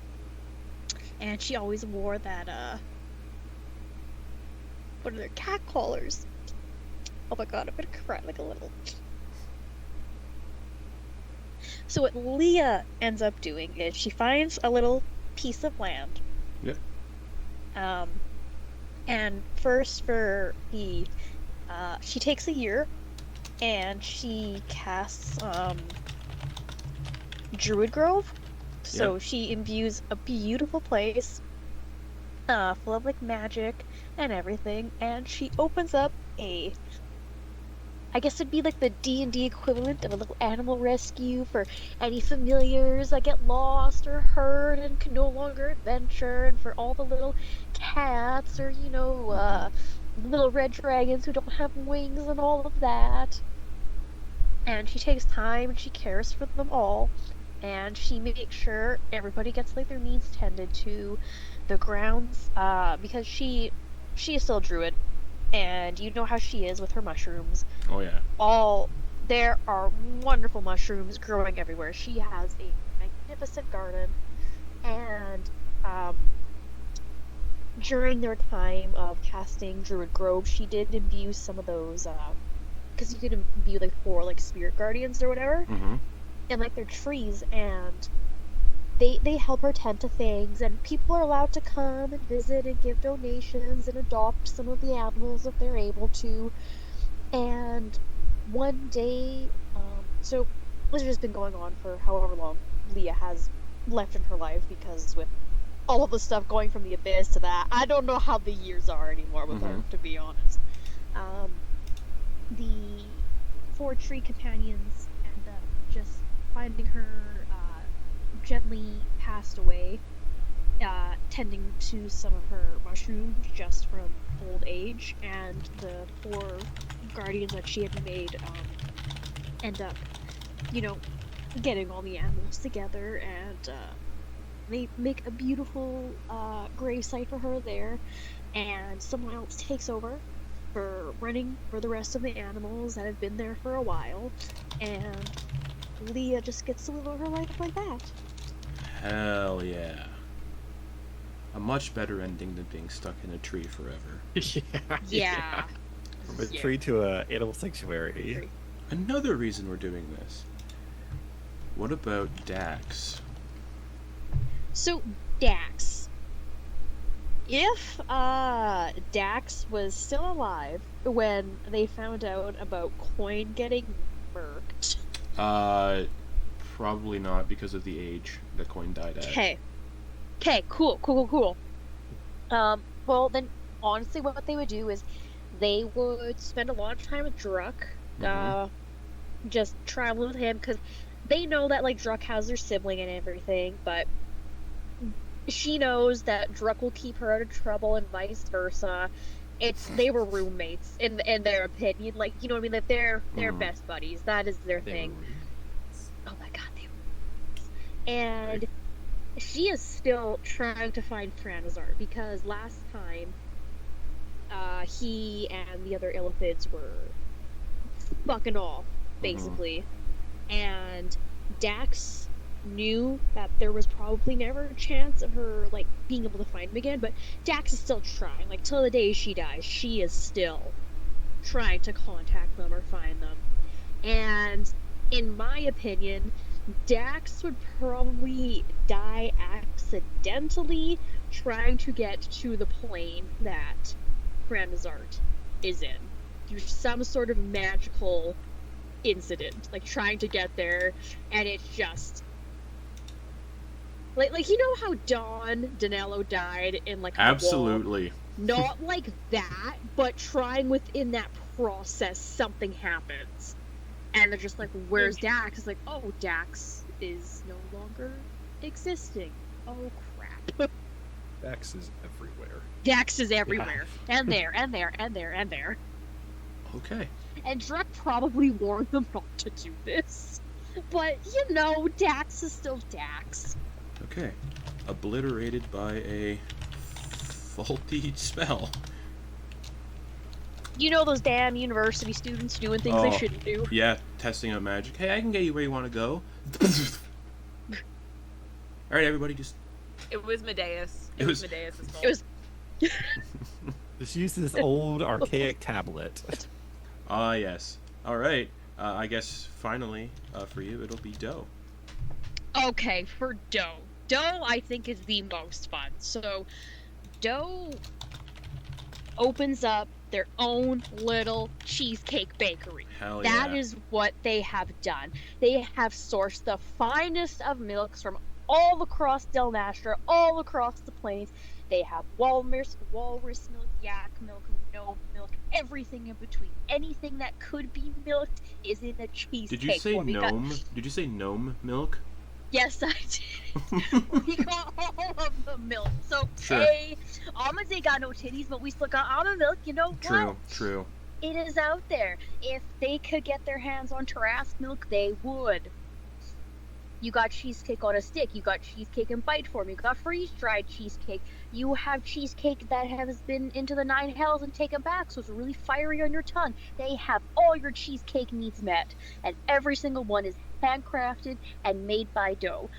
and she always wore that what are their cat collars? Oh my god, I'm gonna cry like a little. So what Leah ends up doing is she finds a little piece of land.
Yep.
And first for the, she takes a year, and she casts, Druid Grove. So
Yep.
she imbues a beautiful place, full of, like, magic and everything, and she opens up I guess it'd be like the D&D equivalent of a little animal rescue for any familiars that get lost or hurt and can no longer adventure, and for all the little cats or, little red dragons who don't have wings and all of that. And she takes time and she cares for them all, and she makes sure everybody gets, like, their needs tended to. The grounds, because she is still a druid, and you know how she is with her mushrooms.
Oh yeah.
There are wonderful mushrooms growing everywhere. She has a magnificent garden, and during their time of casting Druid Grove, she did imbue some of those, because you could imbue like 4 like spirit guardians or whatever,
Mm-hmm.
and like they're trees, and they help her tend to things, and people are allowed to come and visit and give donations and adopt some of the animals if they're able to. And one day, so this has been going on for however long Leah has left in her life, because with all of the stuff going from the abyss to that, I don't know how the years are anymore with her, to be honest. The 4 tree companions end up just finding her gently passed away, tending to some of her mushrooms just from old age, and the 4 guardians that she had made end up, getting all the animals together, and they make a beautiful gravesite for her there, and someone else takes over for running for the rest of the animals that have been there for a while, and Leah just gets to live her life like that.
Hell yeah. A much better ending than being stuck in a tree forever.
Yeah.
From a tree to a animal sanctuary.
Another reason we're doing this. What about Dax?
So, Dax.
If Dax was still alive when they found out about Coin getting murked.
Probably not because of the age that Coin died at.
Okay, cool. Well then, honestly, what they would do is they would spend a lot of time with Druck, just traveling with him, because they know that like Druck has their sibling and everything, but she knows that Druck will keep her out of trouble and vice versa. They were roommates in their opinion, like, you know what I mean? Like they're best buddies. That is their thing. Oh my god, they were. And she is still trying to find Franazar because last time he and the other Illithids were fucking off, basically. And Dax knew that there was probably never a chance of her like being able to find him again, but Dax is still trying. Like till the day she dies, she is still trying to contact them or find them. And in my opinion, Dax would probably die accidentally trying to get to the plane that Franazart is in. Through some sort of magical incident, like trying to get there, and it's just like you know how Don Danello died in like a
Absolutely.
wall? Not like that, but trying within that process something happens. And they're just like, where's Dax? It's like, oh, Dax is no longer existing. Oh, crap.
Dax is everywhere.
Dax is everywhere. And there, and there, and there, and there.
Okay.
And Druck probably warned them not to do this. But, you know, Dax is still Dax.
Okay. Obliterated by a faulty spell.
You know those damn university students doing things they shouldn't do?
Yeah, testing out magic. Hey, I can get you where you want to go. Alright, everybody, just...
It was Medeis. It was Medeis' fault.
It was...
Just use this old archaic tablet.
Ah, yes. Alright, I guess finally, for you, it'll be Doe.
Okay, for Doe. Doe, I think, is the most fun. So, Doe opens up their own little cheesecake bakery.
Hell yeah.
That is what they have done. They have sourced the finest of milks from all across Del Nastra, all across the plains. They have walrus milk, yak milk, gnome milk, everything in between. Anything that could be milked is in a cheesecake.
Did you say gnome? Did you say gnome milk?
Yes, I did. We got all of the milk. So,
Sure.
hey, almonds ain't got no titties, but we still got almond milk. You know what?
True.
It is out there. If they could get their hands on Tarask milk, they would. You got cheesecake on a stick. You got cheesecake in bite form. You got freeze-dried cheesecake. You have cheesecake that has been into the 9 hells and taken back, so it's really fiery on your tongue. They have all your cheesecake needs met, and every single one is handcrafted and made by Doe.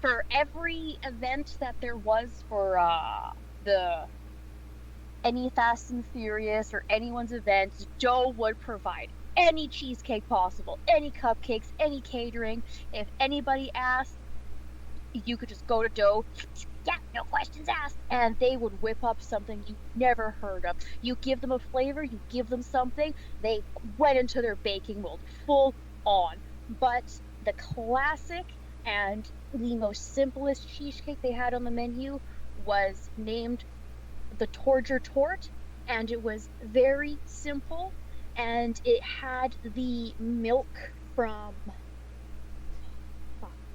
For every event that there was for any Fast and Furious or anyone's events, Doe would provide any cheesecake possible, any cupcakes, any catering. If anybody asked, you could just go to Doe, yeah, no questions asked, and they would whip up something you never heard of. You give them a flavor, you give them something, they went into their baking mold, full on. But the classic and the most simplest cheesecake they had on the menu was named the Torger Tort, and it was very simple, and it had the milk from...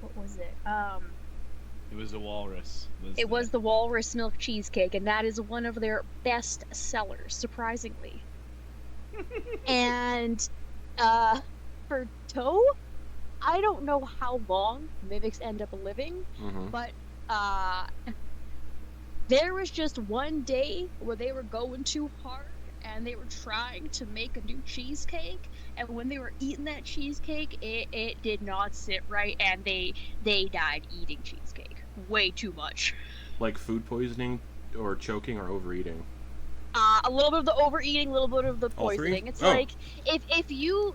what was it?
It was the walrus.
It was the walrus milk cheesecake, and that is one of their best sellers, surprisingly. And for Doe, I don't know how long mimics end up living, but there was just one day where they were going too hard and they were trying to make a new cheesecake, and when they were eating that cheesecake, it did not sit right, and they died eating cheesecake way too much.
Like food poisoning or choking or overeating?
A little bit of the overeating, a little bit of the
All three?
poisoning. It's
Oh.
like if you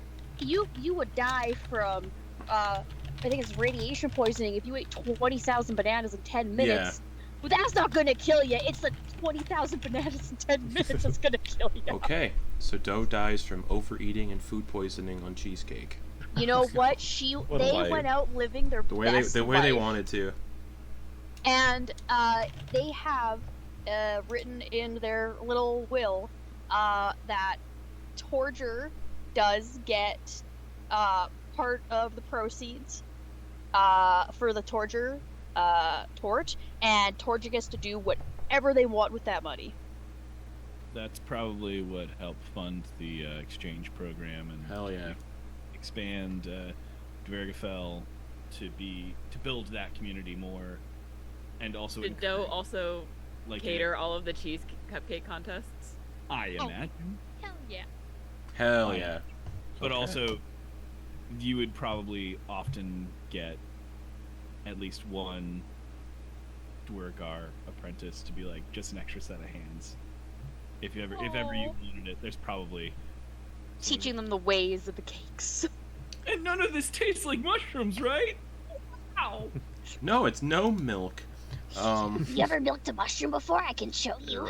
would die from I think it's radiation poisoning if you ate 20,000 bananas in 10 minutes.
But that's not gonna kill you. It's the 20,000 bananas in 10 minutes that's gonna kill you.
Okay, so Doe dies from overeating and food poisoning on cheesecake.
You know what?
What a
They
life.
went out living their
The way
best
they
life.
wanted to.
And they have written in their little will that Torger does get part of the proceeds for the Torger torch, and Torger gets to do whatever they want with that money.
That's probably what helped fund the exchange program and
Hell yeah.
expand Duergar to build that community more, and also
Did Doe also
like
cater all of the cheese cupcake contests?
I
Oh.
imagine.
Hell yeah.
Hell yeah.
But
Okay.
also, you would probably often get at least one Duergar apprentice to be like just an extra set of hands. If ever you
Aw.
wanted it, there's probably
Teaching them the ways of the cakes.
And none of this tastes like mushrooms, right? Wow.
No, it's no milk.
You ever milked a mushroom before? I can show you.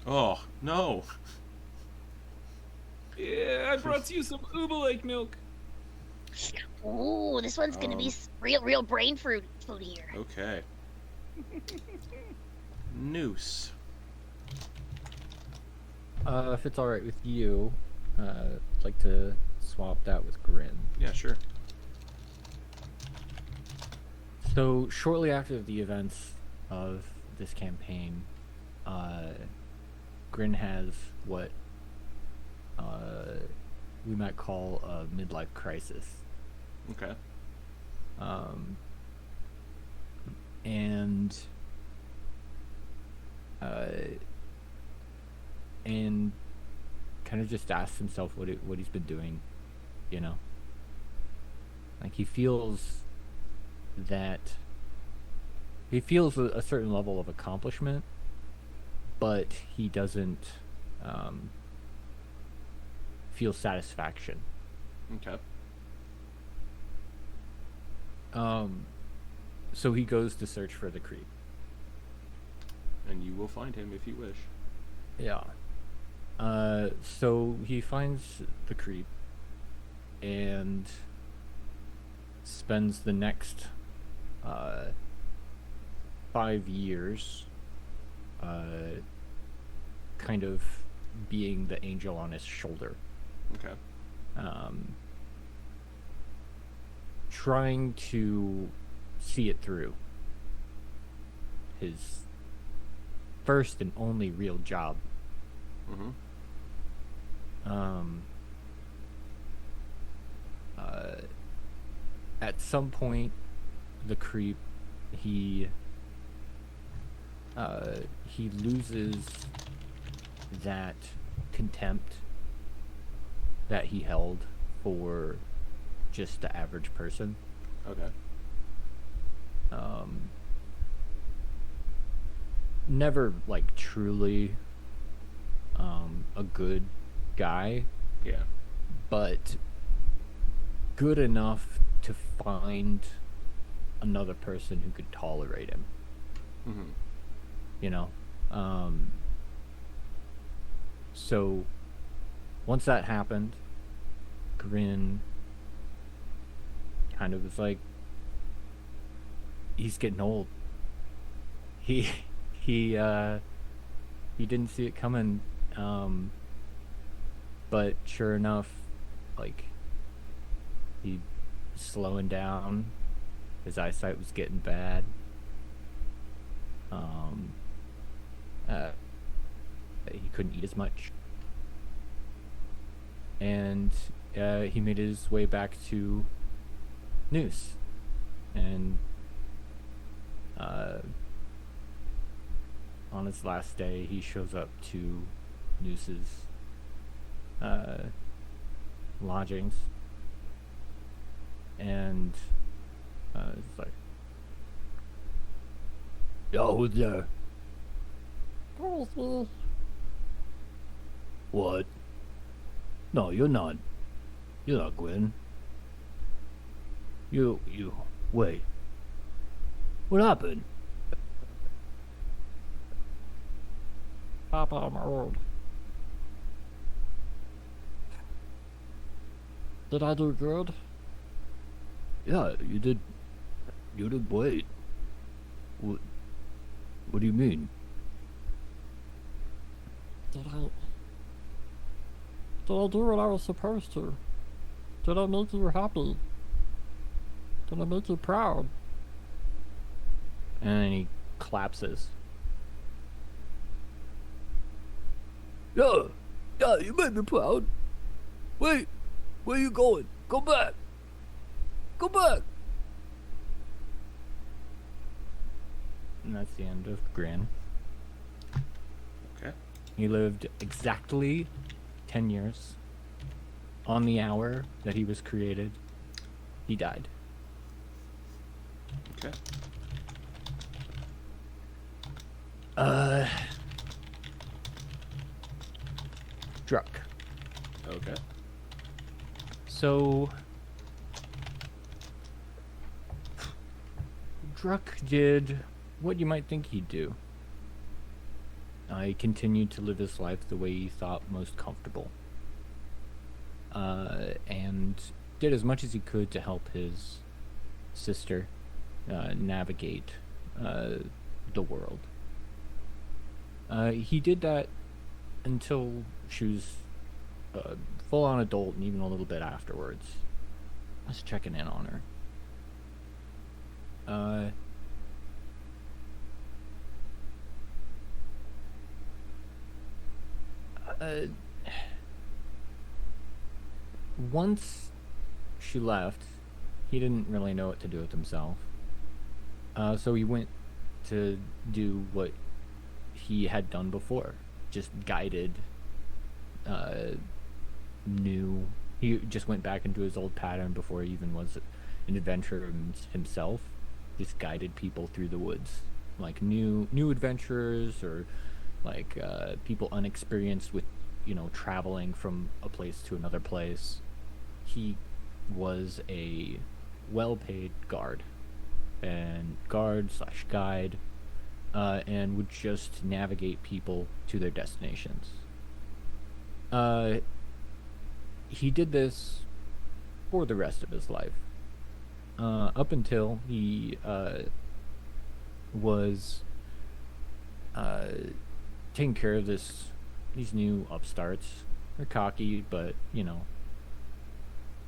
Oh, no.
Yeah, I brought you some Uba Lake milk.
Ooh, this one's gonna be real brain food here.
Okay. Noose.
If it's alright with you, I'd like to swap that with Grin.
Yeah, sure.
So, shortly after the events of this campaign, Grin has what we might call a midlife crisis.
Okay.
And kind of just asks himself what he's been doing, you know. Like he feels a certain level of accomplishment, but he doesn't feel satisfaction.
Okay.
So he goes to search for the creep.
And you will find him if you wish.
Yeah. So he finds the creep and spends the next 5 years kind of being the angel on his shoulder.
Okay.
Trying to see it through. His first and only real job.
Mm-hmm.
At some point, the creep he loses that contempt that he held for just the average person.
Okay.
Never like truly a good guy,
Yeah.
but good enough to find another person who could tolerate him,
Mm-hmm.
you know. So once that happened, Grin kind of was like, he's getting old. He didn't see it coming, but sure enough, like, he was slowing down. His eyesight was getting bad. He couldn't eat as much, and he made his way back to Noose, and on his last day, he shows up to Noose's lodgings, and it's like,
Yo, who's there? What? No, you're not. You're not Gwen. You, wait. What happened?
Papa, I'm old. Did I do good?
Yeah, you did. You did great. What? What do you mean?
Did I do what I was supposed to? Did I make you happy? Did I make you proud? And then he collapses.
Yeah, yeah, you made me proud. Wait, where you going? Go back. Go back.
And that's the end of Grin.
Okay.
He lived exactly 10 years. On the hour that he was created, he died.
Okay.
Druck.
Okay.
So, Druck did what you might think he'd do. He continued to live his life the way he thought most comfortable. And did as much as he could to help his sister navigate the world. He did that until she was full-on adult, and even a little bit afterwards. I was checking in on her. Once she left, he didn't really know what to do with himself. So he went to do what he had done before, just guided, he just went back into his old pattern before he even was an adventurer himself, just guided people through the woods, like new adventurers, or like people unexperienced with, traveling from a place to another place. He was a well-paid guard / guide, and would just navigate people to their destinations. He did this for the rest of his life, up until he was taking care of these new upstarts. They're cocky, but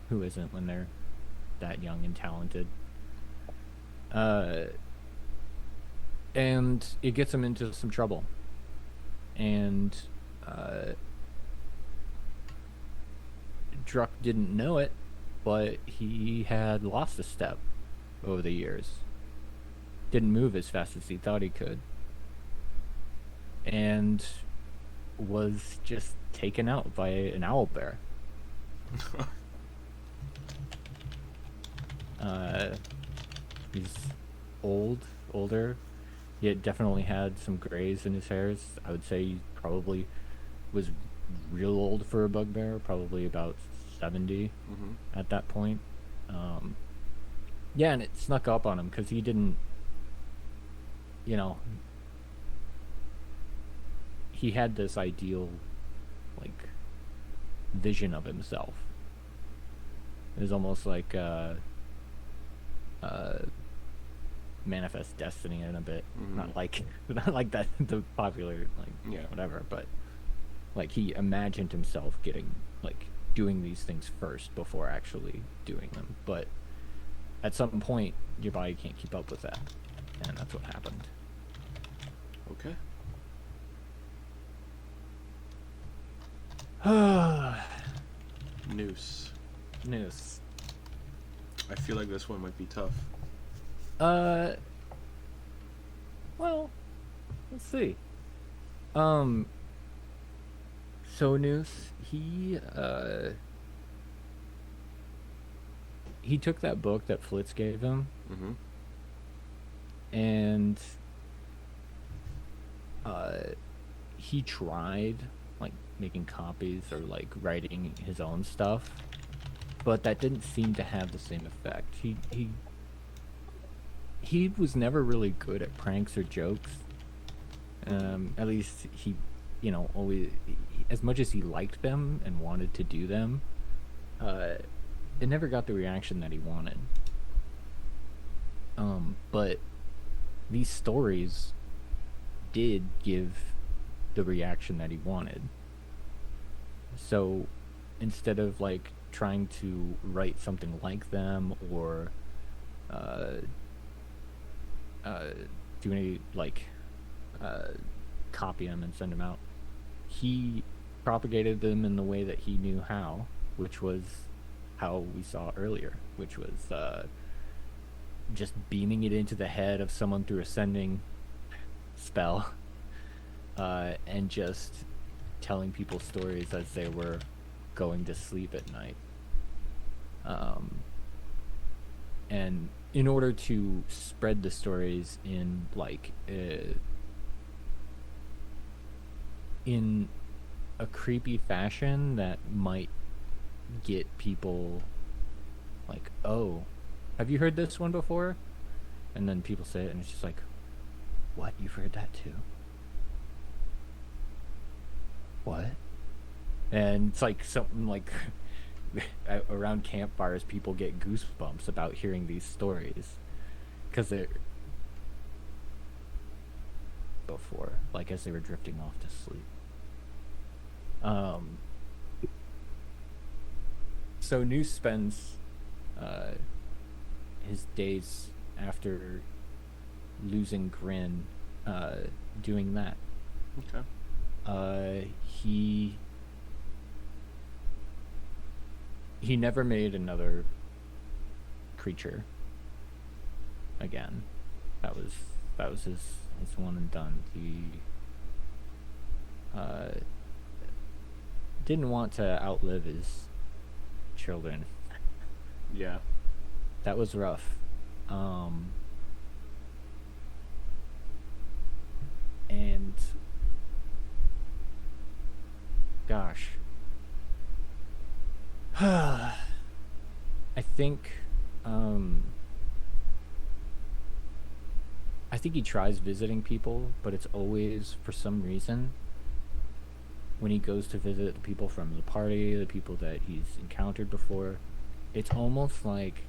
who isn't when they're that young and talented? And it gets him into some trouble. And Druck didn't know it, but he had lost a step over the years. Didn't move as fast as he thought he could. And was just taken out by an owlbear. He's older. He had definitely had some grays in his hairs. I would say he probably was real old for a bugbear, probably about 70 at that point. Yeah, and it snuck up on him because he didn't, he had this ideal, vision of himself. It was almost like Manifest Destiny in a bit. Not like that, the popular, whatever, but he imagined himself doing these things first before actually doing them. But at some point, your body can't keep up with that, and that's what happened.
Okay. Noose. I feel like this one might be tough.
Well, let's see. So Noose, he took that book that Flitz gave him, and he tried making copies or writing his own stuff, but that didn't seem to have the same effect. He was never really good at pranks or jokes. At least he always, as much as he liked them and wanted to do them, it never got the reaction that he wanted. But these stories did give the reaction that he wanted. So instead of like trying to write something like them or do any like copy them and send them out, he propagated them in the way that he knew how, which was how we saw earlier, which was just beaming it into the head of someone through a sending spell, and just telling people stories as they were going to sleep at night. And in order to spread the stories in like in a creepy fashion that might get people like, oh, have you heard this one before? And then people say it and it's just like, what? You've heard that too? What? And it's like something like around campfires, people get goosebumps about hearing these stories because they're before, like as they were drifting off to sleep. So Noose spends his days after losing Grin doing that.
Okay.
He never made another creature again. That was his one and done. He didn't want to outlive his children.
Yeah.
That was rough. And gosh. I think he tries visiting people, but it's always, for some reason, when he goes to visit the people from the party, the people that he's encountered before, it's almost like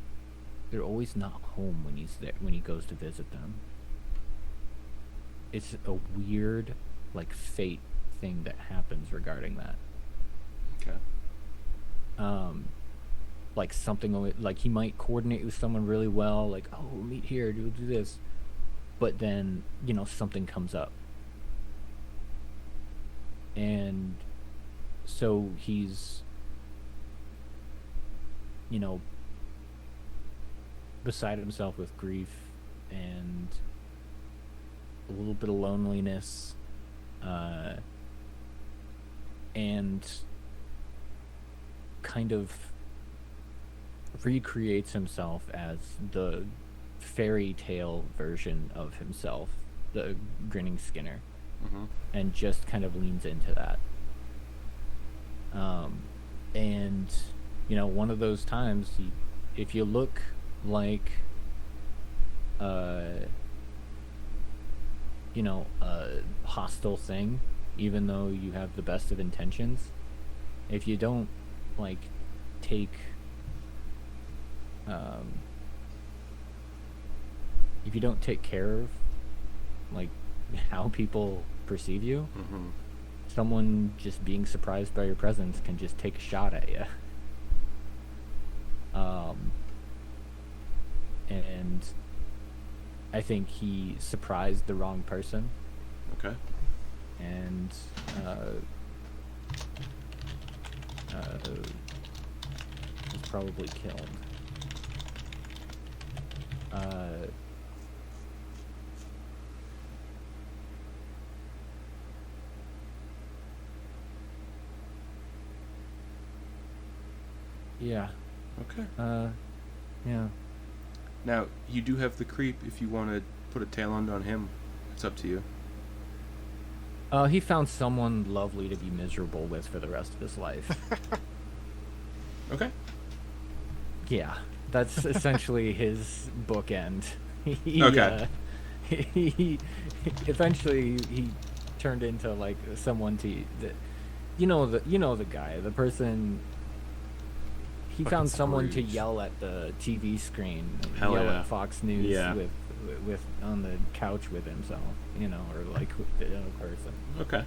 they're always not home when he's there, when he goes to visit them. It's a weird, like, fate thing that happens regarding that.
Okay.
Like something, like he might coordinate with someone really well, like, oh, we'll meet here, do this, but then, something comes up. And so he's, beside himself with grief and a little bit of loneliness, and kind of recreates himself as the fairy tale version of himself, the grinning Skinner.
Mm-hmm.
And just kind of leans into that. And one of those times, if you look like a hostile thing, even though you have the best of intentions, if you don't like take care of like how people perceive you,
Mm-hmm.
someone just being surprised by your presence can just take a shot at you. And I think he surprised the wrong person.
Okay.
And was probably killed. Yeah.
Okay.
Yeah.
Now, you do have the creep if you want to put a tail end on him. It's up to you.
He found someone lovely to be miserable with for the rest of his life.
Okay.
Yeah, that's essentially his bookend.
Okay.
He eventually he turned into like someone to, you know the guy, the person. He
Fucking
found someone to
Scrooge.
yell at the TV screen,
Hell
yell
yeah.
at Fox News
Yeah.
with on the couch with himself, you know, or like with the other person.
Okay.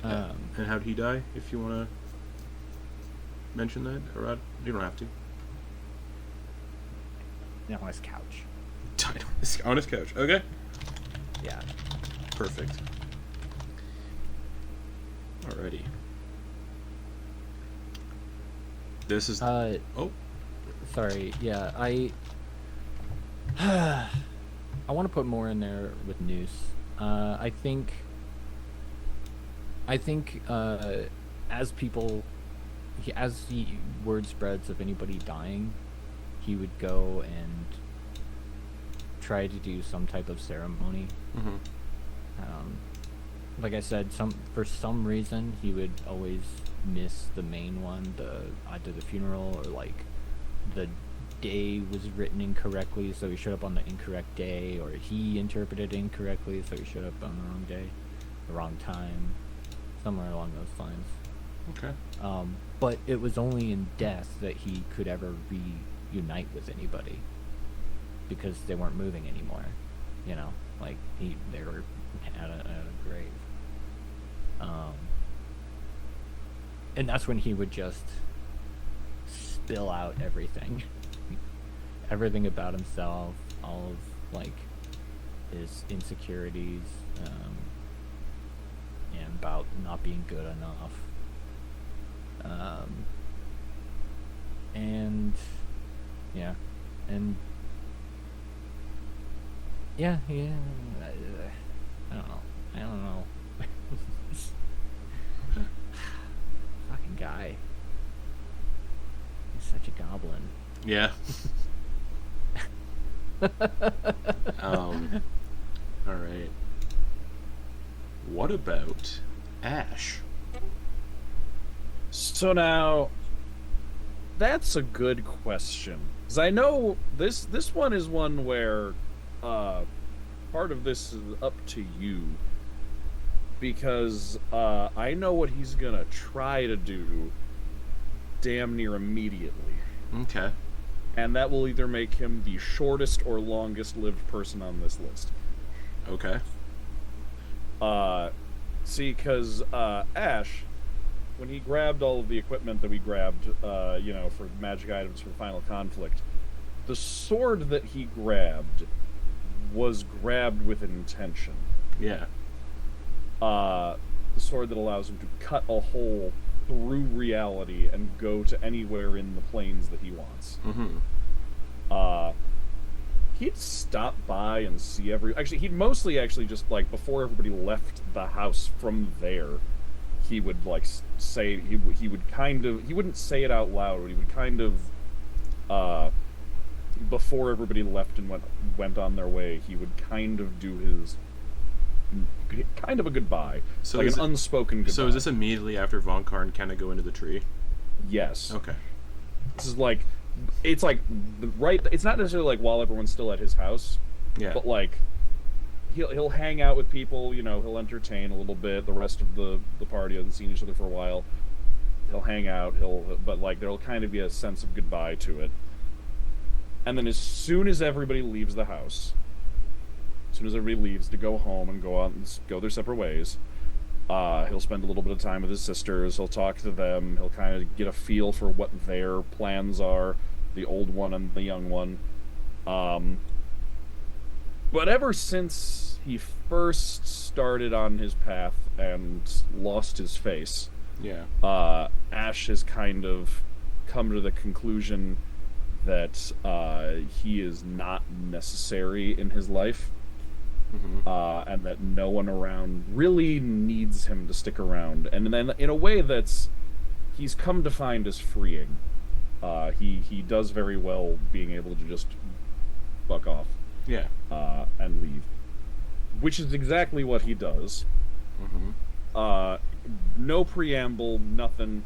And how'd he die? If you want to mention that, or you don't have to.
No, on his couch.
Died on his couch. Okay.
Yeah.
Perfect. Alrighty. This is. Oh.
Sorry. Yeah, I want to put more in there with Noose. I think as the word spreads of anybody dying, he would go and try to do some type of ceremony.
Mm-hmm.
Like I said, for some reason he would always miss the main one, either the funeral or like the day was written incorrectly, so he showed up on the incorrect day, or he interpreted incorrectly, so he showed up on the wrong day, the wrong time, somewhere along those lines.
Okay.
But it was only in death that he could ever reunite with anybody, because they weren't moving anymore. You know, like they were at a grave. And that's when he would just spill out everything. Everything about himself, all of like his insecurities, and about not being good enough. And yeah, and yeah, I don't know. Fucking guy. He's such a goblin.
Yeah. All right. What about Ash?
So now, that's a good question. Because I know this one is one where part of this is up to you. Because I know what he's going to try to do damn near immediately.
Okay.
And that will either make him the shortest or longest lived person on this list.
Okay.
See, because Ash, when he grabbed all of the equipment that we grabbed, for magic items for Final Conflict, the sword that he grabbed was grabbed with an intention.
Yeah.
The sword that allows him to cut a hole through reality and go to anywhere in the planes that he wants.
Mm-hmm.
He'd stop by and see he'd mostly just, like, before everybody left the house from there, he would, like, say, he wouldn't say it out loud, but he would kind of, before everybody left and went on their way, he would kind of do his kind of a goodbye,
so
like an unspoken goodbye.
So is this immediately after Vonkar and kind of go into the tree?
Yes.
Okay.
This is like, it's like right. It's not necessarily like while everyone's still at his house.
Yeah.
But like, he'll hang out with people. You know, he'll entertain a little bit. The rest of the party hasn't seen each other for a while. He'll hang out. But like there'll kind of be a sense of goodbye to it. And then as soon as everybody leaves the house. As soon as everybody leaves to go home and go out and go their separate ways, he'll spend a little bit of time with his sisters. He'll talk to them. He'll kind of get a feel for what their plans are, the old one and the young one. But ever since he first started on his path and lost his face,
yeah,
Ash has kind of come to the conclusion that he is not necessary in his life.
Mm-hmm.
And that no one around really needs him to stick around, and then in a way he's come to find as freeing. He does very well being able to just fuck off,
yeah,
and leave, which is exactly what he does.
Mm-hmm.
No preamble, nothing.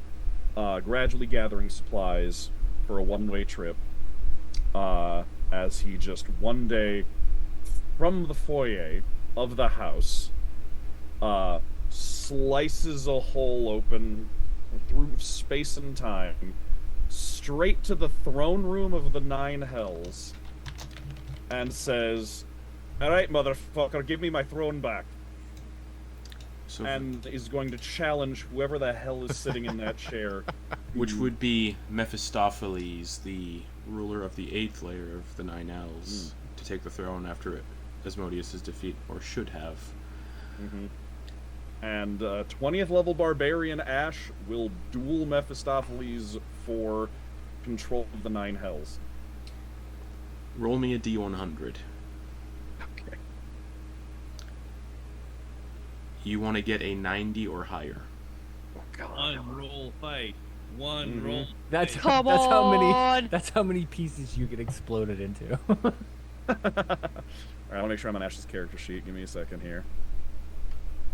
Gradually gathering supplies for a one-way trip. As he just one day, from the foyer, of the house, slices a hole open through space and time, straight to the throne room of the Nine Hells, and says, "All right, motherfucker, give me my throne back."
So,
And is going to challenge whoever the hell is sitting in that chair.
which would be Mephistopheles, the ruler of the 8th layer of the Nine Elves, to take the throne after Asmodeus' defeat, or should have.
Mm-hmm. And 20th level barbarian Ash will duel Mephistopheles for control of the Nine Hells.
Roll me a D100.
Okay.
You want to get a 90 or higher.
Oh god.
One roll fight. One
Mhm.
roll.
That's
fight.
Come
that's how many
on!
that's how many pieces you get exploded into.
Alright, I want to make sure I'm on Ash's character sheet. Give me a second here.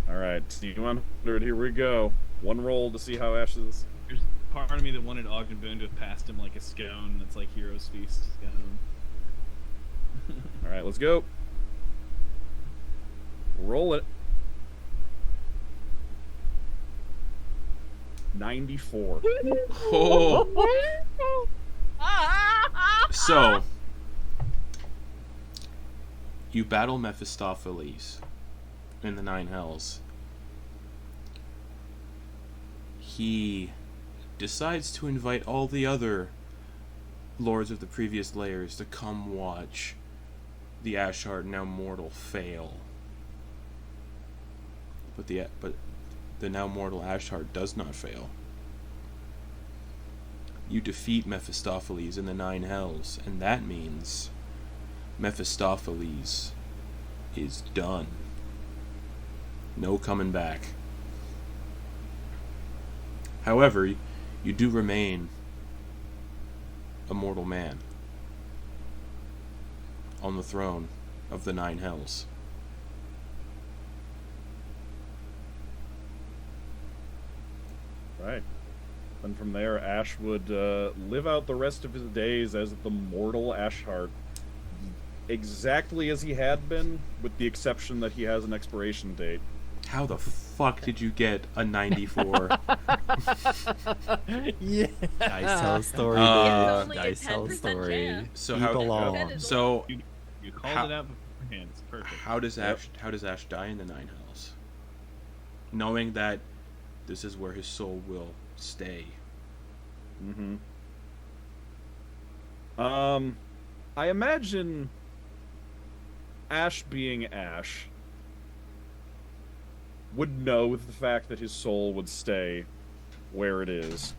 Alright, D100, here we go. One roll to see how Ash is.
There's part of me that wanted Ogden Boone to have passed him like a scone that's like Heroes Feast scone.
Alright, let's go. Roll it. 94.
Oh! So, you battle Mephistopheles in the Nine Hells. He decides to invite all the other lords of the previous layers to come watch the Ashheart, now mortal, fail. But the now mortal Ashheart does not fail. You defeat Mephistopheles in the Nine Hells, and that means Mephistopheles is done. No coming back. However, you do remain a mortal man on the throne of the Nine Hells.
Right. And from there, Ash would live out the rest of his days as the mortal Ashheart, exactly as he had been, with the exception that he has an expiration date.
How the fuck did you get a 94?
Yeah.
Dice tell a story,
Uh,
dude. Dice tell a story.
chance.
So
You
how-
belong.
So
You called
How-
it out beforehand. It's perfect.
how does Ash die in the Nine Hells? Knowing that this is where his soul will stay.
Mm-hmm. I imagine Ash being Ash would know the fact that his soul would stay where it is.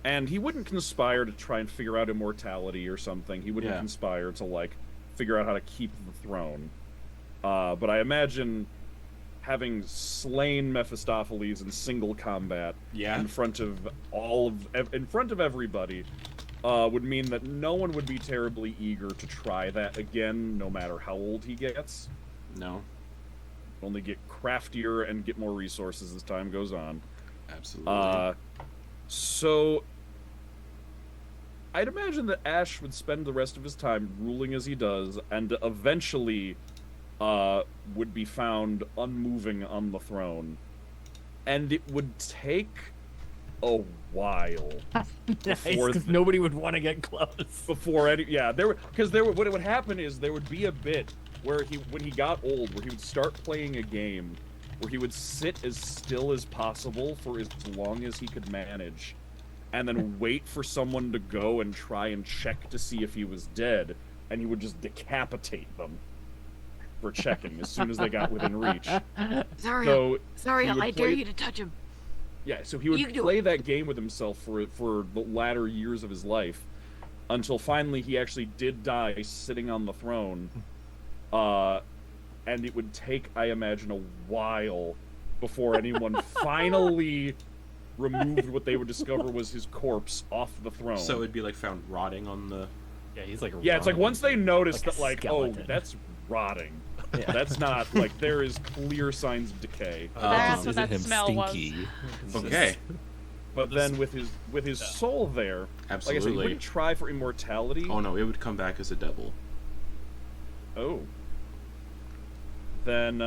And he wouldn't conspire to try and figure out immortality or something. He wouldn't
Yeah.
conspire to, like, figure out how to keep the throne. But I imagine having slain Mephistopheles in single combat
Yeah.
in front of everybody would mean that no one would be terribly eager to try that again, no matter how old he gets.
No.
Only get craftier and get more resources as time goes on.
Absolutely.
So I'd imagine that Ash would spend the rest of his time ruling as he does, and eventually would be found unmoving on the throne. And it would take a while
Nice,
before
'cause nobody would want to get close.
before any what would happen is there would be a bit where when he got old, where he would start playing a game where he would sit as still as possible for as long as he could manage, and then wait for someone to go and try and check to see if he was dead, and he would just decapitate them for checking as soon as they got within reach.
Sorry,
So
sorry,
he would
I dare
play-
you to touch him.
Yeah, so he would
You do
play that game with himself for the latter years of his life, until finally he actually did die sitting on the throne. And it would take, I imagine, a while before anyone finally removed what they would discover was his corpse off the throne.
So it'd be like found rotting on the.
Yeah, he's like.
Yeah, it's like once they notice
Like a
that, like,
skeleton.
oh, that's rotting.
Yeah.
That's not, like, there is clear signs of decay.
That's what
isn't
that
him
smell was.
stinky. It's
Okay.
But then with his soul there, like I said, he
Absolutely.
wouldn't try for immortality.
Oh no, it would come back as a devil.
Oh. Then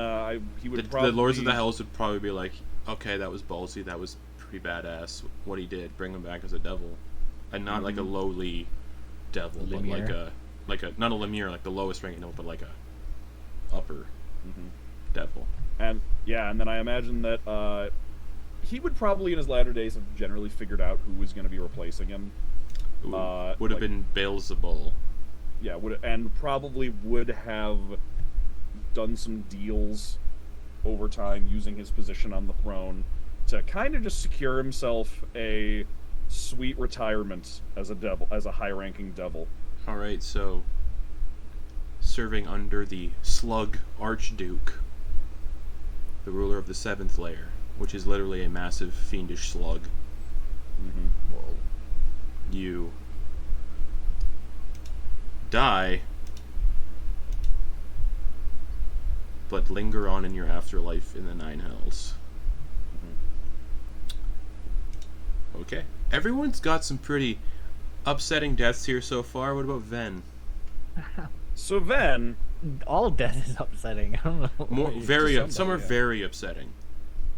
he would probably...
The Lords of the Hells would probably be like, okay, that was ballsy, that was pretty badass. What he did, bring him back as a devil, and not like a lowly devil,
Lemure.
but like a not a Lemure, like the lowest ranking devil, but like a upper devil.
And then I imagine that he would probably in his latter days have generally figured out who was going to be replacing him.
Would have been Beelzebul.
Yeah, and probably would have done some deals over time using his position on the throne to kind of just secure himself a sweet retirement as a devil, as a high-ranking devil.
All right, so serving under the Slug Archduke, the ruler of the 7th layer, which is literally a massive fiendish slug.
Whoa.
You die, but linger on in your afterlife in the 9 hells. Okay. Everyone's got some pretty upsetting deaths here so far. What about Ven?
So Ven...
All death is upsetting. I don't know.
Some are very upsetting.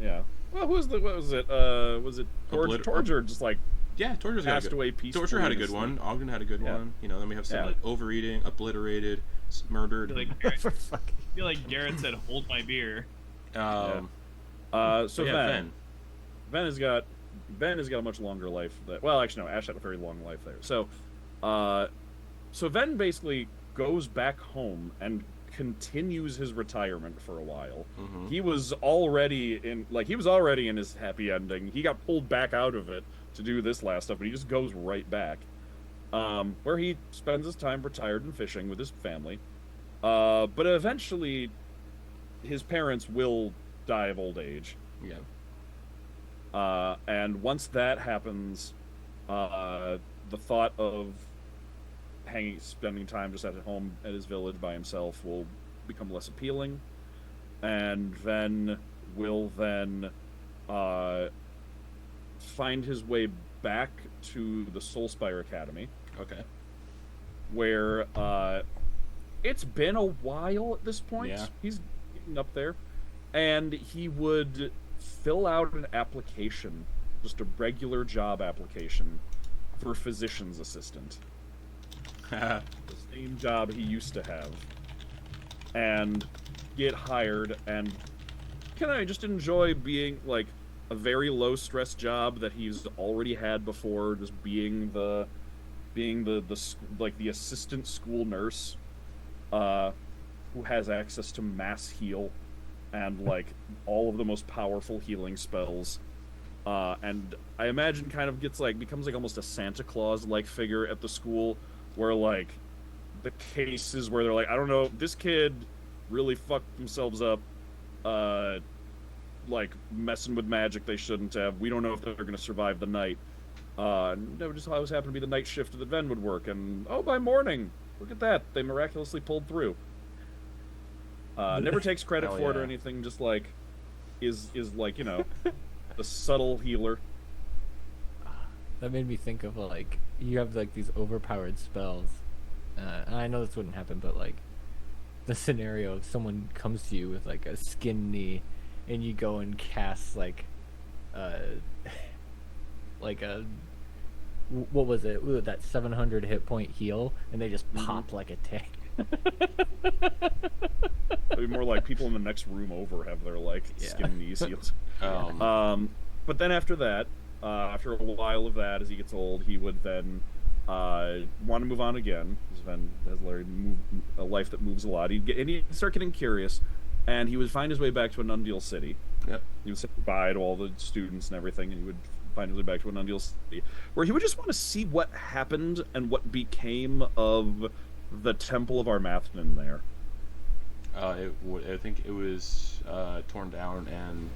Yeah. Well, what was it? Was it Torger? Just like
Torger's
passed away peacefully.
Torger had a good one. Ogden had a good one. You know, then we have some like overeating, obliterated, murdered.
I feel like Garrett said, "Hold my beer."
So Ven has got a much longer life. Well, actually, no. Ash had a very long life there. So Ven basically goes back home and continues his retirement for a while. He was already in his happy ending. He got pulled back out of it to do this last stuff, but he just goes right back, where he spends his time retired and fishing with his family. But eventually, his parents will die of old age.
Yeah.
And once that happens, the thought of spending time just at home at his village by himself will become less appealing, and then will find his way back to the Soulspire Academy.
Okay.
Where it's been a while at this point.
Yeah.
He's getting up there, and he would fill out an application, just a regular job application for physician's assistant. The same job he used to have, and get hired, and can I just enjoy being like a very low stress job that he's already had before, just being the assistant school nurse, who has access to mass heal and like all of the most powerful healing spells, and I imagine kind of becomes like almost a Santa Claus like figure at the school, where like the cases where they're like, I don't know, this kid really fucked themselves up, like messing with magic they shouldn't have. We don't know if they're going to survive the night. No, just always happened to be the night shift that Ven would work, and by morning, look at that, they miraculously pulled through. Never takes credit for it or anything. Just like is like, you know, the subtle healer.
That made me think of like, you have like these overpowered spells, and I know this wouldn't happen, but like the scenario of someone comes to you with like a skin knee, and you go and cast like what was it? Ooh, that 700 hit point heal, and they just pop like a tank.
It'd be more like people in the next room over have their like skin knees healed. But then after that, after a while of that, as he gets old, he would then want to move on again. Because Ven has a life that moves a lot. He'd start getting curious, and he would find his way back to Anundil City.
Yep.
He would say goodbye to all the students and everything, and he would find his way back to Anundil City, where he would just want to see what happened and what became of the Temple of Armathnin there.
I think it was torn down and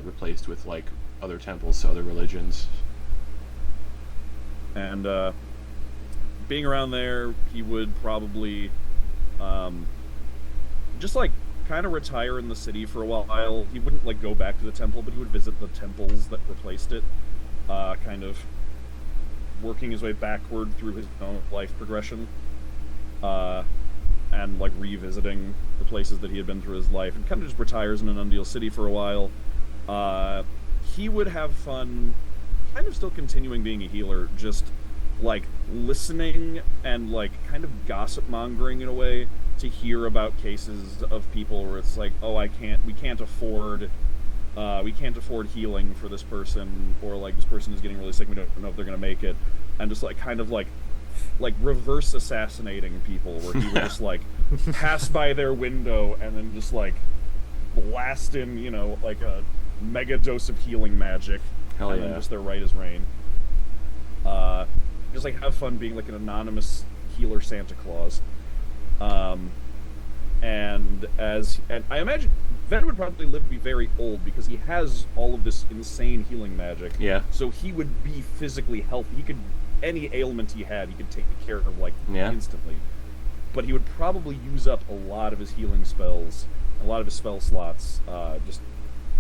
replaced with like other temples to other religions.
And being around there, he would probably just like kind of retire in the city for a while. He wouldn't like go back to the temple, but he would visit the temples that replaced it, kind of working his way backward through his own life progression. and like revisiting the places that he had been through his life, and kind of just retires in an Undeal City for a while. He would have fun, kind of still continuing being a healer, just like listening and like kind of gossip mongering in a way to hear about cases of people where it's like, oh, we can't afford healing for this person, or like this person is getting really sick, we don't know if they're gonna make it, and just like kind of like reverse assassinating people, where he would just like pass by their window and then just like blast in, you know, like a mega dose of healing magic.
Hell
and
yeah.
then just they're right as rain. Just like have fun being like an anonymous healer Santa Claus. And I imagine Ven would probably live to be very old because he has all of this insane healing magic.
Yeah.
So he would be physically healthy. He could, any ailment he had, he could take care of like instantly. But he would probably use up a lot of his healing spells, a lot of his spell slots, just,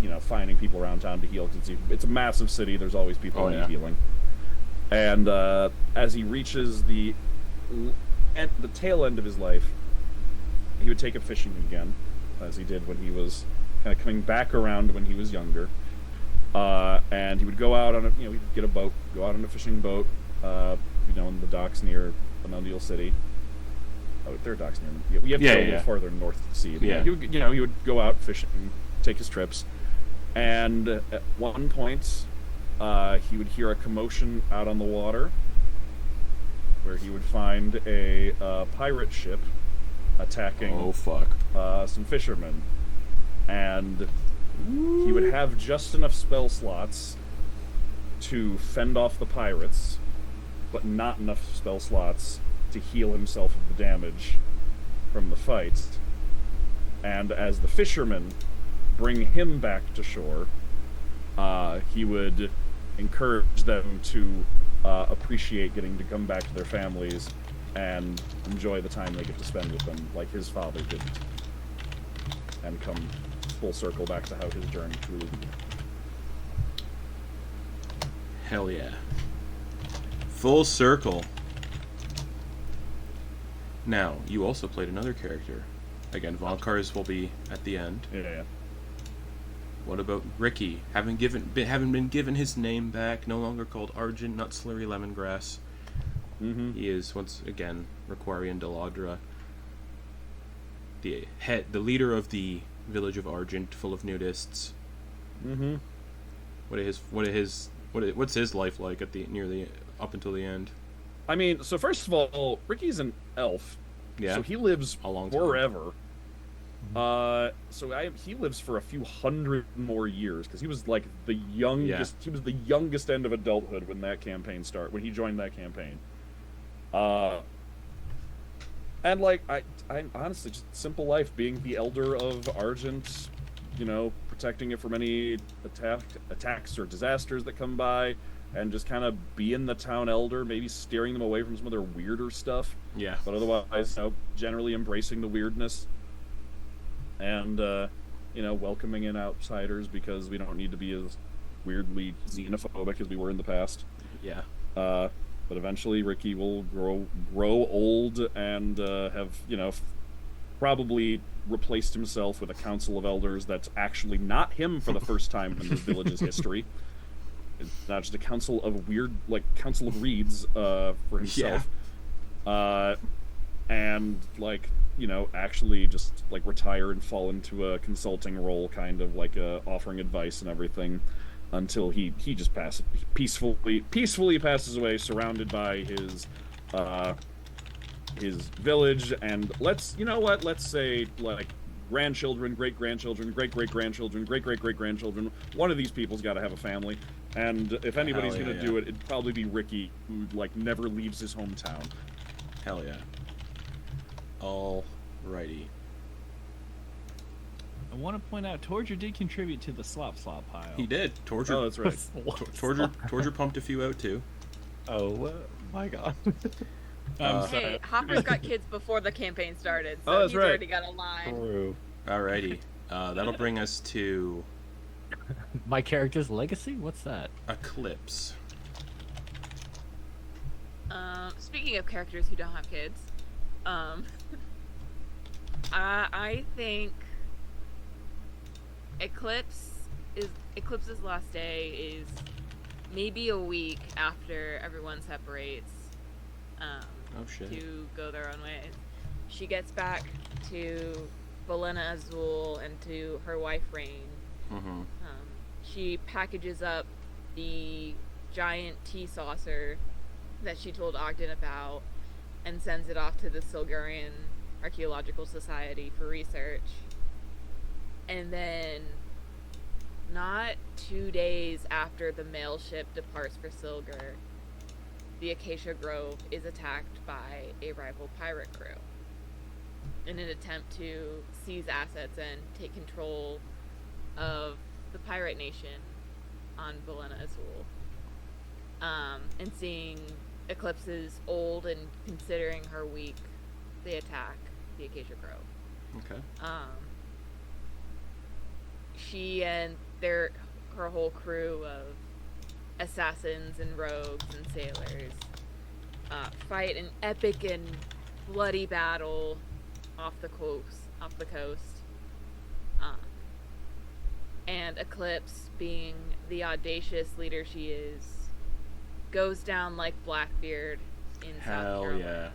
you know, finding people around town to heal. Cause it's a massive city. There's always people who need healing. And as he reaches the tail end of his life, he would take up fishing again, as he did when he was kind of coming back around when he was younger. And he would go out on a, you know, he'd get a boat, go out on a fishing boat, you know, in the docks near Undeal City. Oh, there are docks near. We have to go a little farther north to the sea. But he would, you know, he would go out fishing, take his trips, and at one point, he would hear a commotion out on the water, where he would find a pirate ship attacking some fishermen, and he would have just enough spell slots to fend off the pirates, but not enough spell slots to heal himself of the damage from the fight. And as the fishermen bring him back to shore, he would encourage them to appreciate getting to come back to their families and enjoy the time they get to spend with them, like his father didn't. And come full circle back to how his journey truly began.
Hell yeah. Full circle. Now, you also played another character. Again, Vonkar's will be at the end.
Yeah.
What about Ricky? Having been given his name back, no longer called Argent Nut Slurry Lemongrass. He is once again Requarian Deladra, the leader of the village of Argent, full of nudists. What's his life like at up until the end?
I mean, so first of all, Ricky's an elf.
Yeah.
So he lives
a long time.
forever. He lives for a few hundred more years because he was like the youngest. He was the youngest end of adulthood when that campaign started. When he joined that campaign. And like I honestly just simple life, being the elder of Argent, you know, protecting it from any attacks or disasters that come by, and just kind of being the town elder, maybe steering them away from some of their weirder stuff.
Yeah.
But otherwise, you know, generally embracing the weirdness. And, you know, welcoming in outsiders because we don't need to be as weirdly xenophobic as we were in the past.
Yeah.
But eventually Ricky will grow old and have, you know, probably replaced himself with a council of elders that's actually not him for the first time in this village's history. It's not just a council of council of reeds for himself. Yeah. And, like, you know, actually just, like, retire and fall into a consulting role, kind of, like, offering advice and everything, until he just peacefully passes away, surrounded by his village, and let's say, like, grandchildren, great-grandchildren, great-great-grandchildren, great-great-great-grandchildren. One of these people's got to have a family, and if anybody's going to do it, it'd probably be Ricky, who, like, never leaves his hometown.
Hell yeah. Alrighty.
I want to point out, Torger did contribute to the slop pile.
He did. Torger.
Oh, that's right.
Torger pumped a few out too.
Oh my god.
Hey, Hopper's got kids before the campaign started, so
that's
he's
right.
already got a line.
True.
Alrighty. That'll bring us to
My character's legacy? What's that?
Eclipse.
Speaking of characters who don't have kids, I think Eclipse's last day is maybe a week after everyone separates.
Oh shit.
To go their own ways. She gets back to Belena Azul and to her wife Rain.
Mm-hmm.
She packages up the giant tea saucer that she told Ogden about and sends it off to the Silgurian Archaeological Society for research. And then, not 2 days after the mail ship departs for Silgur, the Acacia Grove is attacked by a rival pirate crew in an attempt to seize assets and take control of the pirate nation on Belena Azul. And seeing Eclipse's old and considering her weak, they attack the Acacia Grove.
Okay.
She and her whole crew of assassins and rogues and sailors fight an epic and bloody battle off the coast. And Eclipse, being the audacious leader she is, goes down like Blackbeard in South
Hell
Carolina.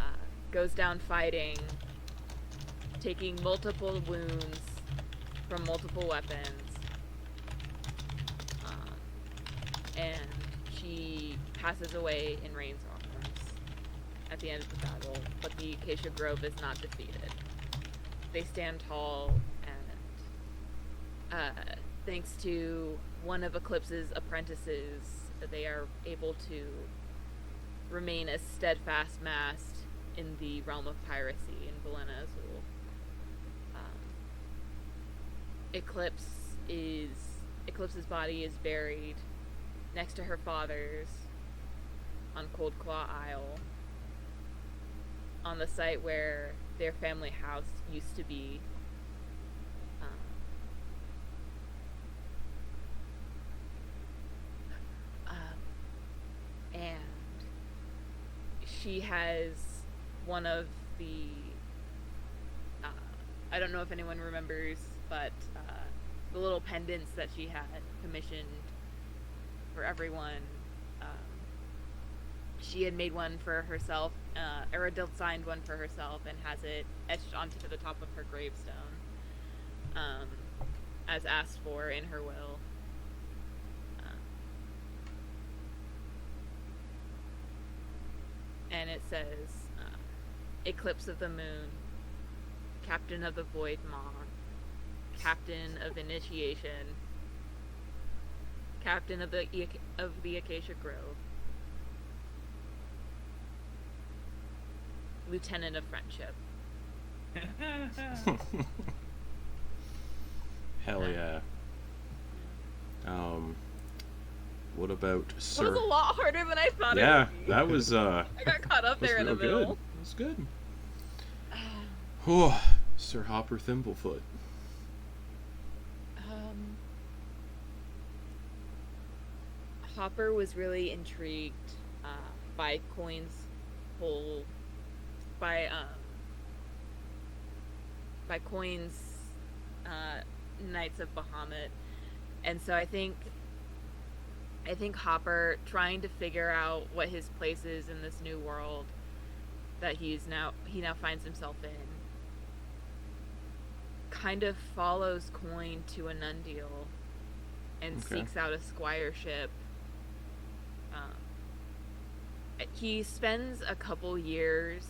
yeah.
Goes down fighting, taking multiple wounds from multiple weapons. And she passes away in Rain's arms at the end of the battle, but the Acacia Grove is not defeated. They stand tall, and thanks to one of Eclipse's apprentices, they are able to remain a steadfast mast in the realm of piracy in Belena Azul. Eclipse's body is buried next to her father's on Cold Claw Isle, on the site where their family house used to be. And she has one of the I don't know if anyone remembers, but the little pendants that she had commissioned for everyone. She had made one for herself. Eredil signed one for herself and has it etched onto the top of her gravestone, as asked for in her will. And it says, Eclipse of the Moon, Captain of the Void Maw, Captain of Initiation, Captain of the Acacia Grove, Lieutenant of Friendship.
Hell yeah. What about Sir?
That was a lot harder than I thought it
Yeah,
would be.
that was
I got caught up there in the
real
middle.
good. That was good. Oh, Sir Hopper Thimblefoot.
Hopper was really intrigued by Coin's whole by Coin's Knights of Bahamut, and so I think Hopper, trying to figure out what his place is in this new world that he now finds himself in, kind of follows Coin to a Nundial and seeks out a squireship. He spends a couple years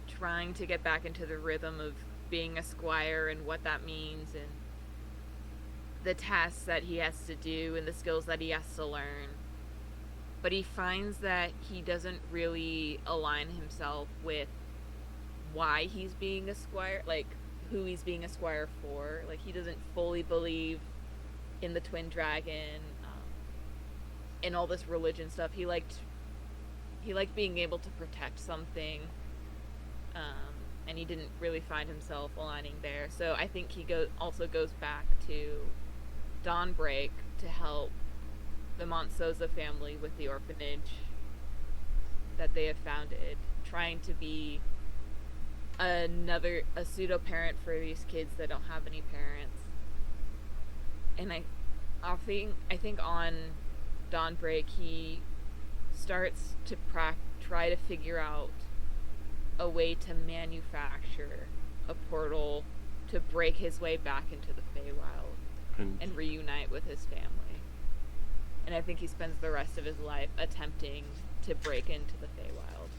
trying to get back into the rhythm of being a squire and what that means and the tasks that he has to do and the skills that he has to learn. But he finds that he doesn't really align himself with why he's being a squire, like who he's being a squire for. Like, he doesn't fully believe in the Twin Dragon, and all this religion stuff. He liked being able to protect something, and he didn't really find himself aligning there. So I think he also goes back to Dawnbreak to help the Monstrosities family with the orphanage that they have founded, trying to be a pseudo parent for these kids that don't have any parents. And I think on Dawnbreak he starts to try to figure out a way to manufacture a portal to break his way back into the Feywild and reunite with his family. And I think he spends the rest of his life attempting to break into the Feywild.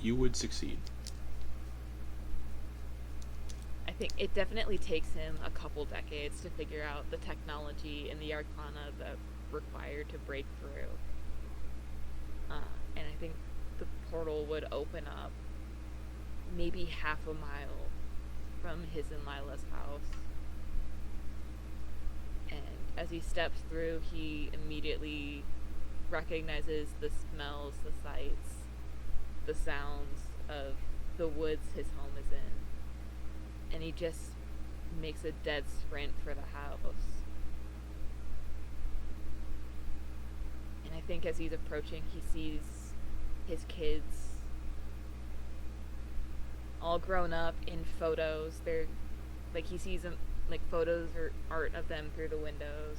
You would succeed.
I think it definitely takes him a couple decades to figure out the technology and the arcana that required to break through. And I think the portal would open up maybe half a mile from his and Lila's house. And as he steps through, he immediately recognizes the smells, the sights, the sounds of the woods his home is in. And he just makes a dead sprint for the house. And I think as he's approaching, he sees his kids all grown up in photos. They're like, he sees them like photos or art of them through the windows,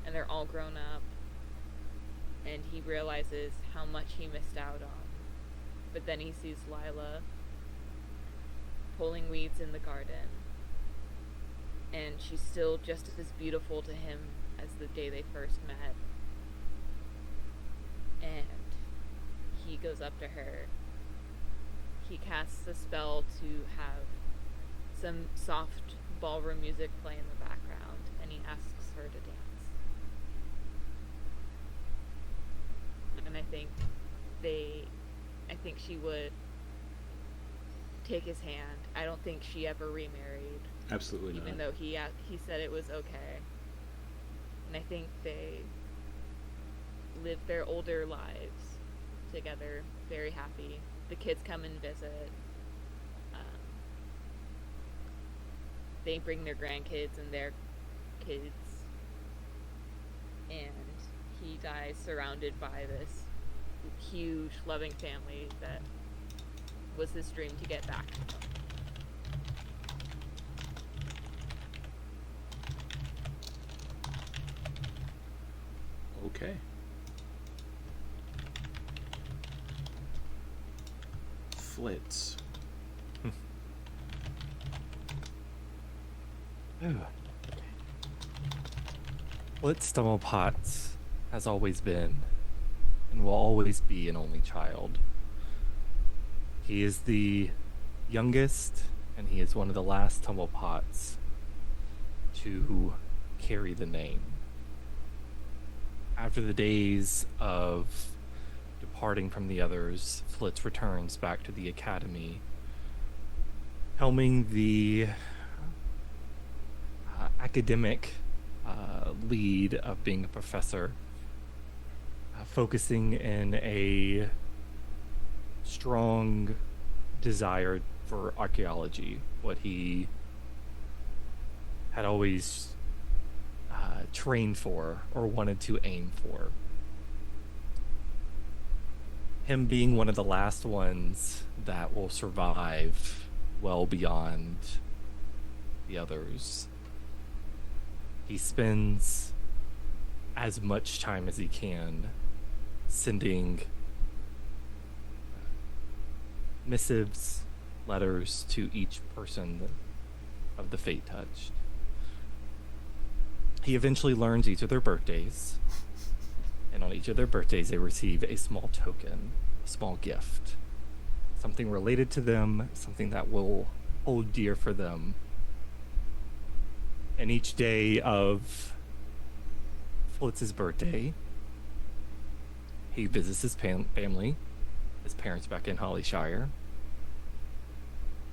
and they're all grown up, and he realizes how much he missed out on. But then he sees Lila pulling weeds in the garden, and she's still just as beautiful to him as the day they first met. And he goes up to her. He casts a spell to have some soft ballroom music play in the background, and he asks her to dance. And I think she would take his hand. I don't think she ever remarried.
Absolutely not.
Even though he said it was okay. And I think they lived their older lives together, very happy. The kids come and visit. They bring their grandkids and their kids. And he dies surrounded by this huge, loving family that was his dream to get back to them.
Okay. Flitz.
Flitz Stumblepotts has always been and will always be an only child. He is the youngest, and he is one of the last Tumblepotts to carry the name. After the days of departing from the others, Flitz returns back to the academy, helming the academic lead of being a professor, focusing in a strong desire for archaeology, what he had always trained for or wanted to aim for. Him being one of the last ones that will survive well beyond the others. He spends as much time as he can sending missives, letters to each person of the Fate Touched. He eventually learns each of their birthdays, and on each of their birthdays they receive a small token, a small gift, something related to them, something that will hold dear for them. And each day of Flitz's birthday, he visits his family, his parents back in Hollyshire,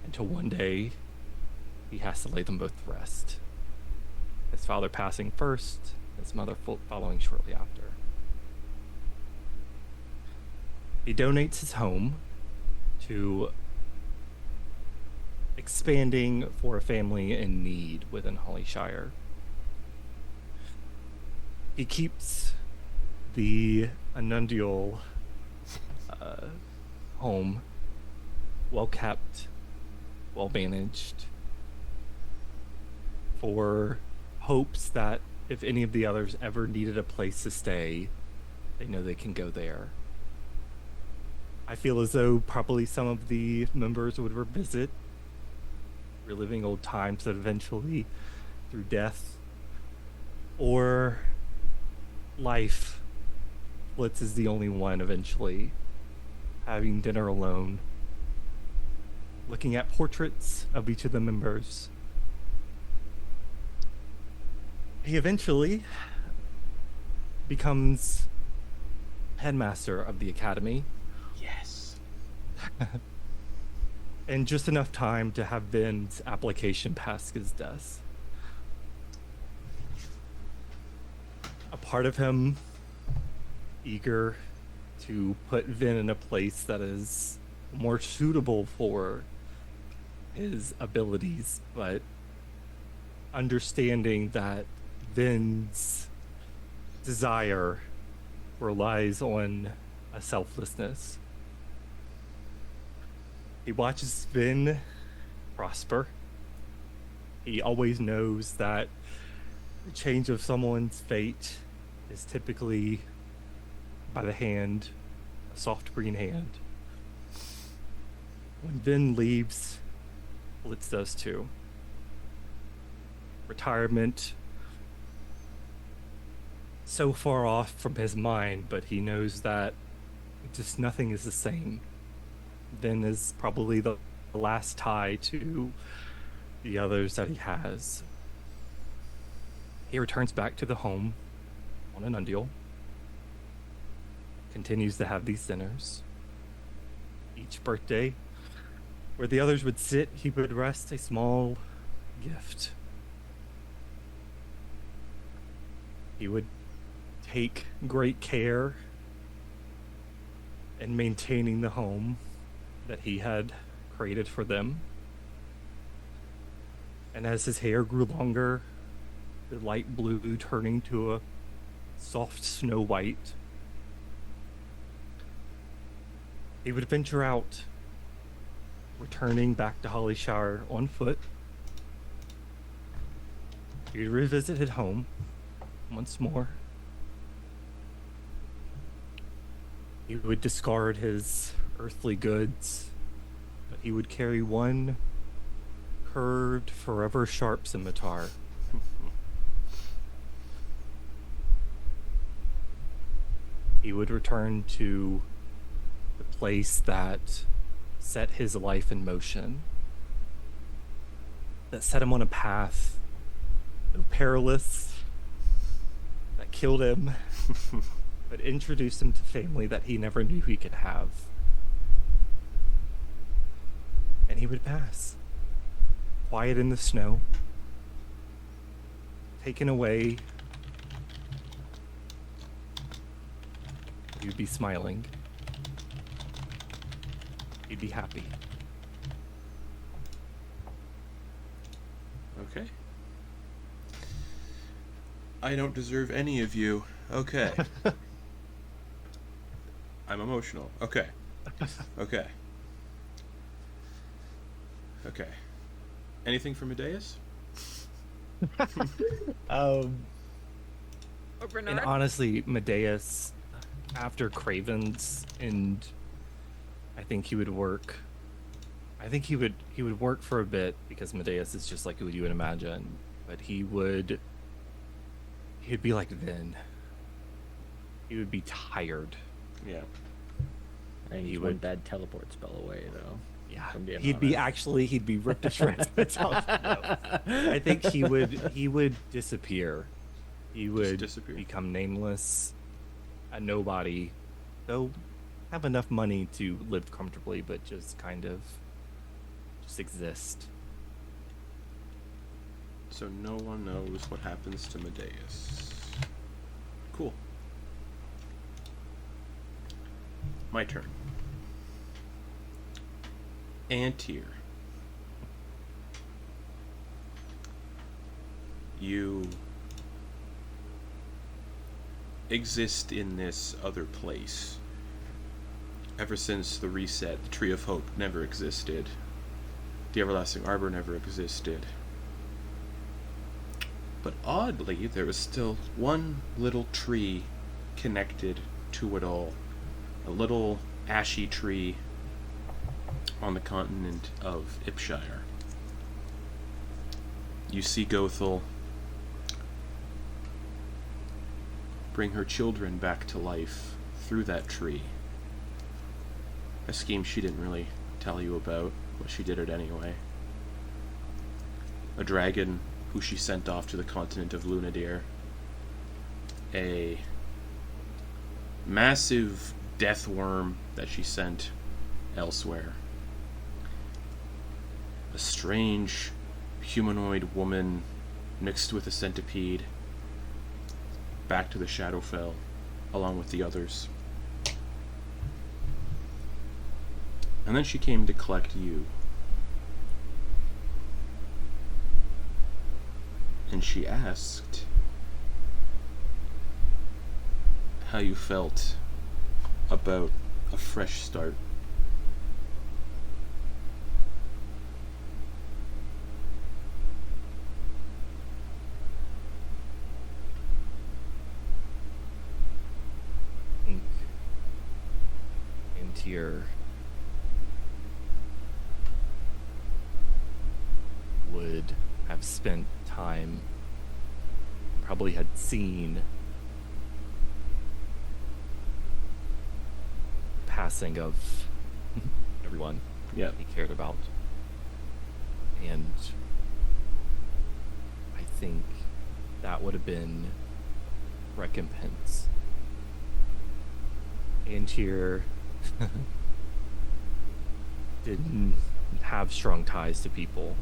until one day he has to lay them both to rest. His father passing first, his mother following shortly after. He donates his home to expanding for a family in need within Hollyshire. He keeps the Anundial home well kept well managed, for hopes that if any of the others ever needed a place to stay, they know they can go there. I feel as though probably some of the members would revisit, reliving old times that eventually, through death or life, Blitz is the only one eventually having dinner alone, looking at portraits of each of the members. He eventually becomes headmaster of the academy.
Yes.
And just enough time to have Vin's application pass his desk. A part of him eager to put Vin in a place that is more suitable for his abilities, but understanding that Vin's desire relies on a selflessness. He watches Vin prosper. He always knows that the change of someone's fate is typically by the hand, a soft green hand. When Vin leaves, Blitz does too. Retirement, so far off from his mind, but he knows that just nothing is the same. Vin is probably the last tie to the others that he has. He returns back to the home on an Undial, continues to have these dinners. Each birthday, where the others would sit, he would rest a small gift. He would take great care in maintaining the home that he had created for them. And as his hair grew longer, the light blue turning to a soft snow white, he would venture out, returning back to Hollyshower on foot. He would revisit his home once more. He would discard his earthly goods, but he would carry one curved, forever sharp scimitar. He would return to the place that set his life in motion, that set him on a path, though perilous, that killed him, but introduced him to family that he never knew he could have. And he would pass, quiet in the snow, taken away. He'd be smiling. He'd be happy.
Okay. I don't deserve any of you. Okay. I'm emotional. Okay. Okay. Okay. Anything from Medeis?
Or
And
Bernard?
honestly, Medeis, after Craven's, and I think he would work. I think he would work for a bit because Medeis is just like who you would imagine, but he'd be like Vin. He would be tired.
Yeah.
I think
He
he's
would-
one bad teleport spell away, though.
Yeah,
if I'm being
he'd be
honest.
he'd be ripped to shreds. I think he would disappear. He would
disappear.
become nameless, a nobody, though have enough money to live comfortably, but just kind of just exist.
So no one knows what happens to Medeis. Cool. My turn. Antir. You exist in this other place. Ever since the reset, the Tree of Hope never existed. The Everlasting Arbor never existed. But oddly, there was still one little tree connected to it all. A little ashy tree on the continent of Ipshire. You see Gothel bring her children back to life through that tree. A scheme she didn't really tell you about, but she did it anyway. A dragon who she sent off to the continent of Lunadir. A massive death worm that she sent elsewhere. A strange humanoid woman mixed with a centipede back to the Shadowfell along with the others. And then she came to collect you. And she asked how you felt about a fresh start.
I think Antier would have spent time, probably had seen passing of everyone
Yeah.
he cared about. And I think that would have been recompense. And here didn't have strong ties to people,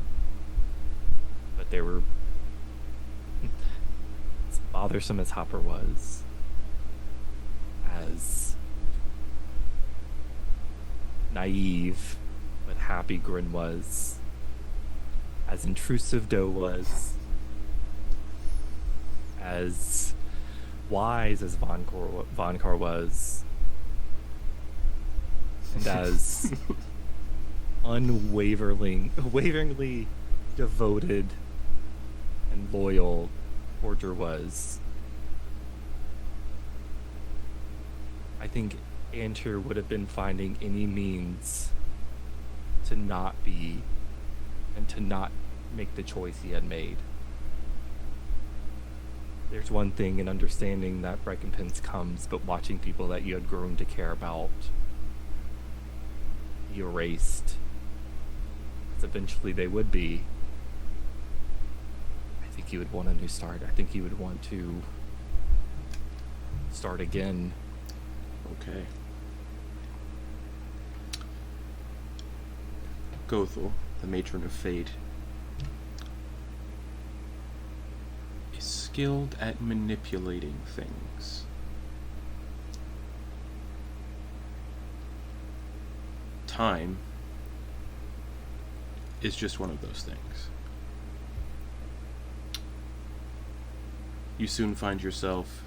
but they were as bothersome as Hopper was, as naive but happy Grin was, as intrusive Doe was, as wise as Vonkar was, and as unwaveringly devoted and loyal Torger was. I think Antir would have been finding any means to not be and to not make the choice he had made. There's one thing in understanding that recompense comes, but watching people that you had grown to care about be erased, as eventually they would be. I think he would want a new start. I think he would want to start again.
Okay. Gothel, the matron of fate, is skilled at manipulating things. Time is just one of those things. You soon find yourself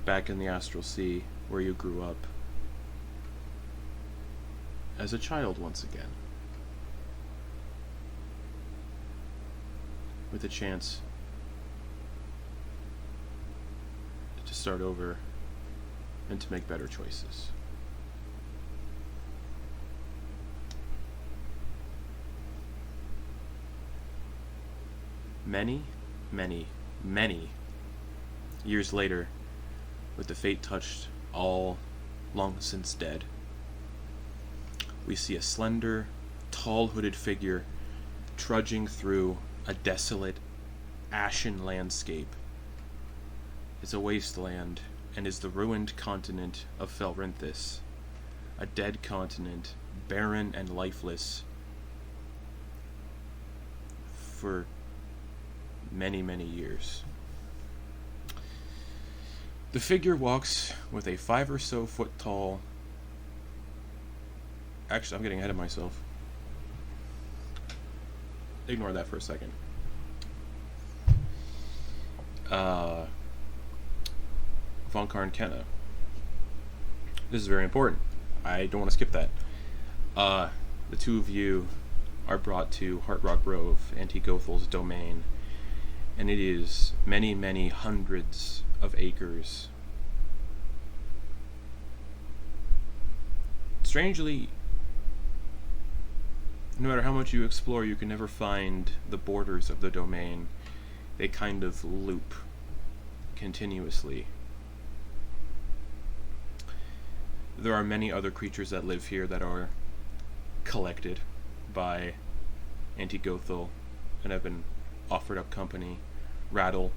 back in the Astral Sea where you grew up as a child once again, with a chance to start over and to make better choices. Many, many, many years later, with the fate touched all long since dead, we see a slender, tall-hooded figure trudging through a desolate, ashen landscape. It's a wasteland and is the ruined continent of Felrinthis, a dead continent, barren and lifeless for many, many years. The figure walks with a 5 or so foot tall... Actually, I'm getting ahead of myself. Ignore that for a second. Vonkar and Kenna. This is very important. I don't want to skip that. the two of you are brought to Heartrock Grove, Antigothal's domain, and it is many, many hundreds of acres. Strangely, no matter how much you explore, you can never find the borders of the domain. They kind of loop continuously. There are many other creatures that live here that are collected by Antigothal and have been offered up company. Rattle,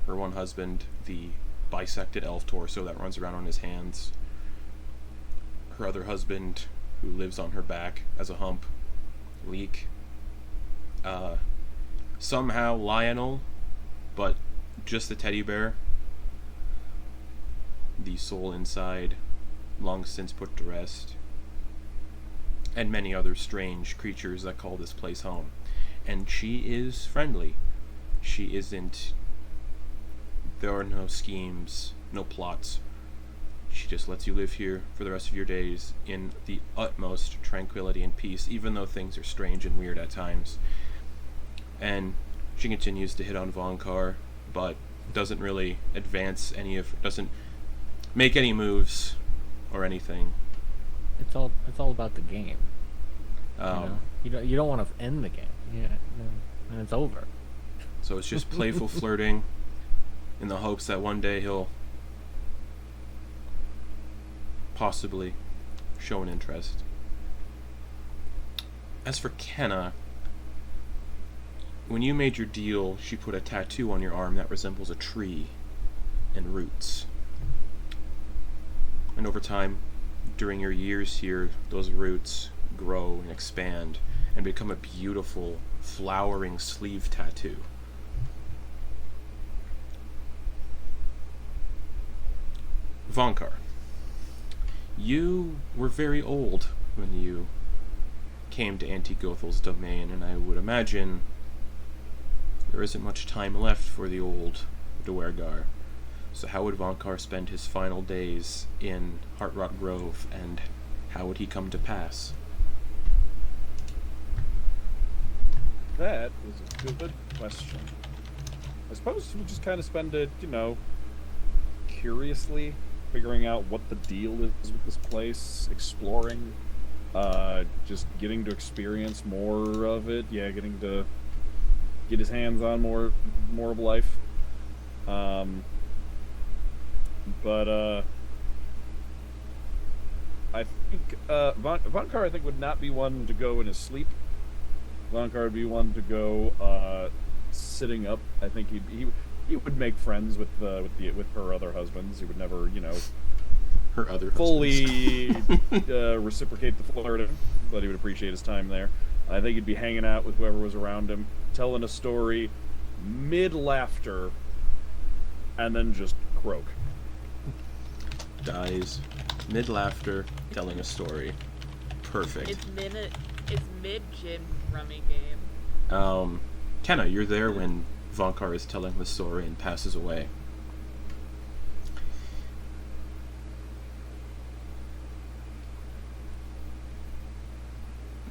her one husband, the bisected elf torso that runs around on his hands. Her other husband, who lives on her back as a hump. Leek. Somehow Lionel, but just the teddy bear. The soul inside, long since put to rest. And many other strange creatures that call this place home. And she is friendly. She isn't... There are no schemes, no plots. She just lets you live here for the rest of your days in the utmost tranquility and peace, even though things are strange and weird at times. And she continues to hit on Vonkar, but doesn't really advance doesn't make any moves or anything.
It's all about the game. You don't want to end the game. Yeah, and it's over.
So it's just playful flirting in the hopes that one day he'll possibly show an interest. As for Kenna, when you made your deal, she put a tattoo on your arm that resembles a tree and roots. And over time, during your years here, those roots grow and expand and become a beautiful, flowering sleeve tattoo. Vonkar, you were very old when you came to Antigothal's domain, and I would imagine there isn't much time left for the old Duergar. So how would Vonkar spend his final days in Heartrock Grove, and how would he come to pass?
That is a good question. I suppose we just kind of spend it, curiously figuring out what the deal is with this place, exploring, just getting to experience more of it. Yeah, getting to get his hands on more of life. But I think Vonkar, I think, would not be one to go in his sleep. Vonkar would be one to go sitting up. I think he would make friends with her other husbands. He would never,
her other
fully reciprocate the flirting, but he would appreciate his time there. I think he'd be hanging out with whoever was around him, telling a story, mid-laughter, and then just croak.
Dies mid-laughter, telling a story. Perfect.
It's mid-gin rummy game.
Kenna, you're there when Vonkar is telling the story and passes away.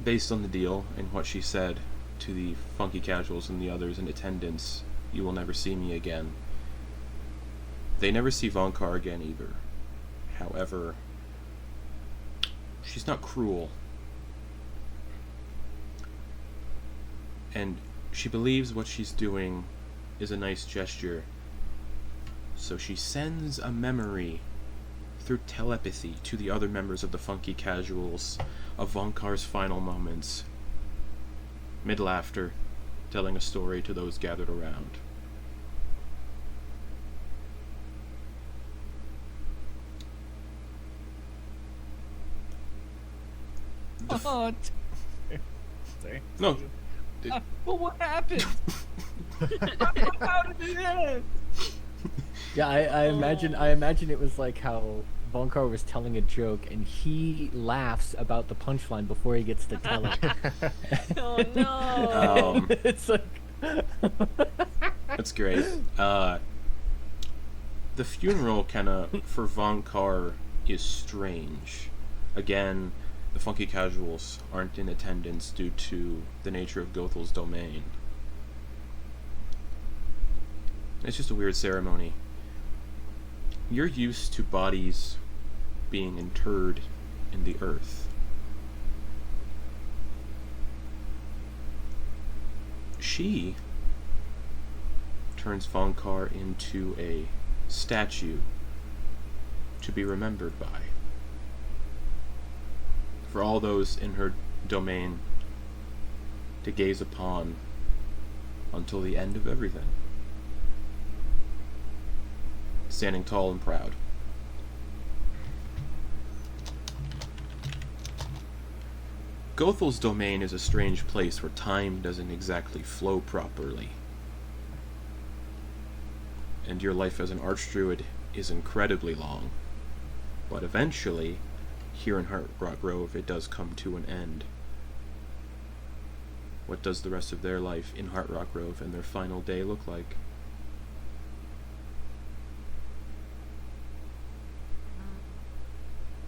Based on the deal and what she said to the funky casuals and the others in attendance, you will never see me again. They never see Vonkar again either. However, she's not cruel. And she believes what she's doing is a nice gesture. So she sends a memory through telepathy to the other members of the funky casuals of Vonkar's final moments. Mid-laughter, telling a story to those gathered around.
Sorry.
No.
Well, what happened? How did it end?
Yeah, I imagine it was like how Vonkar was telling a joke and he laughs about the punchline before he gets to tell it.
Oh no!
It's like
That's great. The funeral for Vonkar is strange. Again, the funky casuals aren't in attendance due to the nature of Gothel's domain. It's just a weird ceremony. You're used to bodies being interred in the earth. She turns Vonkar into a statue to be remembered by. For all those in her domain to gaze upon until the end of everything. Standing tall and proud. Gothel's domain is a strange place where time doesn't exactly flow properly. And your life as an archdruid is incredibly long. But eventually, here in Heartrock Grove, it does come to an end. What does the rest of their life in Heartrock Grove and their final day look like?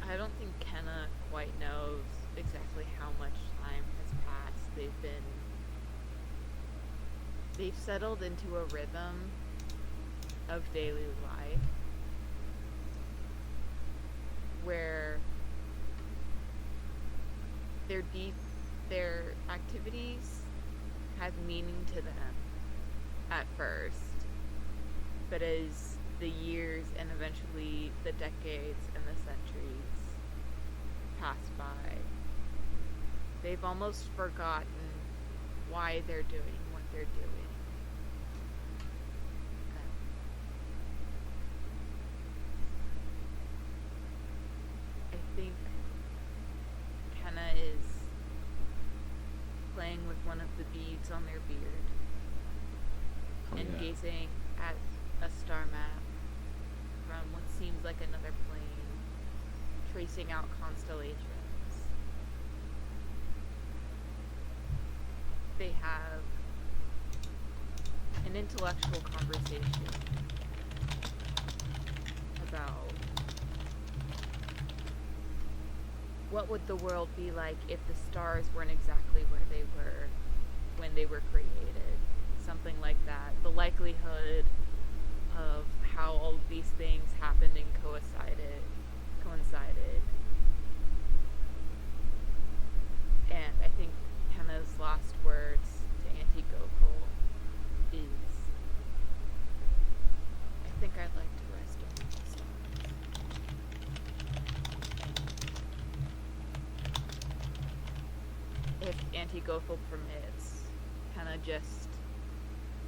I don't think Kenna quite knows exactly how much time has passed. They've settled into a rhythm of daily life where their activities have meaning to them at first, but as the years and eventually the decades and the centuries pass by, they've almost forgotten why they're doing what they're doing. I think Kenna is playing with one of the beads on their beard and gazing at a star map from what seems like another plane, tracing out constellations. They have an intellectual conversation about what would the world be like if the stars weren't exactly where they were when they were created. Something like that. The likelihood of how all of these things happened and coincided. And I think Kenna's last words to Auntie Gokul is, I think I'd like to rest among the stars. If Auntie Gokul permits, Kenna just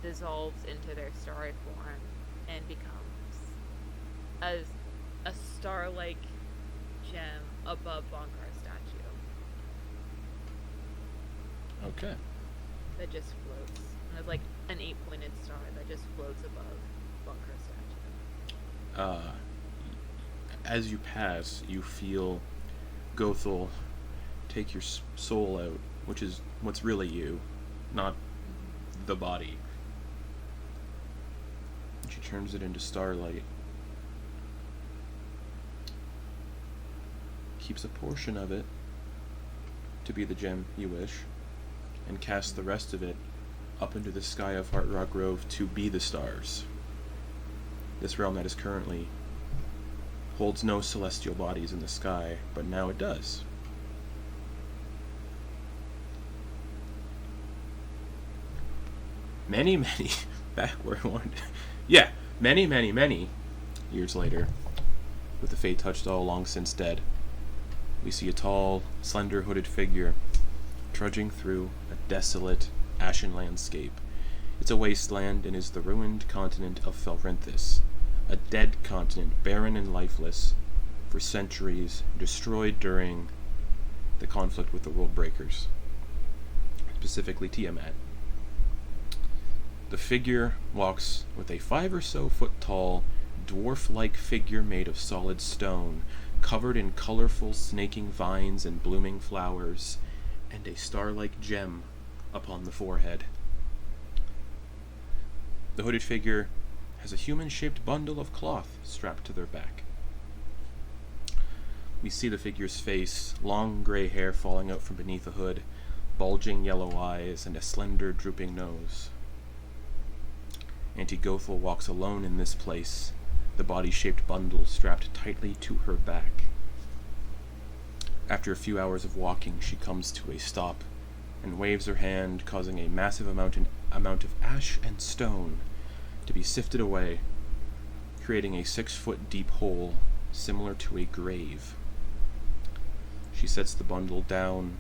dissolves into their starry form and becomes a star-like gem above Vonkar's statue.
Okay.
That just floats. And there's like an 8-pointed star that just floats above Vonkar's statue.
As you pass, you feel Gothel take your soul out, which is what's really you, not the body. She turns it into starlight. Keeps a portion of it to be the gem you wish, and casts the rest of it up into the sky of Heartrock Grove to be the stars. This realm that is currently holds no celestial bodies in the sky, but now it does. Many back where I wanted. Yeah, many years later, with the fate touched all long since dead, we see a tall, slender, hooded figure trudging through a desolate, ashen landscape. It's a wasteland and is the ruined continent of Felrinthis, a dead continent, barren and lifeless, for centuries, destroyed during the conflict with the World Breakers, specifically Tiamat. The figure walks with a 5 or so foot tall, dwarf-like figure made of solid stone, covered in colorful snaking vines and blooming flowers, and a star-like gem upon the forehead. The hooded figure has a human-shaped bundle of cloth strapped to their back. We see the figure's face, long gray hair falling out from beneath the hood, bulging yellow eyes, and a slender, drooping nose. Auntie Gothel walks alone in this place, the body-shaped bundle strapped tightly to her back. After a few hours of walking, she comes to a stop and waves her hand, causing a massive amount of ash and stone to be sifted away, creating a 6-foot deep hole similar to a grave. She sets the bundle down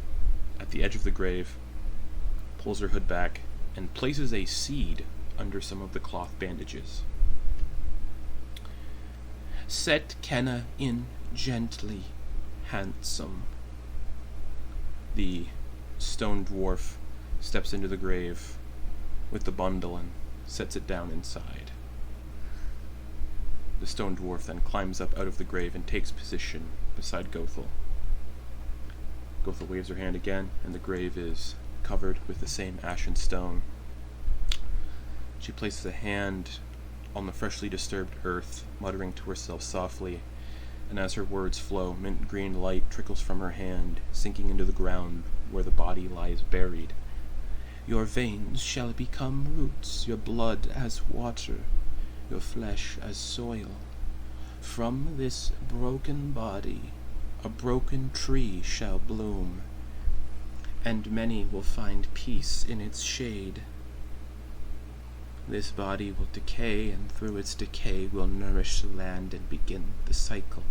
at the edge of the grave, pulls her hood back, and places a seed under some of the cloth bandages. Set Kenna in gently, handsome. The stone dwarf steps into the grave with the bundle and sets it down inside. The stone dwarf then climbs up out of the grave and takes position beside Gothel. Gothel waves her hand again, and the grave is covered with the same ash and stone. She places a hand on the freshly disturbed earth, muttering to herself softly, and as her words flow, mint green light trickles from her hand, sinking into the ground where the body lies buried. Your veins shall become roots, your blood as water, your flesh as soil. From this broken body, a broken tree shall bloom, and many will find peace in its shade. This body will decay, and through its decay will nourish the land and begin the cycle.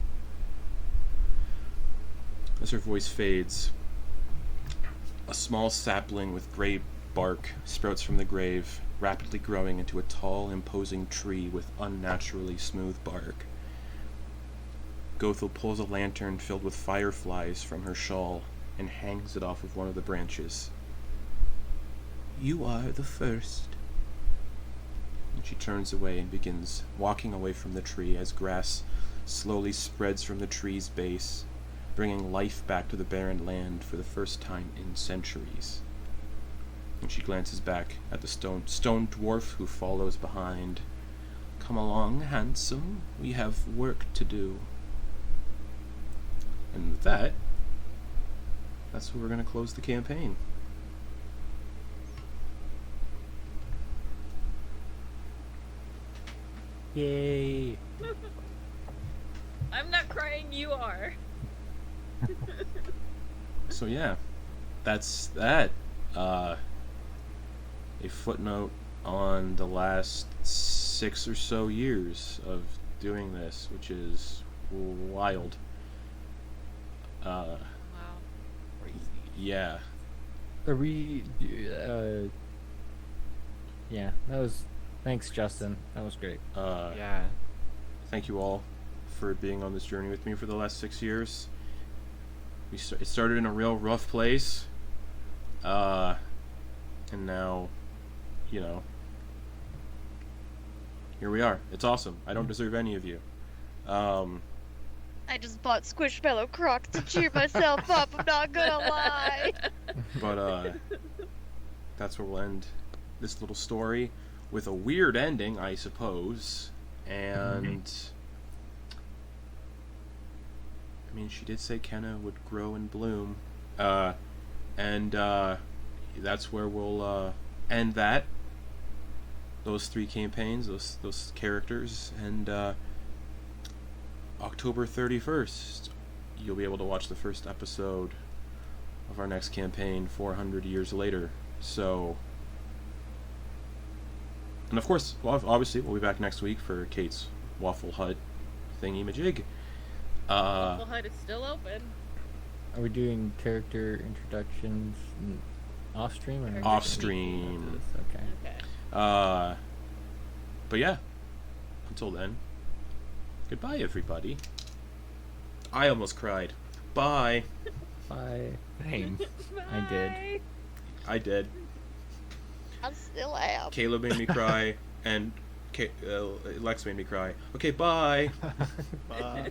As her voice fades, a small sapling with gray bark sprouts from the grave, rapidly growing into a tall, imposing tree with unnaturally smooth bark. Gothel pulls a lantern filled with fireflies from her shawl and hangs it off of one of the branches. You are the first. And she turns away and begins walking away from the tree as grass slowly spreads from the tree's base, bringing life back to the barren land for the first time in centuries. And she glances back at the stone dwarf who follows behind. Come along, handsome. We have work to do. And with that, that's where we're going to close the campaign.
Yay!
I'm not crying, you are.
So yeah, that's that. A footnote on the last 6 or so years of doing this, which is wild.
Wow.
Yeah.
Are we? Yeah, that was. Thanks, Justin. That was great.
Yeah.
Thank you all for being on this journey with me for the last 6 years. It started in a real rough place, and now, you know, here we are. It's awesome. I don't deserve any of you.
I just bought Squishmallow Crocs to cheer myself up, I'm not gonna lie.
But that's where we'll end this little story with a weird ending, I suppose. And I mean, she did say Kenna would grow and bloom, and that's where we'll end that. Those 3 campaigns, those characters, and October 31st, you'll be able to watch the first episode of our next campaign 400 years later. So, and of course, obviously, we'll be back next week for Kate's Waffle Hut thingy-majig.
Waffle Hut is still open.
Are we doing character introductions off stream or
Off stream.
Okay.
Okay.
But yeah, until then, goodbye, everybody. I almost cried. Bye.
Bye.
Same.
I did.
I did.
I still am.
Caleb made me cry, and Lex made me cry. Okay, bye.
Bye.